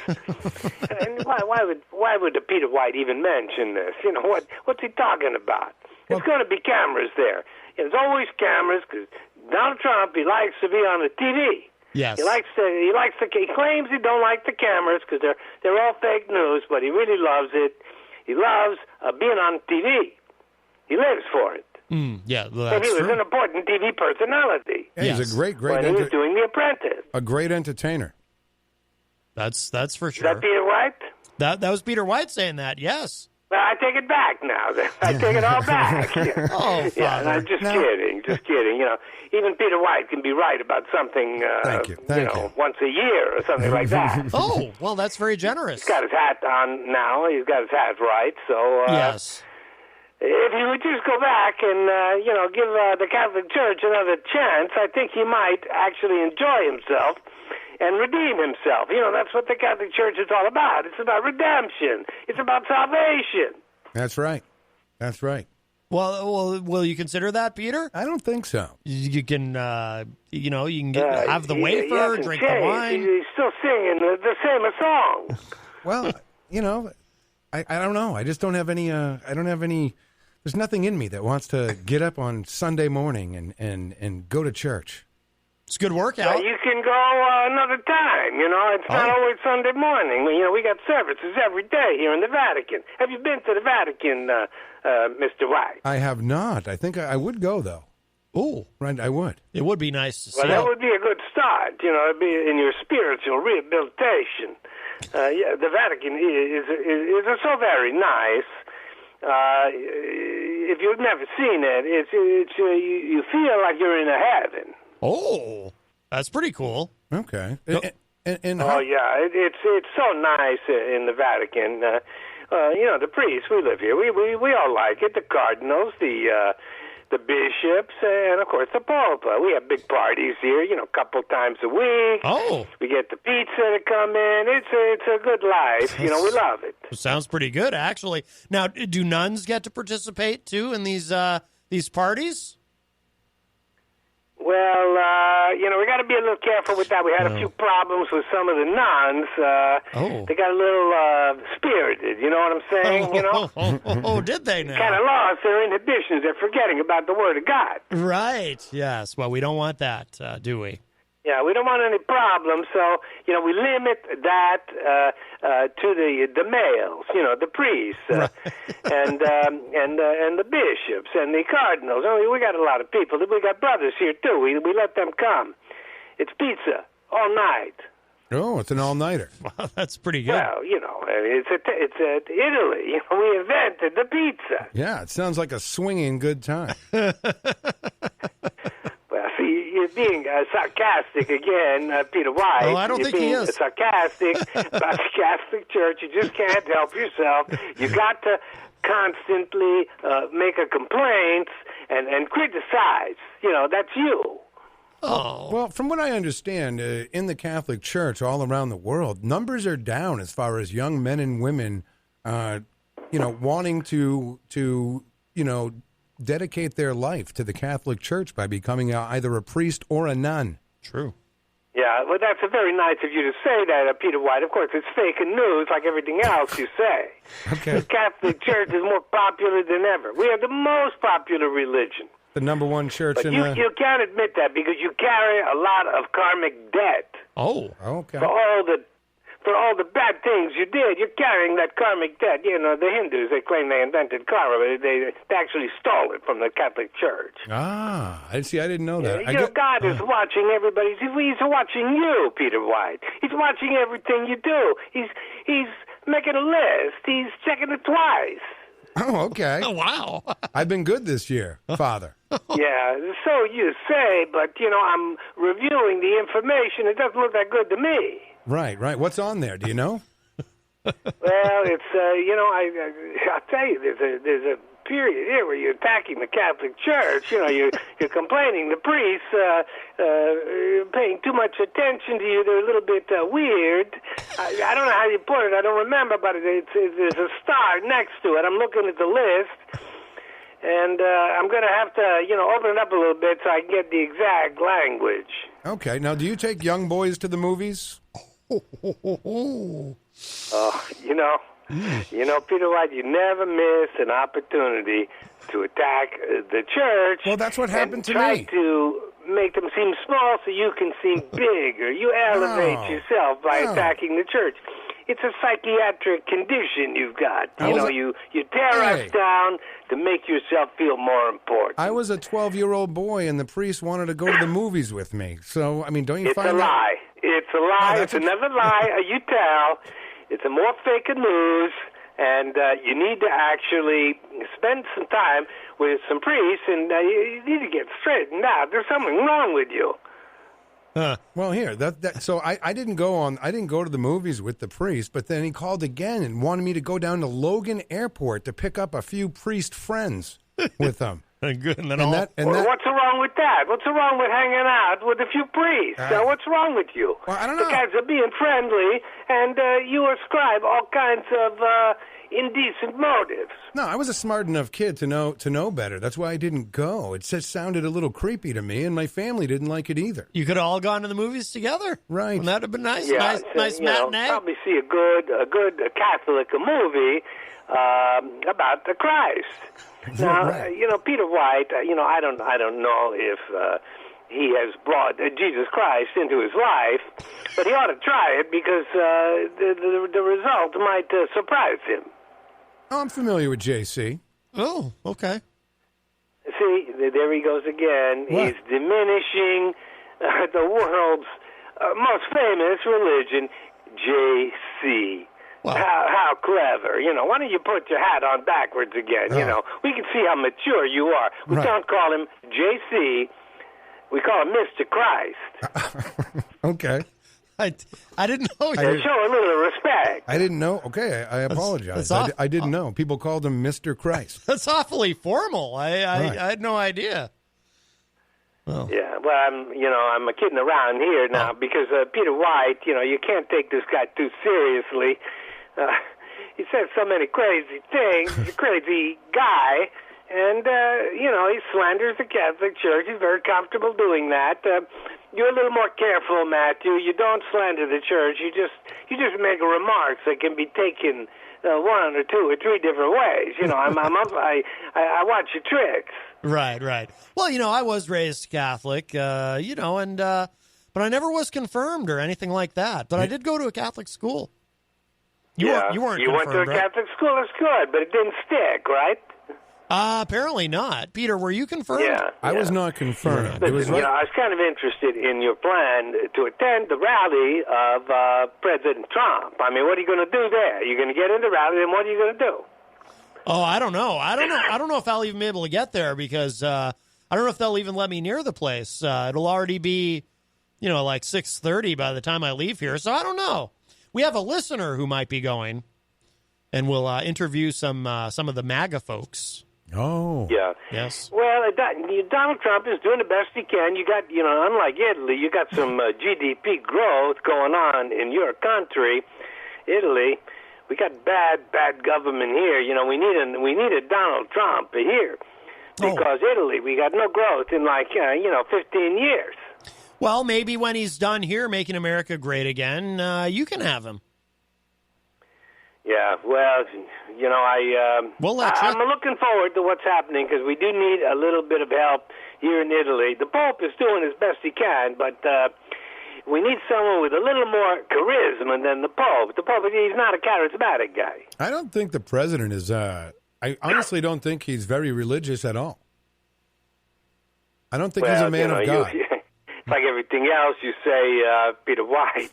And why would the Peter White even mention this? You know, what's he talking about? There's going to be cameras there. There's always cameras because Donald Trump, he likes to be on the TV. Yes. He claims he don't like the cameras because they're all fake news, but he really loves it. He loves being on TV. He lives for it. Yeah, well, and he was true. an important TV personality. Yeah, he's a great when he was doing The Apprentice. A great entertainer. That's for Is sure. that Peter White? That was Peter White saying that. Yes. Well, I take it back now. I take it all back. Oh, Father. Yeah, I'm just kidding. You know, even Peter White can be right about something. Thank you. Once a year or something like that. Oh, well, that's very generous. He's got his hat on now. He's got his hat right. So yes. If he would just go back and give the Catholic Church another chance, I think he might actually enjoy himself and redeem himself. You know, that's what the Catholic Church is all about. It's about redemption. It's about salvation. That's right. That's right. Well, will you consider that, Peter? I don't think so. You can, you can have the wafer, drink the wine. He's still singing the same song. Well, I don't know. I just don't have any. I don't have any. There's nothing in me that wants to get up on Sunday morning and go to church. It's a good workout. You can go another time. It's not always Sunday morning. We got services every day here in the Vatican. Have you been to the Vatican, Mr. White? I have not. I think I would go though. Oh, right. I would. It would be nice to see. Well, that would be a good start. It'd be in your spiritual rehabilitation. The Vatican is so very nice. If you've never seen it, you feel like you're in a heaven. Oh, that's pretty cool. Okay. Yeah, it's so nice in the Vatican. The priests, we live here. We all like it. The cardinals, the bishops, and of course the Pope. We have big parties here. A couple times a week. Oh, we get the pizza to come in. It's a good life. We love it. Sounds pretty good, actually. Now, do nuns get to participate too in these parties? Well, we got to be a little careful with that. We had a few problems with some of the nuns. They got a little spirited, you know what I'm saying? Oh, did they now? Kind of lost their inhibitions. They're forgetting about the Word of God. Right, yes. Well, we don't want that, do we? Yeah, we don't want any problems, so, we limit that to the males, the priests, and the bishops and the cardinals. We got a lot of people. We got brothers here, too. We let them come. It's pizza all night. Oh, it's an all-nighter. Wow, that's pretty good. Well, it's Italy. We invented the pizza. Yeah, it sounds like a swinging good time. Well, see, you're being sarcastic again, Peter White. Oh, I don't think he is. Sarcastic about the Catholic Church. You just can't help yourself. You got to constantly make a complaint and criticize. That's you. Oh. Well, from what I understand, in the Catholic Church all around the world, numbers are down as far as young men and women, wanting to dedicate their life to the Catholic Church by becoming either a priest or a nun. True. Yeah, well, that's very nice of you to say that, Peter White. Of course, it's fake news like everything else you say. Okay. The Catholic Church is more popular than ever. We are the most popular religion. The number one church But in you, the... you can't admit that because you carry a lot of karmic debt. Oh. Okay. For all the bad things you did, you're carrying that karmic debt. You know, the Hindus, they claim they invented karma, but they actually stole it from the Catholic Church. Ah, I didn't know that. You know, God is watching everybody. He's watching you, Peter White. He's watching everything you do. He's making a list. He's checking it twice. Oh, okay. Oh, wow. I've been good this year, Father. Yeah, so you say, but, you know, I'm reviewing the information. It doesn't look that good to me. Right. What's on there? Do you know? Well, it's, you know, I'll tell you, there's a period here where you're attacking the Catholic Church. You know, you're complaining the priests paying too much attention to you. They're a little bit weird. I don't know how you put it. I don't remember, but there's a star next to it. I'm looking at the list, and I'm going to have to, you know, open it up a little bit so I can get the exact language. Okay. Now, do you take young boys to the movies? You know, Peter White, you never miss an opportunity to attack the church. Well, that's what happened to try me. to make them seem small so you can seem bigger. You elevate yourself by attacking the church. It's a psychiatric condition you've got. You tear us down to make yourself feel more important. I was a 12-year-old boy, and the priest wanted to go to the movies with me. So, I mean, don't you It's find a that? lie. It's a lie. Oh, It's another lie you tell. It's a more fake news, and you need to actually spend some time with some priests, and you need to get straightened out. There's something wrong with you. Well, here, so I didn't go to the movies with the priest, but then he called again and wanted me to go down to Logan Airport to pick up a few priest friends with them. Good. And What's wrong with that? What's wrong with hanging out with a few priests? What's wrong with you? Well, I don't The know. guys are being friendly, and you ascribe all kinds of indecent motives. No, I was a smart enough kid to know better. That's why I didn't go. It just sounded a little creepy to me, and my family didn't like it either. you could have all gone to the movies together. Right. Wouldn't that have been nice? Yeah, nice matinee. Probably see a good Catholic movie about the Christ. Now, Right. you know, Peter White. I don't know if he has brought Jesus Christ into his life, but he ought to try it because the result might surprise him. Oh, I'm familiar with JC. Oh, okay. See, there he goes again. What? He's diminishing the world's most famous religion, JC. Wow. How clever. You know, why don't you put your hat on backwards again? You know, we can see how mature you are. We Right. don't call him JC. We call him Mr. Christ. Okay. I didn't know. Show a little respect. I didn't know. Okay, I apologize. that's I didn't know. People called him Mr. Christ. That's awfully formal. I had no idea. Yeah, well, I'm kidding around here now because Peter White, you can't take this guy too seriously. He says so many crazy things. He's a crazy guy, and he slanders the Catholic Church. He's very comfortable doing that. You're a little more careful, Matthew. You don't slander the church. You just make remarks that can be taken one or two or three different ways. I watch your tricks. Right. Well, I was raised Catholic, but I never was confirmed or anything like that. But I did go to a Catholic school. You weren't You went confirmed, to a right? Catholic school. That's good, but it didn't stick, right? Apparently not. Peter, were you confirmed? Yeah. I was not confirmed. But, It was right. I was kind of interested in your plan to attend the rally of President Trump. I mean, what are you going to do there? You're going to get in the rally, and what are you going to do? Oh, I don't know. I don't know if I'll even be able to get there because I don't know if they'll even let me near the place. It'll already be, like 6:30 by the time I leave here. So I don't know. We have a listener who might be going, and we'll interview some of the MAGA folks. Oh. Yeah. Yes. Well, Donald Trump is doing the best he can. You got, unlike Italy, you got some GDP growth going on in your country, Italy. We got bad government here. We need a Donald Trump here. because Italy, we got no growth in 15 years. Well, maybe when he's done here making America great again, you can have him. Yeah, well, I'm looking forward to what's happening because we do need a little bit of help here in Italy. The Pope is doing as best he can, but we need someone with a little more charisma than the Pope. The Pope, he's not a charismatic guy. I don't think the president is. I honestly don't think he's very religious at all. I don't think he's a man of God. It's like everything else you say, Peter White,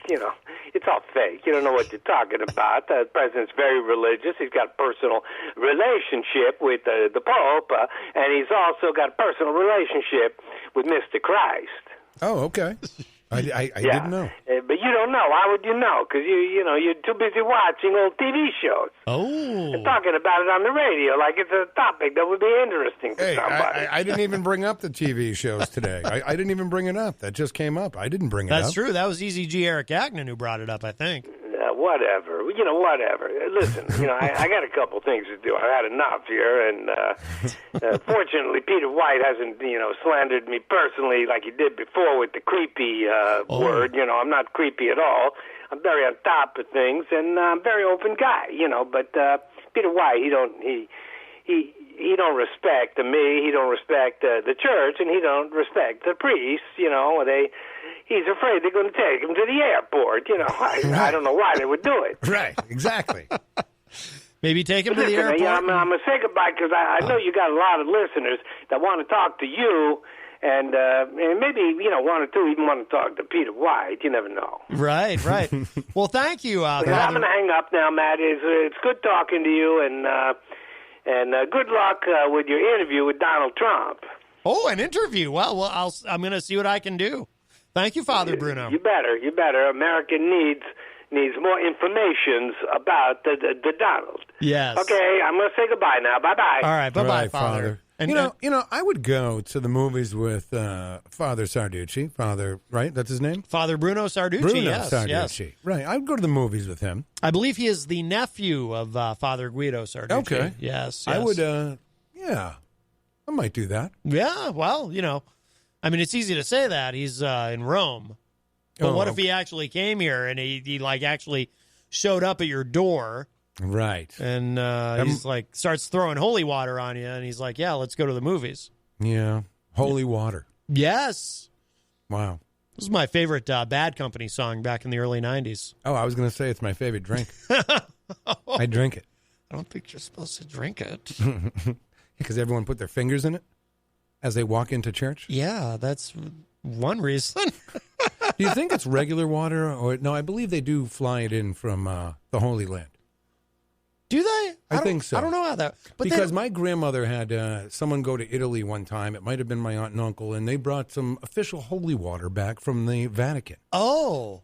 it's all fake. You don't know what you're talking about. The president's very religious. He's got a personal relationship with the Pope, and he's also got a personal relationship with Mr. Christ. Oh, okay. I didn't know. But you don't know. Why would you know? Because you're too busy watching old TV shows. Oh. And talking about it on the radio like it's a topic that would be interesting to somebody. I didn't even bring up the TV shows today. I didn't even bring it up. That just came up. I didn't bring it up. That's true. That was EZG Eric Agnon who brought it up, I think. Whatever. Whatever. Listen, I got a couple things to do. I had enough here, and fortunately, Peter White hasn't, slandered me personally like he did before with the creepy word. I'm not creepy at all. I'm very on top of things, and I'm a very open guy, But Peter White, he don't respect me. He don't respect the church, and he don't respect the priests. He's afraid they're going to take him to the airport. I don't know why they would do it. Right, exactly. Maybe take him to the airport. I'm going to say goodbye because I know you got a lot of listeners that want to talk to you, and maybe, one or two even want to talk to Peter White. You never know. Right. Well, thank you. I'm going to hang up now, Matt. It's good talking to you, and good luck with your interview with Donald Trump. Oh, an interview. Well, I'm going to see what I can do. Thank you, Father Bruno. You better. America needs more information about the Donald. Yes. Okay, I'm going to say goodbye now. Bye-bye. All right, bye-bye, Father. And I would go to the movies with Father Sarducci. Father, right? That's his name? Father Bruno Sarducci, yes. Sarducci. Right. I would go to the movies with him. I believe he is the nephew of Father Guido Sarducci. Okay. Yes. I would, I might do that. Yeah, well, it's easy to say that. He's in Rome. But what if he actually came here and he actually showed up at your door? Right. And he's starts throwing holy water on you, and he's like, yeah, let's go to the movies. Yeah. Holy water. Yes. Wow. This is my favorite Bad Company song back in the early 90s. Oh, I was going to say it's my favorite drink. I drink it. I don't think you're supposed to drink it. Because everyone put their fingers in it as they walk into church? Yeah, that's one reason. Do you think it's regular water? Or no, I believe they do fly it in from the Holy Land. Do they? I think so. I don't know how that... Because my grandmother had someone go to Italy one time. It might have been my aunt and uncle, and they brought some official holy water back from the Vatican. Oh.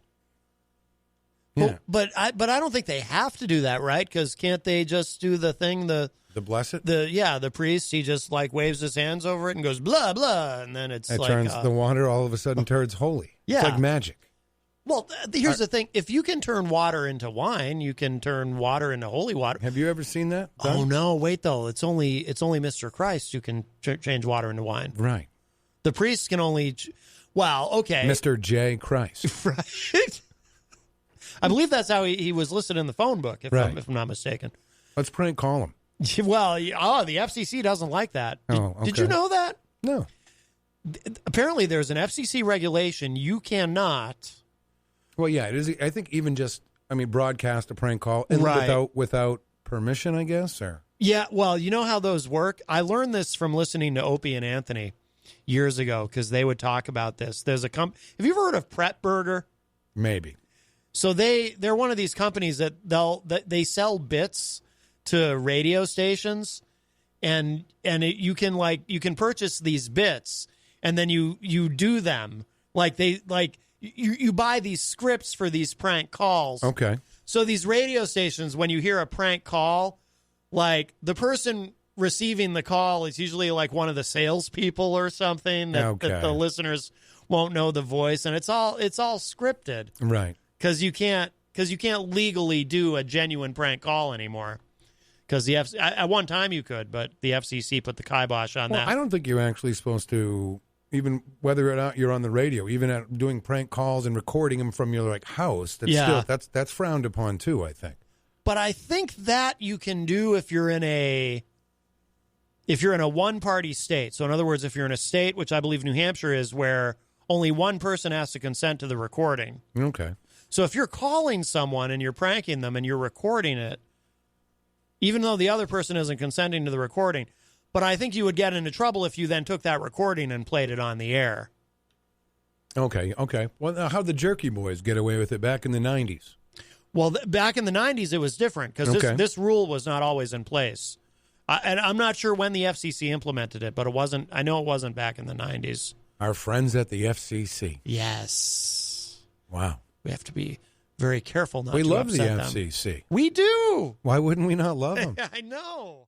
Yeah. Well, but I don't think they have to do that, right? Because can't they just do the thing, the bless it? The priest, he just waves his hands over it and goes, blah, blah, and then it turns the water all of a sudden turns holy. Yeah. It's like magic. Well, here's the thing. If you can turn water into wine, you can turn water into holy water. Have you ever seen that done? Oh, no. Wait, though. It's only Mr. Christ who can change water into wine. Right. The priests can only... Well, okay. Mr. J. Christ. Right. I believe that's how he was listed in the phone book, if I'm not mistaken. Let's prank call him. Well, the FCC doesn't like that. Did you know that? No. Apparently, there's an FCC regulation. You cannot... Well, yeah, it is. I think even just, broadcast a prank call without permission, I guess, or... Yeah, well, you know how those work? I learned this from listening to Opie and Anthony years ago, because they would talk about this. There's a have you ever heard of Pret Burger? Maybe. So they're one of these companies that they sell bits to radio stations, and you can purchase these bits, and then you do them you buy these scripts for these prank calls. Okay. So these radio stations, when you hear a prank call, the person receiving the call is usually one of the salespeople or something that the listeners won't know the voice, and it's all scripted, right? Because you can't legally do a genuine prank call anymore, because at one time you could, but the FCC put the kibosh on that. I don't think you're actually supposed to, even whether or not you're on the radio, even at doing prank calls and recording them from your house. That's frowned upon too, I think. But I think that you can do if you're in a one-party state. So in other words, if you're in a state, which I believe New Hampshire is, where only one person has to consent to the recording. Okay. So if you're calling someone and you're pranking them and you're recording it, even though the other person isn't consenting to the recording, but I think you would get into trouble if you then took that recording and played it on the air. Okay. Well, how'd the Jerky Boys get away with it back in the 90s? Well, back in the 90s, it was different because this rule was not always in place. And I'm not sure when the FCC implemented it, but I know it wasn't back in the 90s. Our friends at the FCC. Yes. Wow. We have to be very careful not we to love the upset FCC. them. We do. Why wouldn't we not love them? I know.